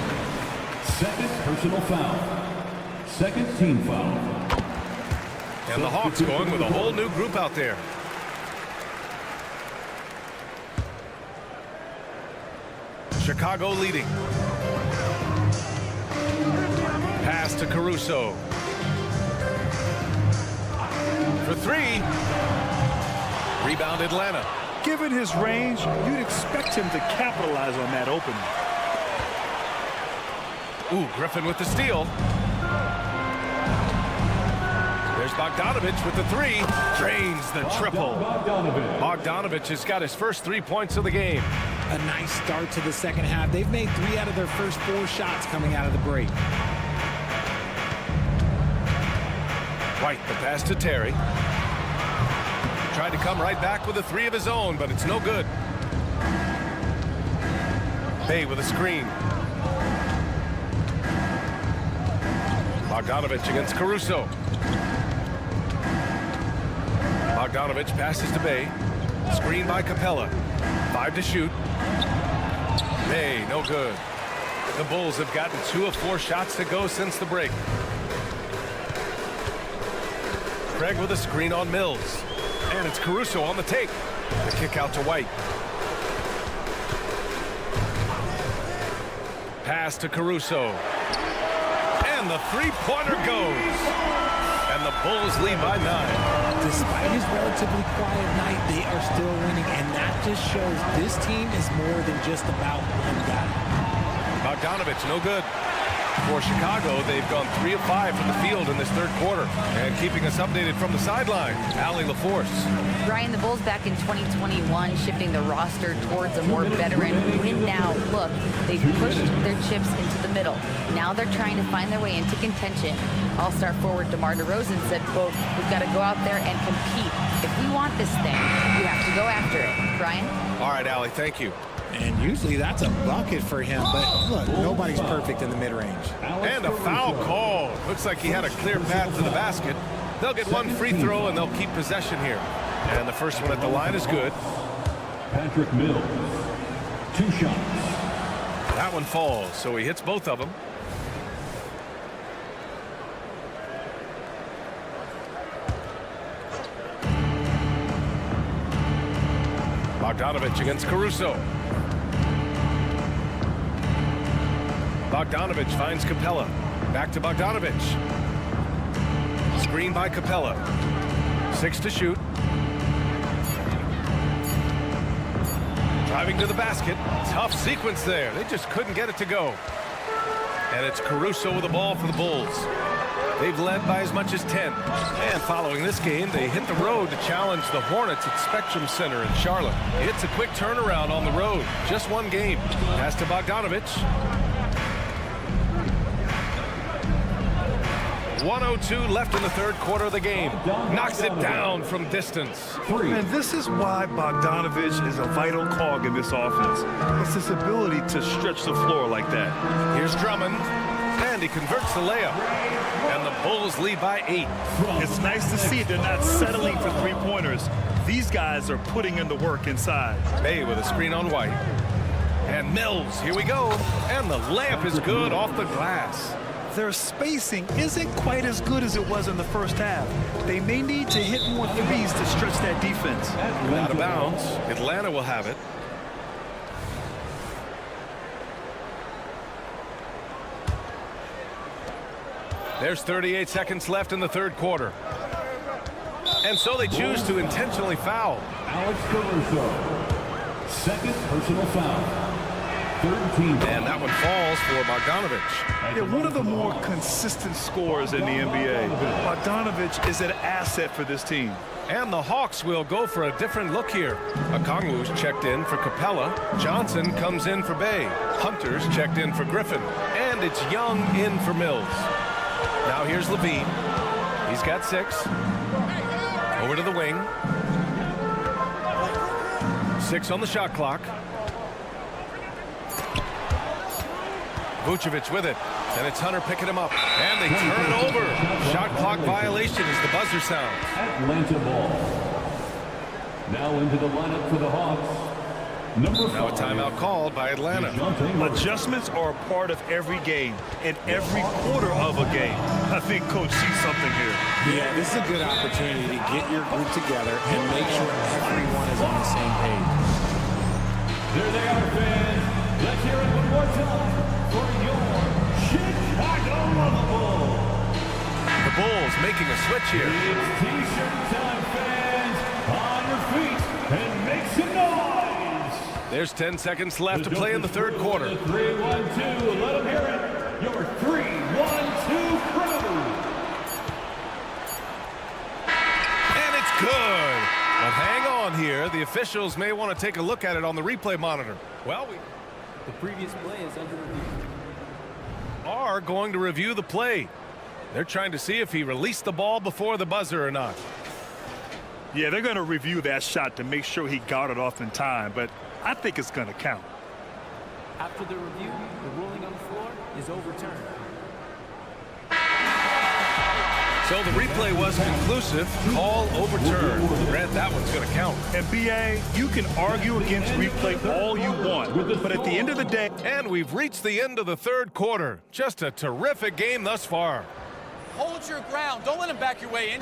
Second personal foul. Second team foul. And the Hawks going with a whole new group out there. Chicago leading. Pass to Caruso. For three. Rebound Atlanta. Given his range, you'd expect him to capitalize on that opening. Ooh, Griffin with the steal. There's Bogdanovich with the three. Drains the triple. Bogdanovich has got his first 3 points of the game. A nice start to the second half. They've made 3 out of their first 4 shots coming out of the break. White, the pass to Terry. Tried to come right back with a 3 of his own, but it's no good. Bay with a screen. Bogdanovich against Caruso. Bogdanovich passes to Bay. Screen by Capella. 5 to shoot. Bay, no good. The Bulls have gotten 2 of 4 shots to go since the break. Craig with a screen on Mills. And it's Caruso on the take. The kick out to White. Pass to Caruso. And the three-pointer goes. And the Bulls lead by 9. Despite his relatively quiet night, they are still winning, and that just shows this team is more than just about one guy. Bogdanovich, no good. For Chicago, they've gone 3 of 5 from the field in this third quarter. And keeping us updated from the sideline, Allie LaForce. Brian, the Bulls back in 2021 shifting the roster towards a more veteran win-now look. They've pushed their chips into the middle. Now they're trying to find their way into contention. All-star forward DeMar DeRozan said, quote, "We've got to go out there and compete. If we want this thing, we have to go after it." Brian? All right, Allie, thank you. And usually that's a bucket for him, but look, nobody's perfect in the mid-range. And a foul call. Looks like he had a clear path to the basket. They'll get 1 free throw, and they'll keep possession here. And the first one at the line is good. Patrick Mills. 2 shots. That one falls, so he hits both of them. Bogdanovich against Caruso. Bogdanovich finds Capella. Back to Bogdanovich. Screen by Capella. 6 to shoot. Driving to the basket. Tough sequence there. They just couldn't get it to go. And it's Caruso with the ball for the Bulls. They've led by as much as 10. And following this game, they hit the road to challenge the Hornets at Spectrum Center in Charlotte. It's a quick turnaround on the road. Just 1 game. Pass to Bogdanovich. 1:02 left in the third quarter of the game. Knocks it down from distance. And this is why Bogdanovich is a vital cog in this offense. It's his ability to stretch the floor like that. Here's Drummond, and he converts the layup. And the Bulls lead by 8. It's nice to see they're not settling for 3-pointers. These guys are putting in the work inside. Bay with a screen on White. And Mills, here we go. And the layup is good off the glass. Their spacing isn't quite as good as it was in the first half. They may need to hit more threes to stretch that defense. Out of bounds. Atlanta will have it. There's 38 seconds left in the third quarter. And so they choose to intentionally foul. Alex Caruso. Second personal foul. Third team. And that one falls for Bogdanovich. Yeah, one of the more consistent scorers in the NBA. Bogdanovich is an asset for this team. And the Hawks will go for a different look here. Okongwu's checked in for Capella. Johnson comes in for Bay. Hunter's checked in for Griffin. And it's Young in for Mills. Now here's Levine. He's got 6. Over to the wing. 6 on the shot clock. Vucevic with it. And it's Hunter picking him up. And they turn it over. Shot clock violation as the buzzer sounds. Atlanta ball. Now into the lineup for the Hawks. Now a timeout called by Atlanta. Adjustments are a part of every game and every quarter of a game. I think Coach sees something here. Yeah, this is a good opportunity to get your group together and make sure everyone is on the same page. There they are, fans. Let's hear it one more time for your Chicago Bulls. The Bulls making a switch here. It's T-shirt time, fans. On your feet and make some noise. There's 10 seconds left to play in the third quarter. 3-1-2. Let them hear it. Your 3-1-2 crew. And it's good. But hang on here. The officials may want to take a look at it on the replay monitor. Well, The previous play is under review. Are going to review the play. They're trying to see if he released the ball before the buzzer or not. Yeah, they're going to review that shot to make sure he got it off in time, but I think it's going to count. After the review, the ruling on the floor is overturned. So the replay was conclusive. Call overturned. Grant that one's going to count. And BA, you can argue against replay all you want, but at the end of the day. And we've reached the end of the third quarter. Just a terrific game thus far. Hold your ground. Don't let him back your way in.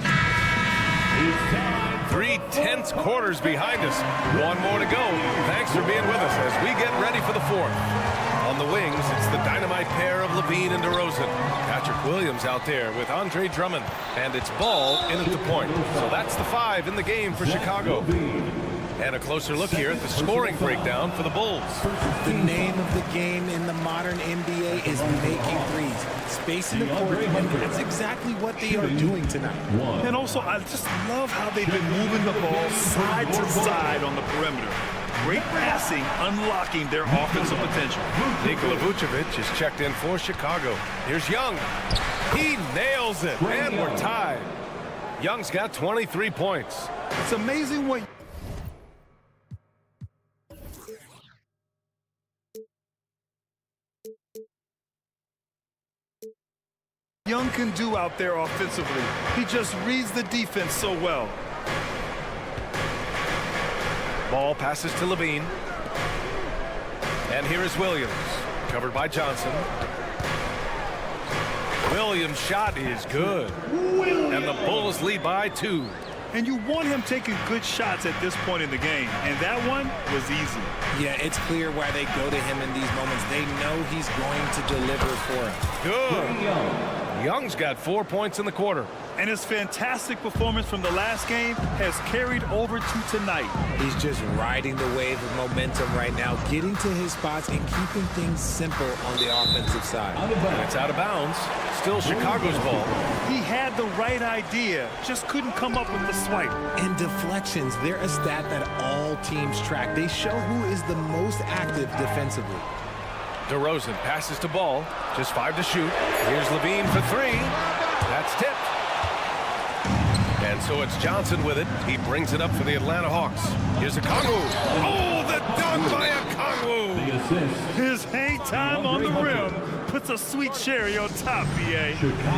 3 tense quarters behind us. One more to go. Thanks for being with us as we get ready for the fourth. On the wings, it's the dynamite pair of Levine and DeRozan. Patrick Williams out there with Andre Drummond. And it's Ball in at the point. So that's the 5 in the game for Chicago. And a closer look here at the scoring breakdown for the Bulls. The name of the game in the modern NBA is making threes. Spacing the court, and that's exactly what they are doing tonight. And also, I just love how they've been moving the ball side to side on the perimeter. Great passing, unlocking their offensive potential. Nikola Vucevic is checked in for Chicago. Here's Young. He nails it, and we're tied. Young's got 23 points. It's amazing what Young can do out there offensively. He just reads the defense so well. Ball passes to Levine. And here is Williams, covered by Johnson. Williams' shot is good. And the Bulls lead by 2. And you want him taking good shots at this point in the game. And that one was easy. Yeah, it's clear why they go to him in these moments. They know he's going to deliver for them. Good. Young's got 4 points in the quarter. And his fantastic performance from the last game has carried over to tonight. He's just riding the wave of momentum right now, getting to his spots and keeping things simple on the offensive side. And it's out of bounds. Still Chicago's ball. He had the right idea, just couldn't come up with the swipe. And deflections, they're a stat that all teams track. They show who is the most active defensively. DeRozan passes to Ball. Just 5 to shoot. Here's Levine for 3. That's tipped. And so it's Johnson with it. He brings it up for the Atlanta Hawks. Here's Okongwu. Oh, the dunk by Okongwu. His hang time on the rim puts a sweet cherry on top, BA.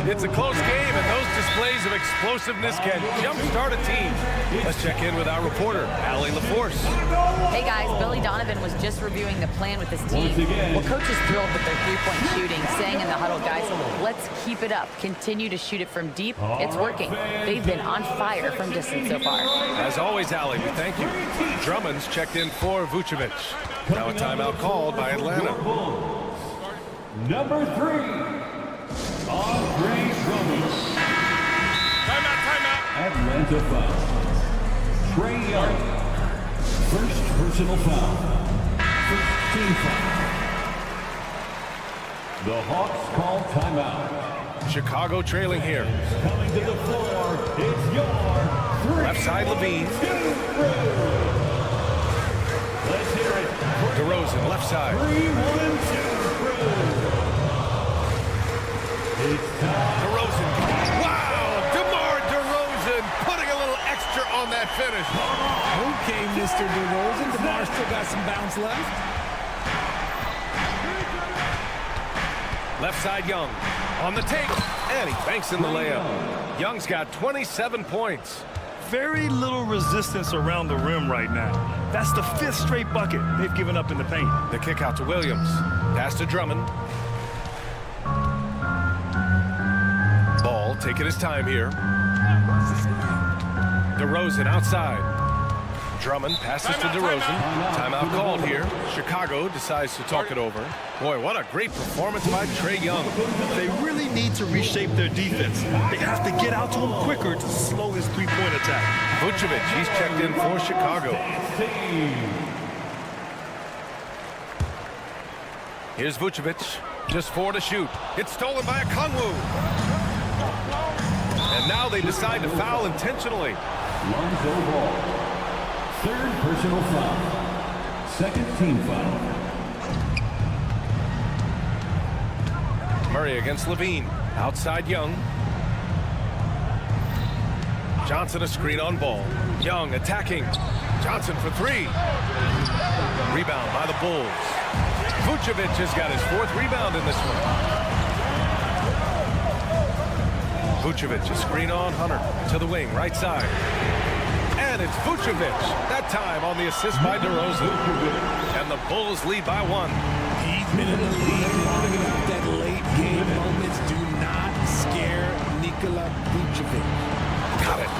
It's a close game, and those displays of explosiveness can jumpstart a team. Let's check in with our reporter, Allie LaForce. Hey guys, Billy Donovan was just reviewing the plan with his team. Well, coach is thrilled with their three-point shooting, saying in the huddle, guys, let's keep it up. Continue to shoot it from deep. It's working. They've been on fire from distance so far. As always, Allie, we thank you. Drummond's checked in for Vucevic. Now a timeout called by Atlanta. Number 3, Andre Drummond. Timeout, timeout. Atlanta foul. Trae Young. First personal foul. First team foul. The Hawks call timeout. Chicago trailing here. Coming to the floor, it's your left side Levine. Let's hear it. DeRozan, left side. 3-1-2. It's time. DeRozan. Wow! DeMar DeRozan putting a little extra on that finish. Okay, Mr. DeRozan. DeMar still got some bounce left. Left side Young on the take, and he banks in the layup. Young's got 27 points. Very little resistance around the rim right now. That's the 5th straight bucket they've given up in the paint. The kick out to Williams. Pass to Drummond. Ball taking his time here. DeRozan outside. Drummond passes to DeRozan. Timeout called here. Chicago decides to talk it over. Boy, what a great performance by Trae Young. They really need to reshape their defense. They have to get out to him quicker to slow his three-point attack. Vucevic, he's checked in for Chicago. Here's Vucevic, just 4 to shoot. It's stolen by Okongwu. And now they decide to foul intentionally. Lonzo Ball. 3rd personal foul. 2nd team foul. Murray against Levine. Outside Young. Johnson a screen on Ball. Young attacking. Johnson for 3. Rebound by the Bulls. Vucevic has got his 4th rebound in this one. Vucevic a screen on Hunter. To the wing, right side. And it's Vucevic, that time on the assist by DeRozan. And the Bulls lead by 1. He's been in the league long enough that late game moments do not scare Nikola Vucevic. Got it.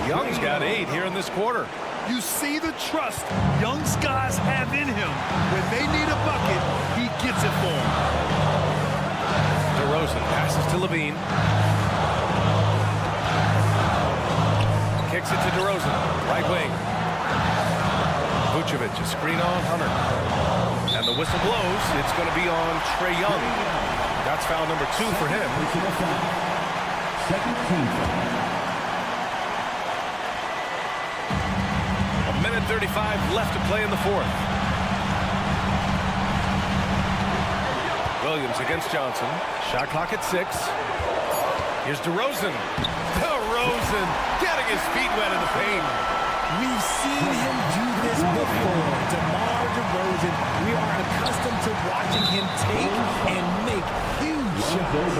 Young's got 8 here in this quarter. You see the trust Young's guys have in him. When they need a bucket, he gets it for them. DeRozan passes to Levine. Kicks it to DeRozan, right wing. Vucevic, a screen on Hunter. And the whistle blows. It's going to be on Trae Young. That's foul number 2 for him. 2nd team foul. 1:35 left to play in the 4th. Williams against Johnson. Shot clock at 6. Here's DeRozan. DeRozan getting his feet wet in the paint. We've seen him do this before. DeMar DeRozan, we are accustomed to watching him take and make huge shots.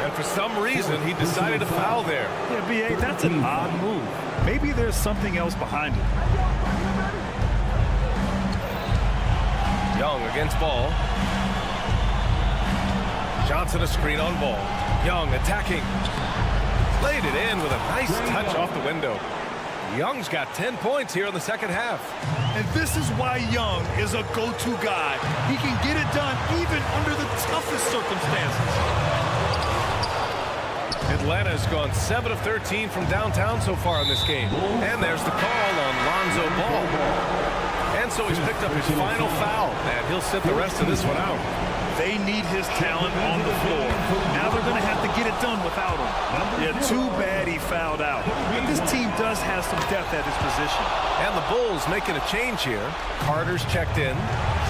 And for some reason, he decided to foul there. Yeah, B.A., that's an odd move. Maybe there's something else behind it. Young against Ball. Johnson a screen on Ball. Young attacking. Laid it in with a nice touch off the window. Young's got 10 points here in the second half. And this is why Young is a go-to guy. He can get it done even under the toughest circumstances. Atlanta has gone 7 of 13 from downtown so far in this game. And there's the call on Lonzo Ball. And so he's picked up his final foul, and he'll sit the rest of this one out. They need his talent on the floor. Now they're going to have to get it done without him. Yeah, too bad he fouled out. But this team does have some depth at his position. And the Bulls making a change here. Carter's checked in.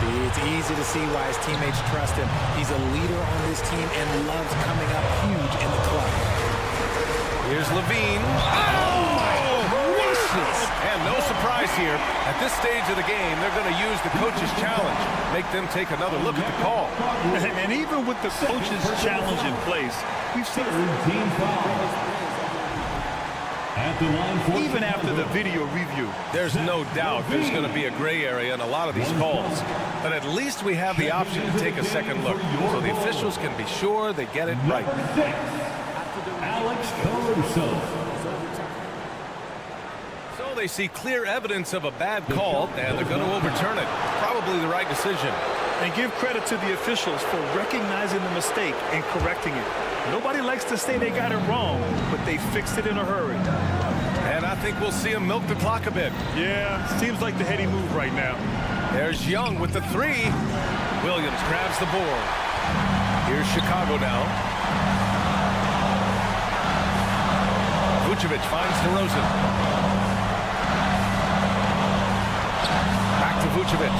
See, it's easy to see why his teammates trust him. He's a leader on this team and loves coming up huge in the club. Here's Levine. And no surprise here. At this stage of the game, they're going to use the coach's challenge. Make them take another look at the call. And even with the coach's challenge in place, we've seen even after the video review. There's no doubt there's going to be a gray area in a lot of these calls. But at least we have the option to take a second look. So the officials can be sure they get it right. Alex Caruso. So they see clear evidence of a bad call, and they're going to overturn it. Probably the right decision. And give credit to the officials for recognizing the mistake and correcting it. Nobody likes to say they got it wrong, but they fixed it in a hurry. And I think we'll see him milk the clock a bit. Yeah, seems like the heady move right now. There's Young with the 3. Williams grabs the board. Here's Chicago now. Vucevic finds DeRozan. Back to Vucevic.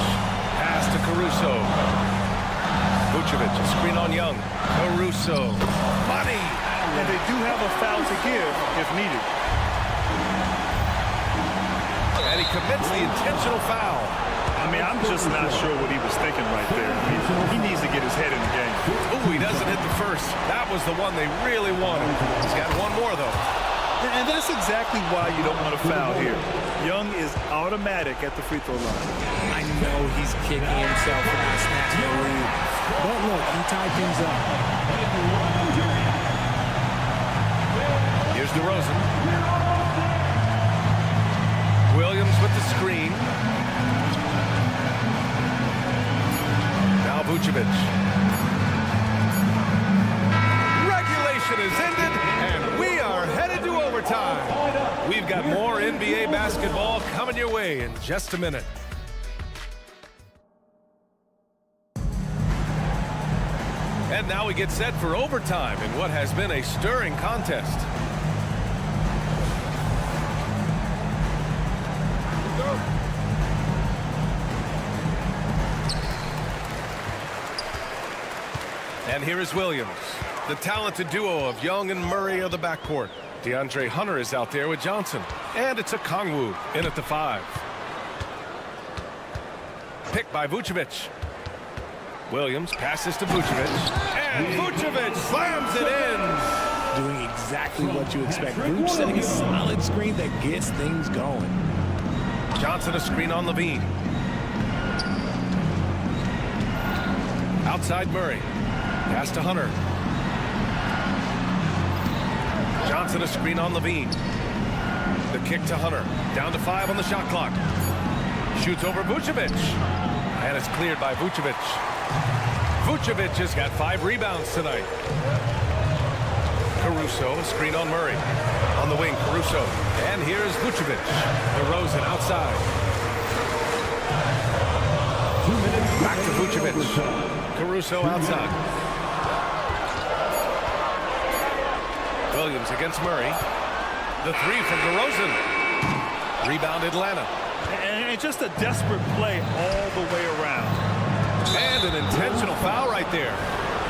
Pass to Caruso. Vucevic, a screen on Young. Caruso. Money! And they do have a foul to give if needed. And he commits the intentional foul. I mean, I'm just not sure what he was thinking right there. He needs to get his head in the game. Ooh, he doesn't hit the first. That was the one they really wanted. He's got one more, though. And that's exactly why you don't want to foul here. Young is automatic at the free throw line. I know he's kicking himself for not snatching the lead. But look, he tied things up. Here's DeRozan. Williams with the screen. Now Vucevic. Regulation is ended, and we are headed to overtime. We've got more NBA basketball coming your way in just a minute. And now we get set for overtime in what has been a stirring contest. And here is Williams. The talented duo of Young and Murray of the backcourt. DeAndre Hunter is out there with Johnson. And it's a Okongwu in at the 5. Picked by Vucevic. Williams passes to Vucevic. And Vucevic slams it in. Doing exactly what you expect. Vucevic setting a solid screen that gets things going. Johnson a screen on Levine. Outside Murray. Pass to Hunter. Johnson a screen on Levine. The kick to Hunter. Down to 5 on the shot clock. Shoots over Vucevic. And it's cleared by Vucevic. Vucevic has got 5 rebounds tonight. Caruso, a screen on Murray. On the wing, Caruso. And here's Vucevic. DeRozan outside. Back to Vucevic. Caruso outside. Williams against Murray. The 3 from DeRozan. Rebound Atlanta. And just a desperate play all the way around. And an intentional foul right there.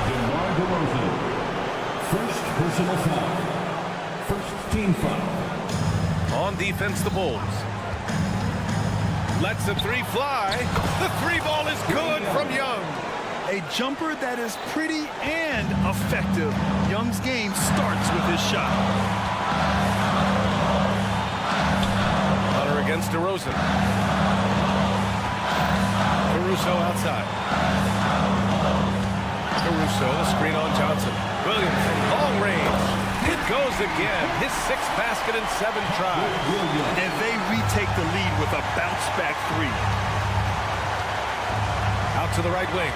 DeMar DeRozan. First personal foul. First team foul. On defense, the Bulls. Lets the 3 fly. The 3 ball is good from Young. A jumper that is pretty and effective. Young's game starts with his shot. Hunter against DeRozan. Caruso outside. Caruso, a screen on Johnson. Williams from long range. It goes again. His 6th basket in 7 tries. And they retake the lead with a bounce-back 3. Out to the right wing.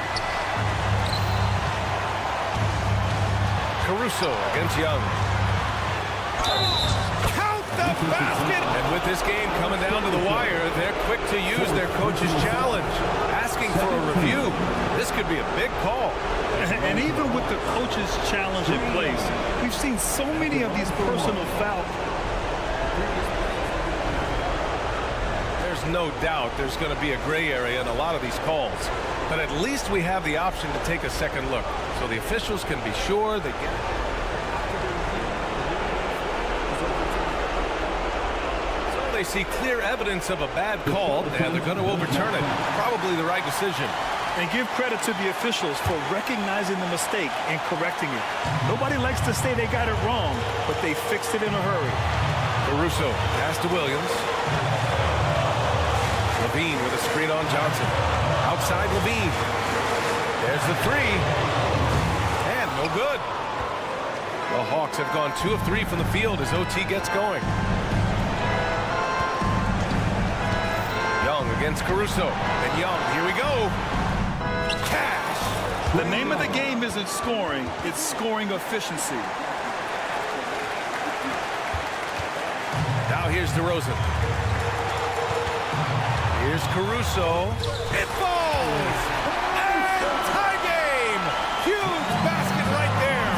Caruso against Young. Count the basket! And with this game coming down to the wire, they're quick to use their coach's challenge. Asking for a review. This could be a big call. And even with the coach's challenge in place, we've seen so many of these personal fouls. There's no doubt there's going to be a gray area in a lot of these calls. But at least we have the option to take a second look. So the officials can be sure they get it. So they see clear evidence of a bad call, and they're going to overturn it. Probably the right decision. And give credit to the officials for recognizing the mistake and correcting it. Nobody likes to say they got it wrong, but they fixed it in a hurry. Caruso, pass to Williams. Levine with a screen on Johnson. Outside Levine. There's the 3. And no good. The Hawks have gone 2 of 3 from the field as OT gets going. Young against Caruso. And Young, here we go. Cash. The name of the game isn't scoring, it's scoring efficiency. Now here's DeRozan. Here's Caruso. It falls! And tie game! Huge basket right there.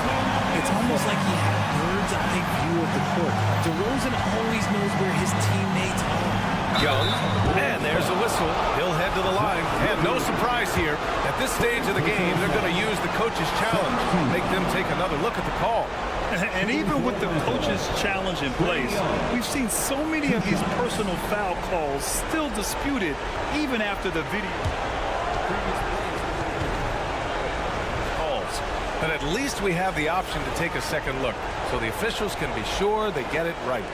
It's almost like he had a bird's eye view of the court. DeRozan always knows where his teammates are. Young, and there's a whistle. He'll head to the line. And no surprise here. At this stage of the game, they're going to use the coach's challenge, make them take another look at the call. And even with the coach's challenge in place, we've seen so many of these personal foul calls still disputed even after the video. Calls. But at least we have the option to take a second look, so the officials can be sure they get it right.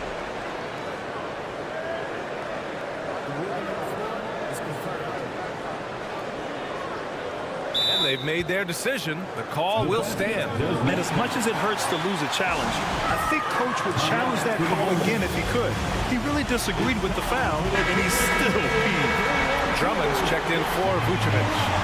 And they've made their decision. The call will stand. And as much as it hurts to lose a challenge, I think Coach would challenge that call again if he could. He really disagreed with the foul, and he's still being. Drummond's checked in for Vucevic.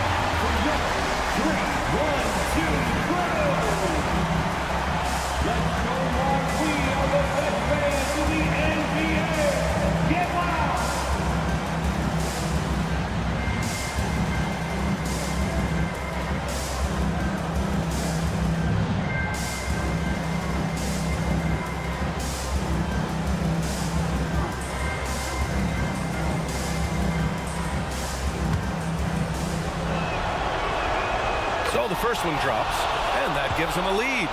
So the first one drops, and that gives him a lead.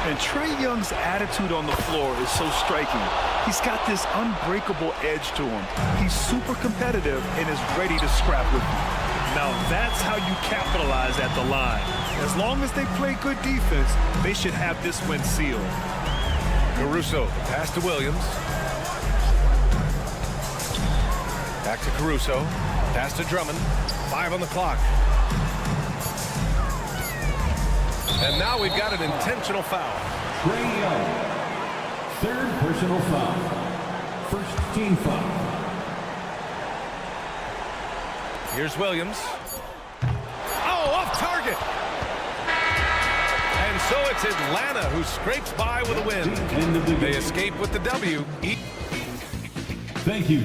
And Trae Young's attitude on the floor is so striking. He's got this unbreakable edge to him. He's super competitive and is ready to scrap with you. Now that's how you capitalize at the line. As long as they play good defense, they should have this win sealed. Caruso, pass to Williams. Back to Caruso, pass to Drummond. 5 on the clock. And now we've got an intentional foul. Trae Young, third personal foul. First team foul. Here's Williams. Oh, off target. And so it's Atlanta who scrapes by with a win. They escape with the W. Thank you.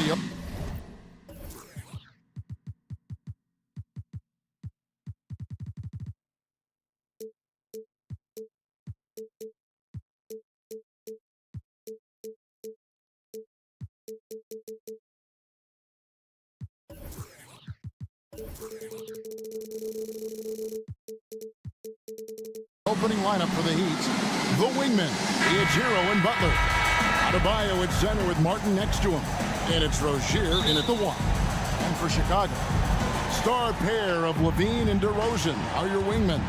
the opening lineup for the Heat. The wingmen, Hero and Butler. Adebayo at center with Martin next to him. And it's Rozier in at the 1. And for Chicago, star pair of Levine and DeRozan are your wingmen.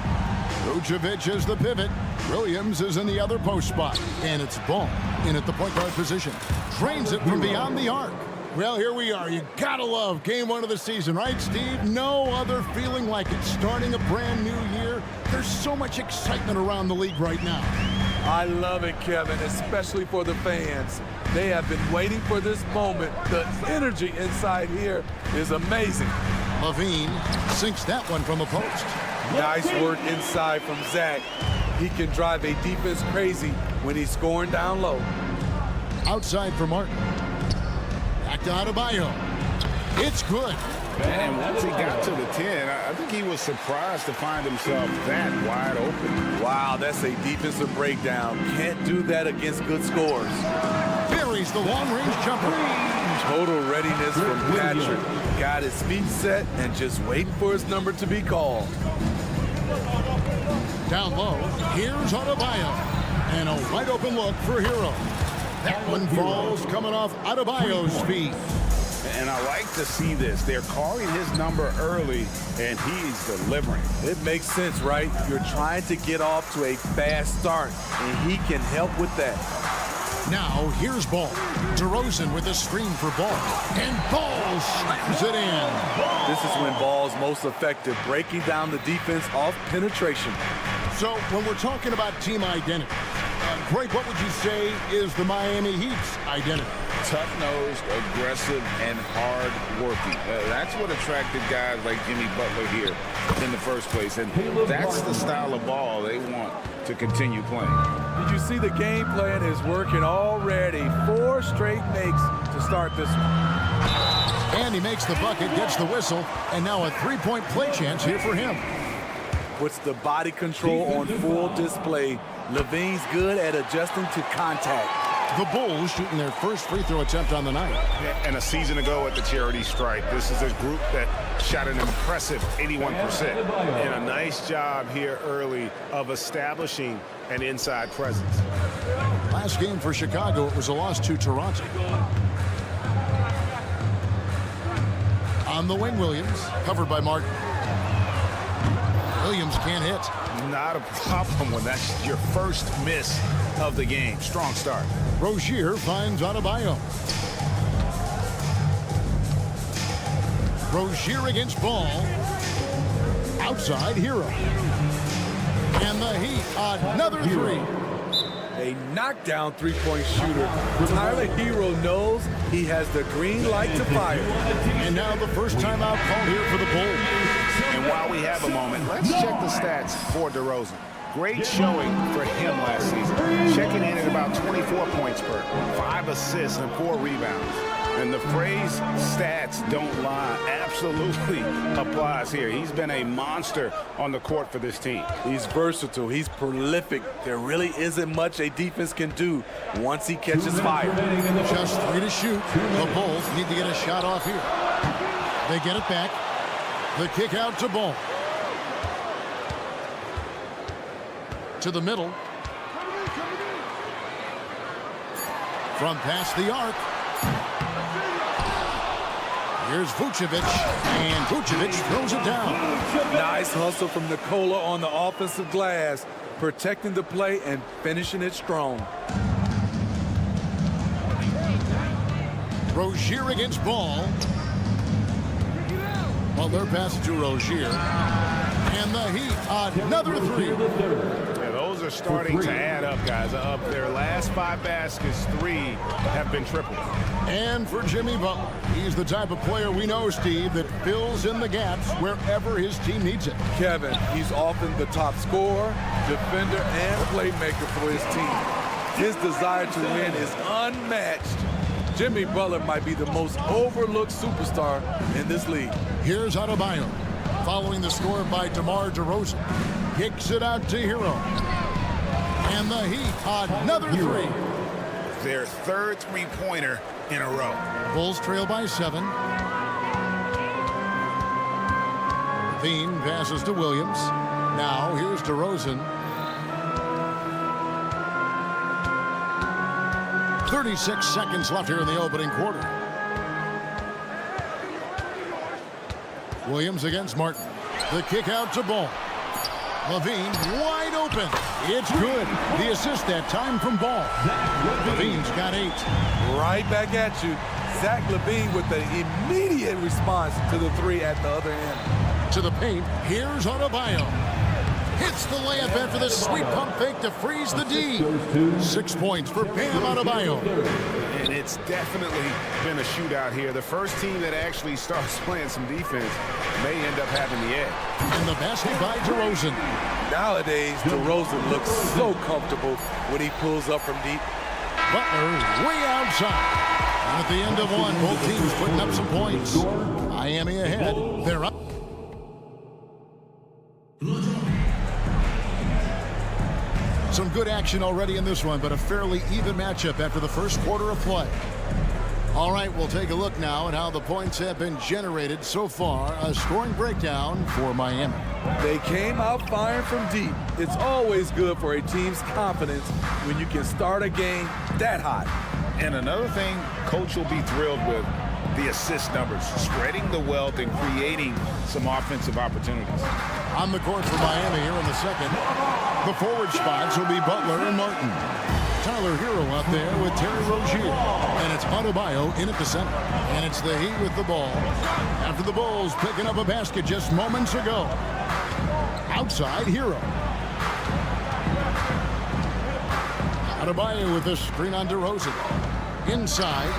Vucevic is the pivot. Williams is in the other post spot. And it's Ball in at the point guard position. Drains it from beyond the arc. Well, here we are. You gotta love game 1 of the season, right, Steve? No other feeling like it. Starting a brand new year. There's so much excitement around the league right now. I love it, Kevin, especially for the fans. They have been waiting for this moment. The energy inside here is amazing. Levine sinks that one from the post. Nice work inside from Zach. He can drive a defense crazy when he's scoring down low. Outside for Martin. Back to Adebayo. It's good. And once he got to the 10, I think he was surprised to find himself that wide open. Wow, that's a defensive breakdown. Can't do that against good scores. Buries the long-range jumper. Total readiness from Patrick. Got his feet set and just waiting for his number to be called. Down low, here's Adebayo. And a wide open look for Hero. That one falls coming off Adebayo's feet. And I like to see this. They're calling his number early, and he's delivering. It makes sense, right? You're trying to get off to a fast start, and he can help with that. Now, here's Ball. DeRozan with a screen for Ball. And Ball slams it in. This is when Ball's most effective, breaking down the defense off penetration. So, when we're talking about team identity, Greg, what would you say is the Miami Heat's identity? Tough-nosed, aggressive, and hard-working. That's what attracted guys like Jimmy Butler here in the first place. And that's the style of ball they want to continue playing. Did you see the game plan is working already? 4 straight makes to start this one. And he makes the bucket, gets the whistle, and now a 3-point play chance here for him. Puts the body control on full display. Levine's good at adjusting to contact. The Bulls shooting their first free throw attempt on the night. And a season ago at the charity stripe, this is a group that shot an impressive 81%. And a nice job here early of establishing an inside presence. Last game for Chicago, it was a loss to Toronto. On the wing, Williams, covered by Martin. Williams can't hit. Not a problem when that's your first miss of the game. Strong start. Rozier finds Adebayo. Rozier against Ball. Outside, Hero. And the Heat, another 3. A knockdown three-point shooter. Tyler Hero knows he has the green light to fire. And now the first timeout called here for the Bulls. And while we have a moment, let's check the stats for DeRozan. Great showing for him last season. Checking in at about 24 points per, 5 assists and 4 rebounds. And the phrase stats don't lie absolutely applies here. He's been a monster on the court for this team. He's versatile. He's prolific. There really isn't much a defense can do once he catches fire. Just 3 to shoot. The Bulls need to get a shot off here. They get it back. The kick out to Ball. To the middle. From past the arc. Here's Vucevic, and Vucevic throws it down. Nice hustle from Nikola on the offensive glass, protecting the play and finishing it strong. Rozier against Ball. Butler passes to Rozier. And the Heat, another 3. Yeah, those are starting to add up, guys. Of their last 5 baskets, 3 have been tripled. And for Jimmy Butler, he's the type of player we know, Steve, that fills in the gaps wherever his team needs it. Kevin, he's often the top scorer, defender, and playmaker for his team. His desire to win is unmatched. Jimmy Butler might be the most overlooked superstar in this league. Here's Adebayo, following the score by DeMar DeRozan. Kicks it out to Hero. And the Heat, another three. Their third three-pointer in a row. Bulls trail by 7. Levine passes to Williams. Now here's DeRozan. 36 seconds left here in the opening quarter. Williams against Martin. The kick out to Ball. Levine wide open. It's good. The assist that time from Ball. Levine's got 8. Right back at you. Zach LaVine with the immediate response to the three at the other end. To the paint. Here's Adebayo. Hits the layup after the sweet pump fake to freeze the D. 6 points for Bam Adebayo. And it's definitely been a shootout here. The first team that actually starts playing some defense may end up having the edge. And the basket by DeRozan. Nowadays, DeRozan looks so comfortable when he pulls up from deep. Butler way outside. And at the end of one, both teams putting up some points. Miami ahead. They're up. Some good action already in this one, but a fairly even matchup after the first quarter of play. All right, we'll take a look now at how the points have been generated so far. A scoring breakdown for Miami. They came out firing from deep. It's always good for a team's confidence when you can start a game that hot. And another thing Coach will be thrilled with, the assist numbers, spreading the wealth and creating some offensive opportunities. On the court for Miami here in the second. The forward spots will be Butler and Martin. Tyler Hero out there with Terry Rozier. And it's Adebayo in at the center. And it's the Heat with the ball. After the Bulls picking up a basket just moments ago. Outside, Hero. Adebayo with the screen on DeRozan. Inside.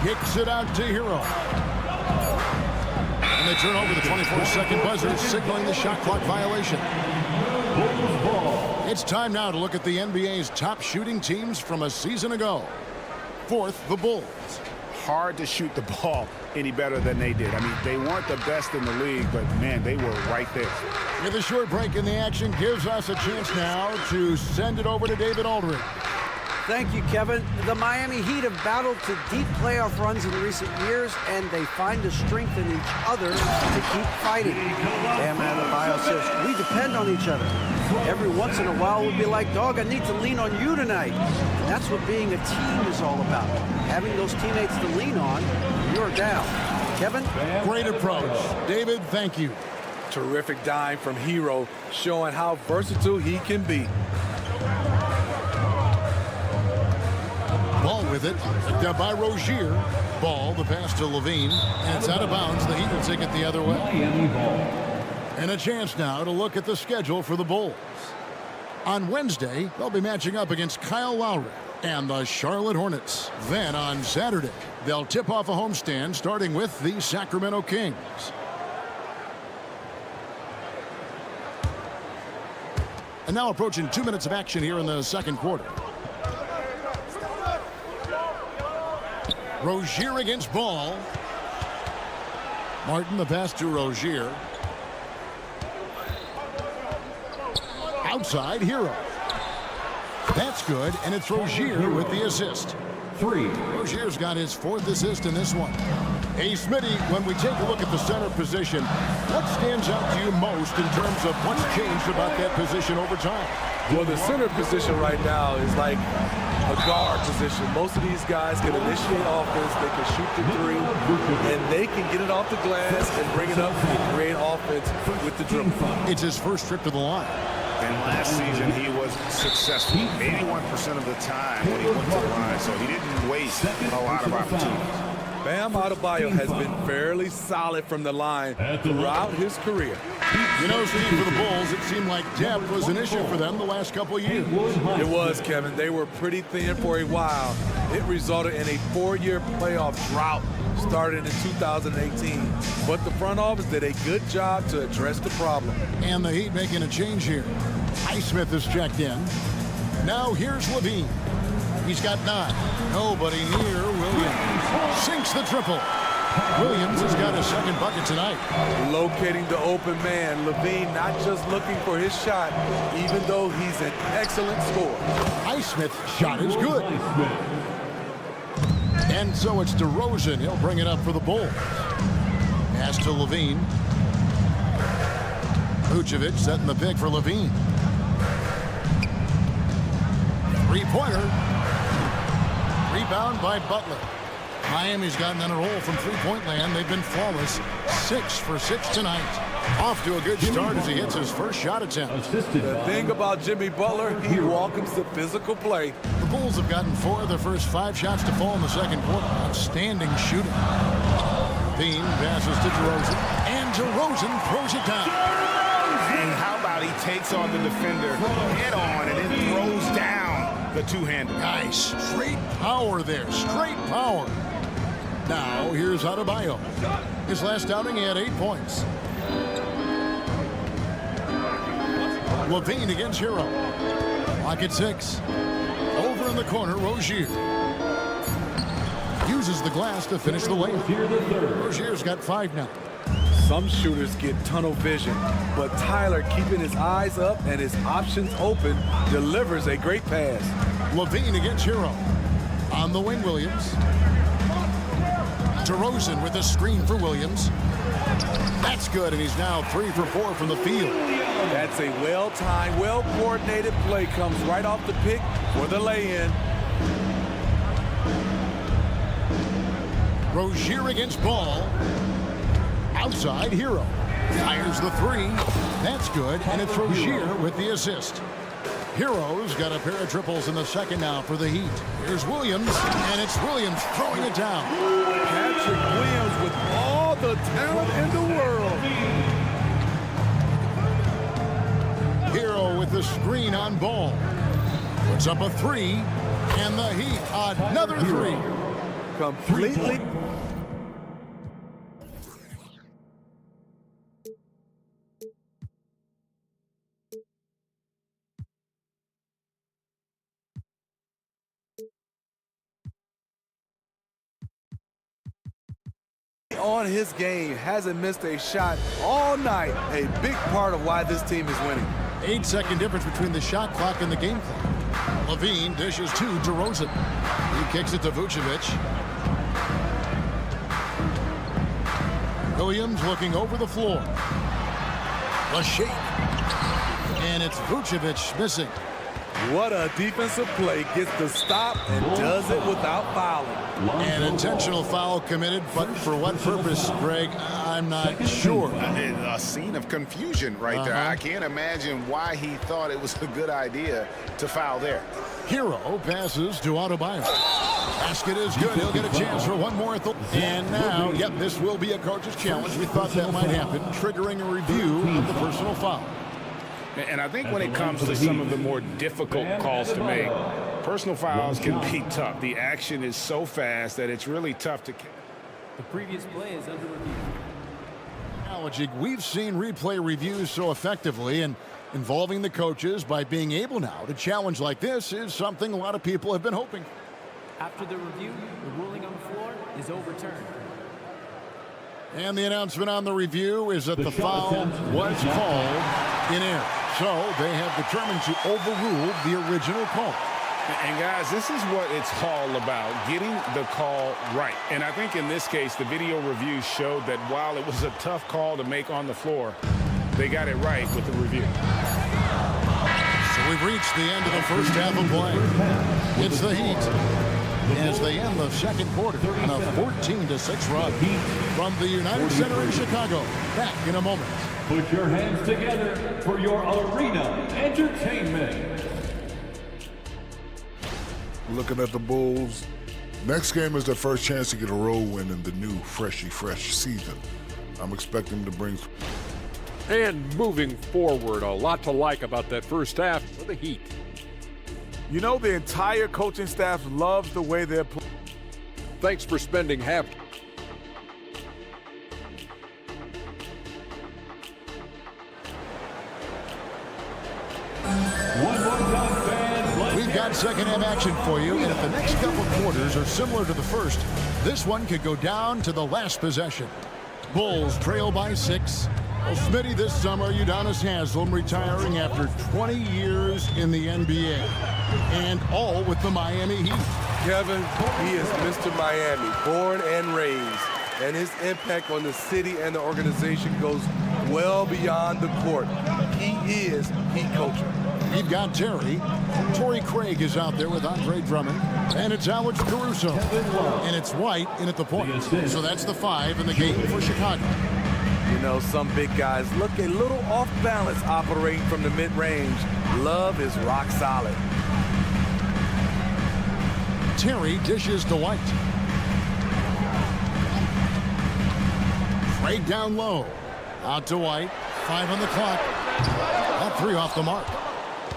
Kicks it out to Hero. And they turn over the 24-second buzzer, signaling the shot clock violation. It's time now to look at the NBA's top shooting teams from a season ago. Fourth, the Bulls. Hard to shoot the ball any better than they did. I mean, they weren't the best in the league, but, man, they were right there. With a short break in the action gives us a chance now to send it over to David Aldridge. Thank you, Kevin. The Miami Heat have battled to deep playoff runs in recent years, and they find the strength in each other to keep fighting. Bam Adebayo says, we depend on each other. Every once in a while, we'll be like, dog, I need to lean on you tonight. And that's what being a team is all about. Having those teammates to lean on, you're down. Kevin? Great approach. David, thank you. Terrific dime from Hero, showing how versatile he can be. Ball with it, picked up by Rozier. Ball, the pass to Levine, and it's out of bounds. The Heat will take it the other way. And a chance now to look at the schedule for the Bulls. On Wednesday, they'll be matching up against Kyle Lowry and the Charlotte Hornets. Then on Saturday, they'll tip off a homestand starting with the Sacramento Kings. And now approaching 2 minutes of action here in the second quarter. Rozier against Ball. Martin, the pass to Rozier. Outside, Hero. That's good, and it's Rozier with the assist. Rozier's got his 4th assist in this one. Hey, Smitty, when we take a look at the center position, what stands out to you most in terms of what's changed about that position over time? Well, the center position right now is like a guard position. Most of these guys can initiate offense, they can shoot the three, and they can get it off the glass and bring it up and create offense with the dribble. It's his first trip to the line. And last season, he was successful 81% of the time when he went to the line, so he didn't waste a lot of opportunities. Bam Adebayo has been fairly solid from the line throughout his career. You know, Steve, for the Bulls, it seemed like depth was an issue for them the last couple of years. It was, Kevin. They were pretty thin for a while. It resulted in a 4-year playoff drought started in 2018. But the front office did a good job to address the problem. And the Heat making a change here. Highsmith is checked in. Now here's Levine. He's got 9. Nobody near Williams. Sinks the triple. Williams has got his second bucket tonight. Locating the open man. Levine not just looking for his shot, even though he's an excellent scorer. Highsmith's shot is good. And so it's DeRozan. He'll bring it up for the Bulls. Pass to Levine. Vucevic setting the pick for Levine. Three-pointer. Rebound by Butler. Miami's gotten on a roll from three-point land. They've been flawless. 6 for 6 tonight. Off to a good start as he hits his first shot attempt. The thing about Jimmy Butler, he welcomes the physical play. The Bulls have gotten 4 of their first 5 shots to fall in the second quarter. Outstanding shooting. Bean passes to DeRozan, and DeRozan throws it down. And how about he takes on the defender head on and then throws down the two-hander. Nice. Straight power there. Straight power. Now, here's Adebayo. His last outing, he had 8 points. Levine against Hero. Lock at 6. Over in the corner, Rozier. Uses the glass to finish the layup. Rozier's got 5 now. Some shooters get tunnel vision, but Tyler, keeping his eyes up and his options open, delivers a great pass. Levine against Hero. On the wing, Williams. DeRozan with a screen for Williams. That's good, and he's now 3 for 4 from the field. That's a well-timed, well-coordinated play. Comes right off the pick for the lay-in. Rozier against Ball. Outside, Hero. Fires the 3. That's good, and it's Rozier with the assist. Hero's got a pair of triples in the second now for the Heat. Here's Williams, and it's Williams throwing it down. Patrick Williams with all the talent in the world. Hero with the screen on Ball. Puts up a 3, and the Heat another 3. Completely. On his game, hasn't missed a shot all night. A big part of why this team is winning. 8-second difference between the shot clock and the game clock. Levine dishes to DeRozan. He kicks it to Vucevic. Williams looking over the floor. The shake. And it's Vucevic missing. What a defensive play. Gets the stop and does it without fouling. An intentional foul committed, but for what purpose, Greg, I'm not sure. A scene of confusion right there. I can't imagine why he thought it was a good idea to foul there. Hero passes to Adebayo. Basket is good. He'll get a chance for one more. And now, yep, this will be a coach's challenge. We thought that might happen, triggering a review of the personal foul. And I think when it comes to some of the more difficult calls to make, personal fouls can be tough. The action is so fast that it's really tough to... The previous play is under review. Technology, we've seen replay reviews so effectively, and involving the coaches by being able now to challenge like this is something a lot of people have been hoping. After the review, the ruling on the floor is overturned. And the announcement on the review is that the foul was called in error. So they have determined to overrule the original call. And guys, this is what it's all about, getting the call right. And I think in this case, the video review showed that while it was a tough call to make on the floor, they got it right with the review. So we've reached the end of the first half of play. It's the Heat as they end the second quarter on a 14-6 run from the United Center in Chicago. Back in a moment. Put your hands together for your arena entertainment. Looking at the Bulls, next game is their first chance to get a road win in the new fresh season. I'm expecting them to bring... And moving forward, a lot to like about that first half for the Heat. You know, the entire coaching staff loves the way they're playing. Thanks for spending half. We've got second half action for you, and if the next couple quarters are similar to the first, this one could go down to the last possession. Bulls trail by 6. Well, Smitty, this summer, Udonis Haslem retiring after 20 years in the NBA, and all with the Miami Heat. Kevin, he is Mr. Miami, born and raised, and his impact on the city and the organization goes well beyond the court. He is Heat culture. You've got Terry. Torrey Craig is out there with Andre Drummond, and it's Alex Caruso, and it's White in at the point. So that's the 5 in the game for Chicago. You know, some big guys look a little off balance operating from the mid-range. Love is rock solid. Terry dishes to White. Craig down low. Out to White. 5 on the clock. That 3 off the mark.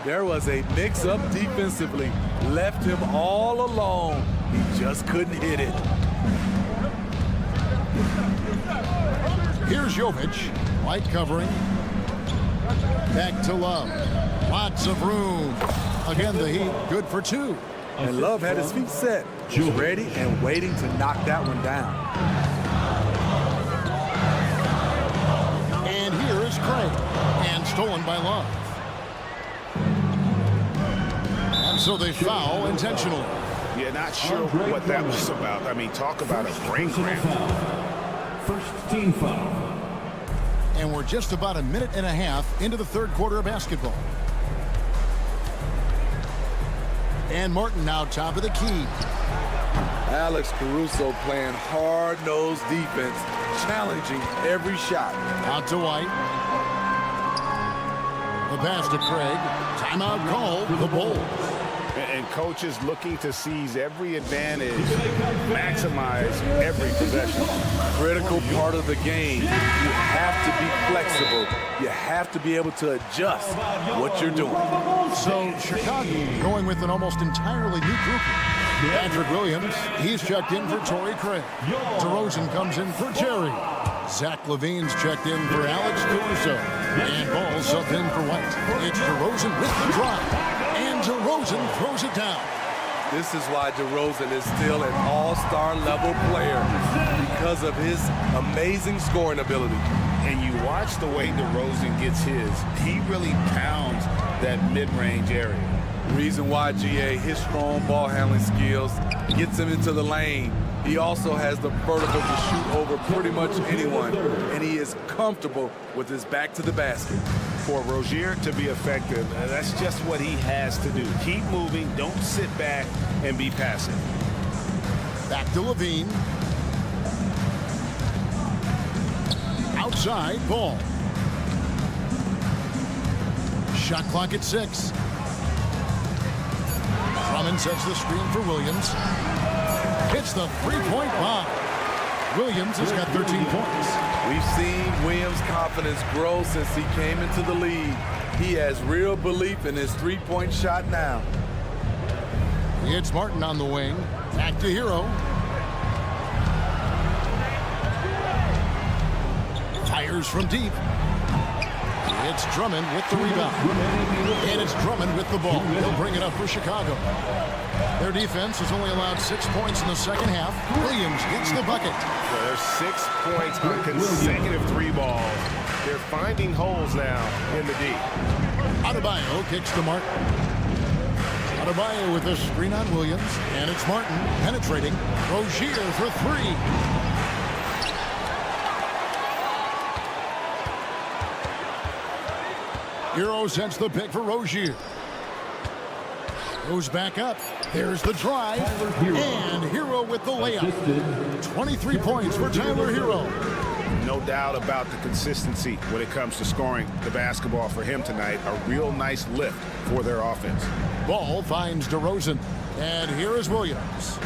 There was a mix-up defensively. Left him all alone. He just couldn't hit it. Here's Jovic. White covering. Back to Love. Lots of room. Again, the Heat good for 2. And Love had his feet set. Just ready and waiting to knock that one down. And here is Craig. And stolen by Love. And so they foul intentionally. Yeah, not sure what that was about. I mean, talk about a brain cramp. First team foul. And we're just about a minute and a half into the third quarter of basketball. And Martin now top of the key. Alex Caruso playing hard-nosed defense, challenging every shot. Out to White. The pass to Craig. Timeout called the Bulls. And coaches looking to seize every advantage, maximize every possession. Critical part of the game. You have to be flexible. You have to be able to adjust what you're doing. So Chicago going with an almost entirely new group. Patrick Williams, he's checked in for Torrey Craig. DeRozan comes in for Terry. Zach LaVine's checked in for Alex Caruso. And Ball's subbed in for White. It's DeRozan with the drive. And DeRozan throws it down. This is why DeRozan is still an all-star level player, because of his amazing scoring ability. And you watch the way DeRozan gets his. He really pounds that mid-range area. Reason why, GA, his strong ball handling skills gets him into the lane. He also has the vertical to shoot over pretty much anyone, and he is comfortable with his back to the basket. For Rozier to be effective, that's just what he has to do. Keep moving, don't sit back and be passive. Back to LaVine. Outside, Ball. Shot clock at 6. Drummond sets the screen for Williams. Hits the three-point bomb. Williams has got 13 points. We've seen Williams' confidence grow since he came into the league. He has real belief in his three-point shot now. It's Martin on the wing. Back to Hero. Fires from deep. It's Drummond with the rebound. And it's Drummond with the ball. He'll bring it up for Chicago. Their defense has only allowed 6 points in the second half. Williams gets the bucket. Well, there's 6 points on consecutive 3 balls. They're finding holes now in the D. Adebayo kicks to Martin. Adebayo with a screen on Williams. And it's Martin penetrating. Rozier for 3. Hero sends the pick for Rozier. Goes back up. There's the drive. And Hero with the layup. 23 points for Tyler Hero. No doubt about the consistency when it comes to scoring the basketball for him tonight. A real nice lift for their offense. Ball finds DeRozan. And here is Williams.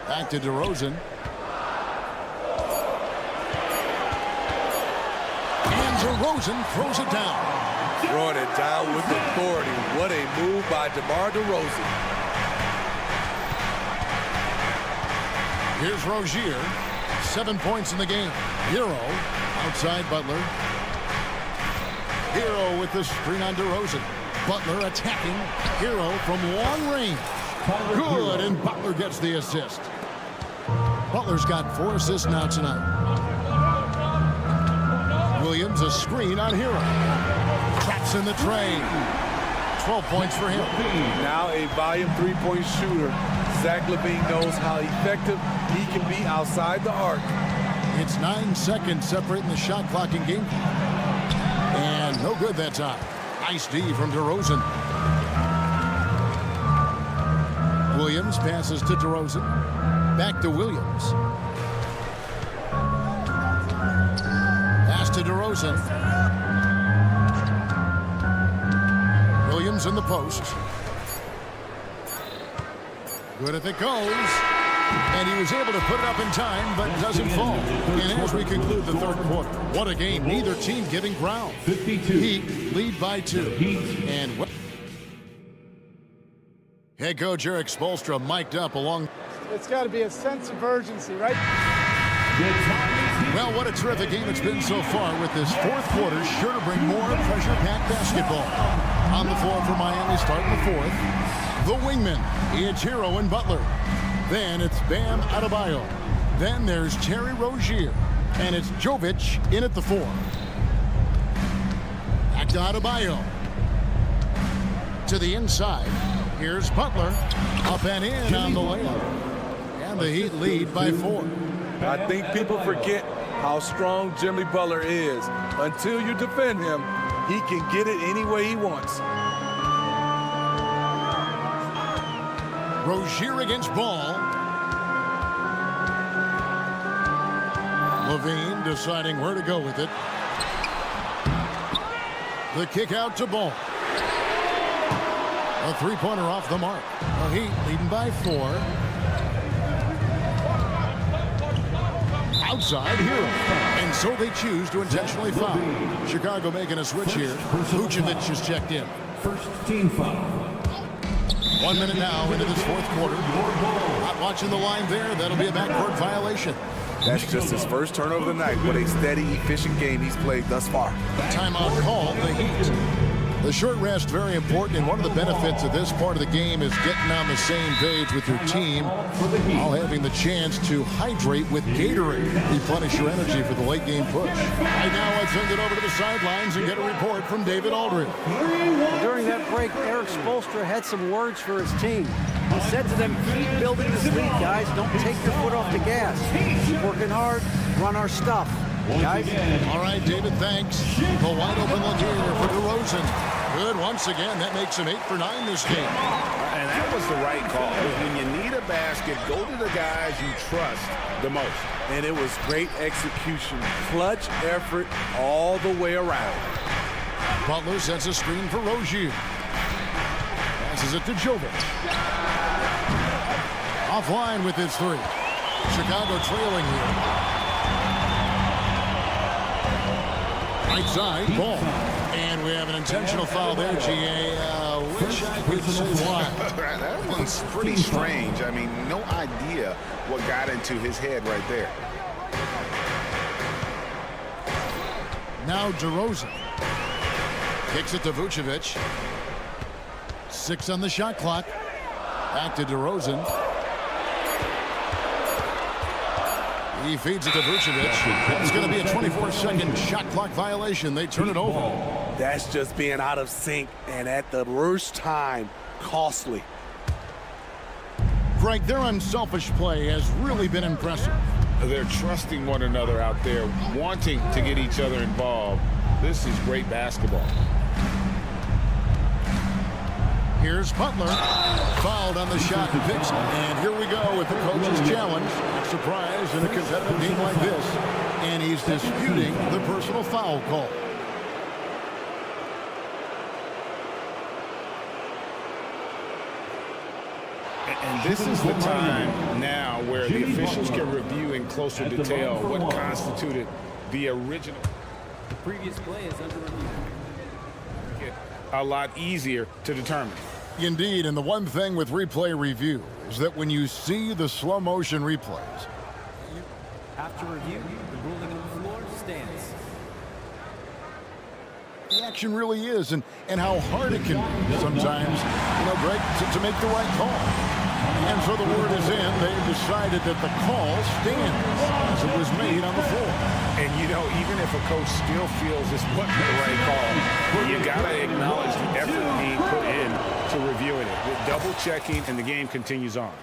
Back to DeRozan. DeRozan throws it down. Throwing it down with authority. What a move by DeMar DeRozan. Here's Rozier. 7 points in the game. Hero outside Butler. Hero with the screen on DeRozan. Butler attacking. Hero from long range. Good, and Butler gets the assist. Butler's got 4 assists now tonight. Williams, a screen on Hero. Traps in the train. 12 points for him. Now a volume three-point shooter. Zach LaVine knows how effective he can be outside the arc. It's 9 seconds separating the shot clock and game. And no good that time. Nice D from DeRozan. Williams passes to DeRozan. Back to Williams. Pass to DeRozan. Williams in the post. Good if it goes. And he was able to put it up in time, but doesn't fall. And as we conclude the third quarter, what a game. Neither team giving ground. Heat lead by 2. And head coach Eric Spoelstra mic'd up along. It's got to be a sense of urgency, right? Well, what a terrific game it's been so far, with this fourth quarter sure to bring more pressure-packed basketball. On the floor for Miami starting the fourth. The wingman, it's Hero and Butler. Then it's Bam Adebayo. Then there's Terry Rozier. And it's Jovic in at the 4. Back to Adebayo. To the inside. Here's Butler. Up and in on the layup. And the Heat lead by 4. I think people forget how strong Jimmy Butler is. Until you defend him, he can get it any way he wants. Rozier against Ball. LaVine deciding where to go with it. The kick out to Ball. A three-pointer off the mark. The Heat leading by 4. Outside Hero. And so they choose to intentionally foul. Chicago making a switch here. Vucevic is checked in. First team foul. 1 minute now into this fourth quarter. Not watching the line there. That'll be a backcourt violation. That's just his first turnover of the night. What a steady, efficient game he's played thus far. Timeout called the Heat. The short rest, very important, and one of the benefits of this part of the game is getting on the same page with your team while having the chance to hydrate with Gatorade. Replenish your energy for the late game push. Right now, let's send it over to the sidelines and get a report from David Aldridge. During that break, Eric Spoelstra had some words for his team. He said to them, keep building this lead, guys. Don't take your foot off the gas. Keep working hard, run our stuff. Guys. All right, David, thanks. The wide open look here for DeRozan. Good once again. That makes him 8 for 9 this game. And that was the right call. When you need a basket, go to the guys you trust the most. And it was great execution. Clutch effort all the way around. Butler sets a screen for Rozier. Passes it to Jovic. Offline with his 3. Chicago trailing here. Right side, Ball. And we have an intentional foul there, GA. Which I could see why. That one's pretty strange. I mean, no idea what got into his head right there. Now DeRozan. Kicks it to Vucevic. 6 on the shot clock. Back to DeRozan. He feeds it to Vucevic. It's going to be a 24-second shot clock violation. They turn it over. That's just being out of sync and at the worst time, costly. Greg, their unselfish play has really been impressive. They're trusting one another out there, wanting to get each other involved. This is great basketball. Here's Butler. Fouled on the shot and picks it. And here we go with the coach's challenge. Surprise in a competitive game like this. And he's disputing the personal foul call. And this is the time now where the officials can review in closer detail what constituted the original. The previous play is under review. A lot easier to determine. Indeed, and the one thing with replay review is that when you see the slow motion replays. After review, the ruling on the floor stands. the action really is and how hard it can be sometimes, Greg, to make the right call. And so the word is in. They've decided that the call stands as it was made on the floor. And, even if a coach still feels this wasn't the right call, you got to acknowledge the effort being put in to reviewing it. With double-checking, and the game continues on.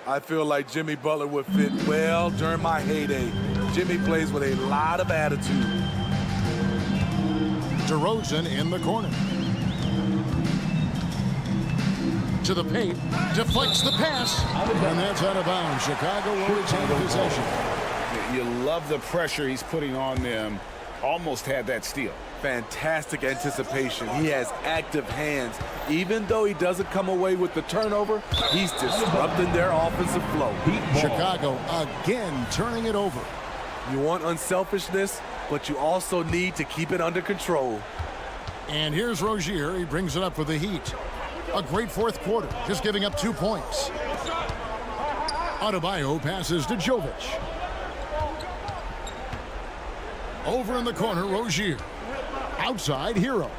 I feel like Jimmy Butler would fit well during my heyday. Jimmy plays with a lot of attitude. DeRozan in the corner. To the paint, deflects the pass, and that's out of bounds. Chicago will retain possession. You love the pressure he's putting on them. Almost had that steal. Fantastic anticipation. He has active hands. Even though he doesn't come away with the turnover, he's disrupting their offensive flow. Chicago again turning it over. You want unselfishness, but you also need to keep it under control. And here's Rozier. He brings it up for the Heat. A great fourth quarter, just giving up 2 points. Adebayo passes to Jovic. Over in the corner, Rozier. Outside, Hero.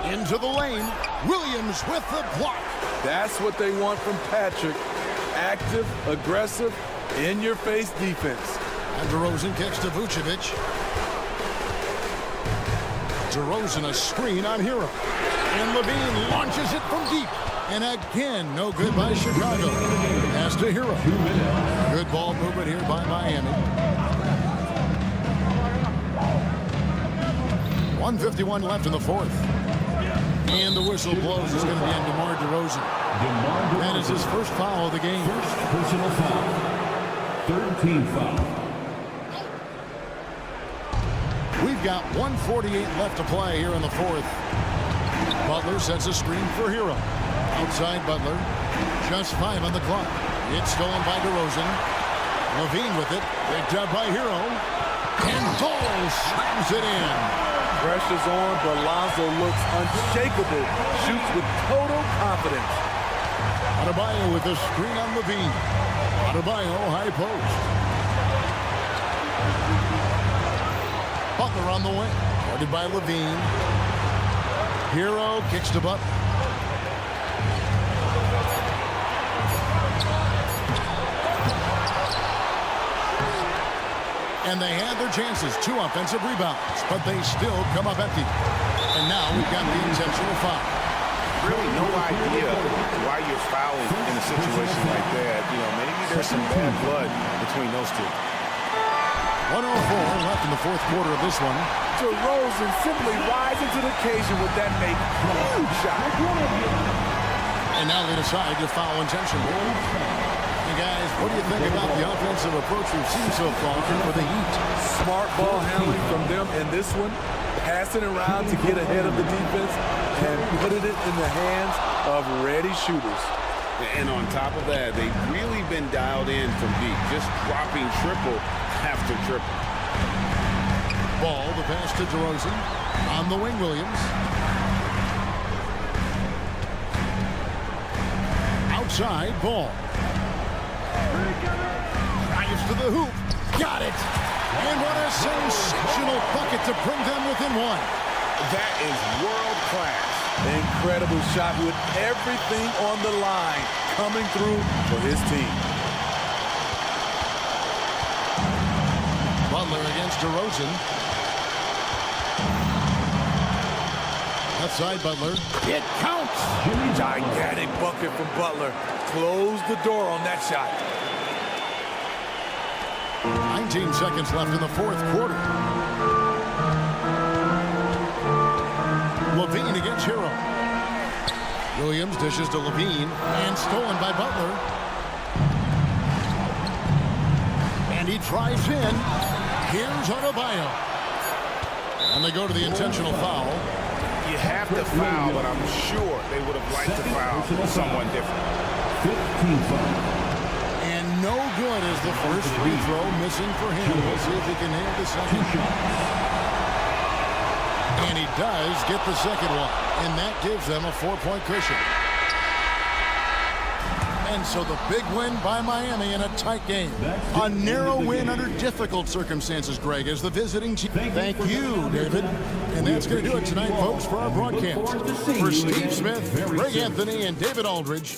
Into the lane. Williams with the block. That's what they want from Patrick. Active, aggressive, in-your-face defense. And DeRozan kicks to Vucevic. DeRozan a screen on Hero. And Levine launches it from deep. And again, no good by Chicago. Pass to Hero. Good ball movement here by Miami. 1:51 left in the fourth. And the whistle blows. It's going to be on DeMar DeRozan. That is his first foul of the game. First personal foul. Third team foul. We've got 1:48 left to play here in the fourth. Butler sets a screen for Hero. Outside Butler. Just 5 on the clock. It's stolen by DeRozan. Levine with it. Picked up by Hero. And Ball slams it in. Pressure's on, but Lonzo looks unshakable. Shoots with total confidence. Adebayo with the screen on Levine. Adebayo high post. Butler on the wing. Guarded by Levine. Hero kicks to Butler. And they had their chances. 2 offensive rebounds, but they still come up empty. And now we've got the intentional foul. Really no idea why you're fouling in a situation like that. Maybe there's some bad blood between those two. 1:04 left in the fourth quarter of this one. DeRozan simply rises to the occasion with that make huge shot. And now they decide to foul intentionally. Hey guys, what do you think about the offensive approach we've seen so far for the Heat? Smart ball handling from them in this one. Passing around to get ahead of the defense and putting it in the hands of ready shooters. And on top of that, they've really been dialed in from deep, just dropping triple after triple. Ball, the pass to DeRozan. On the wing, Williams. Outside, Ball. Drives to the hoop. Got it. And what a sensational bucket to bring them within 1. That is world class. Incredible shot with everything on the line coming through for his team. Butler against DeRozan. Outside Butler. It counts. Gigantic bucket from Butler. Close the door on that shot. 19 seconds left in the fourth quarter. Levine against Hero. Williams dishes to Levine and stolen by Butler. And he drives in. Here's Adebayo. And they go to the intentional foul. You have to foul, but I'm sure they would have liked to foul someone different. 15 foul. And no good is the first free throw missing for him. We'll see if he can nail the second shot. And he does get the second one. And that gives them a 4-point cushion. And so the big win by Miami in a tight game. A narrow win under difficult circumstances, Greg, as the visiting team. Thank you, David. And that's going to do it tonight, folks, for our broadcast. For Steve Smith, Greg Anthony, and David Aldridge,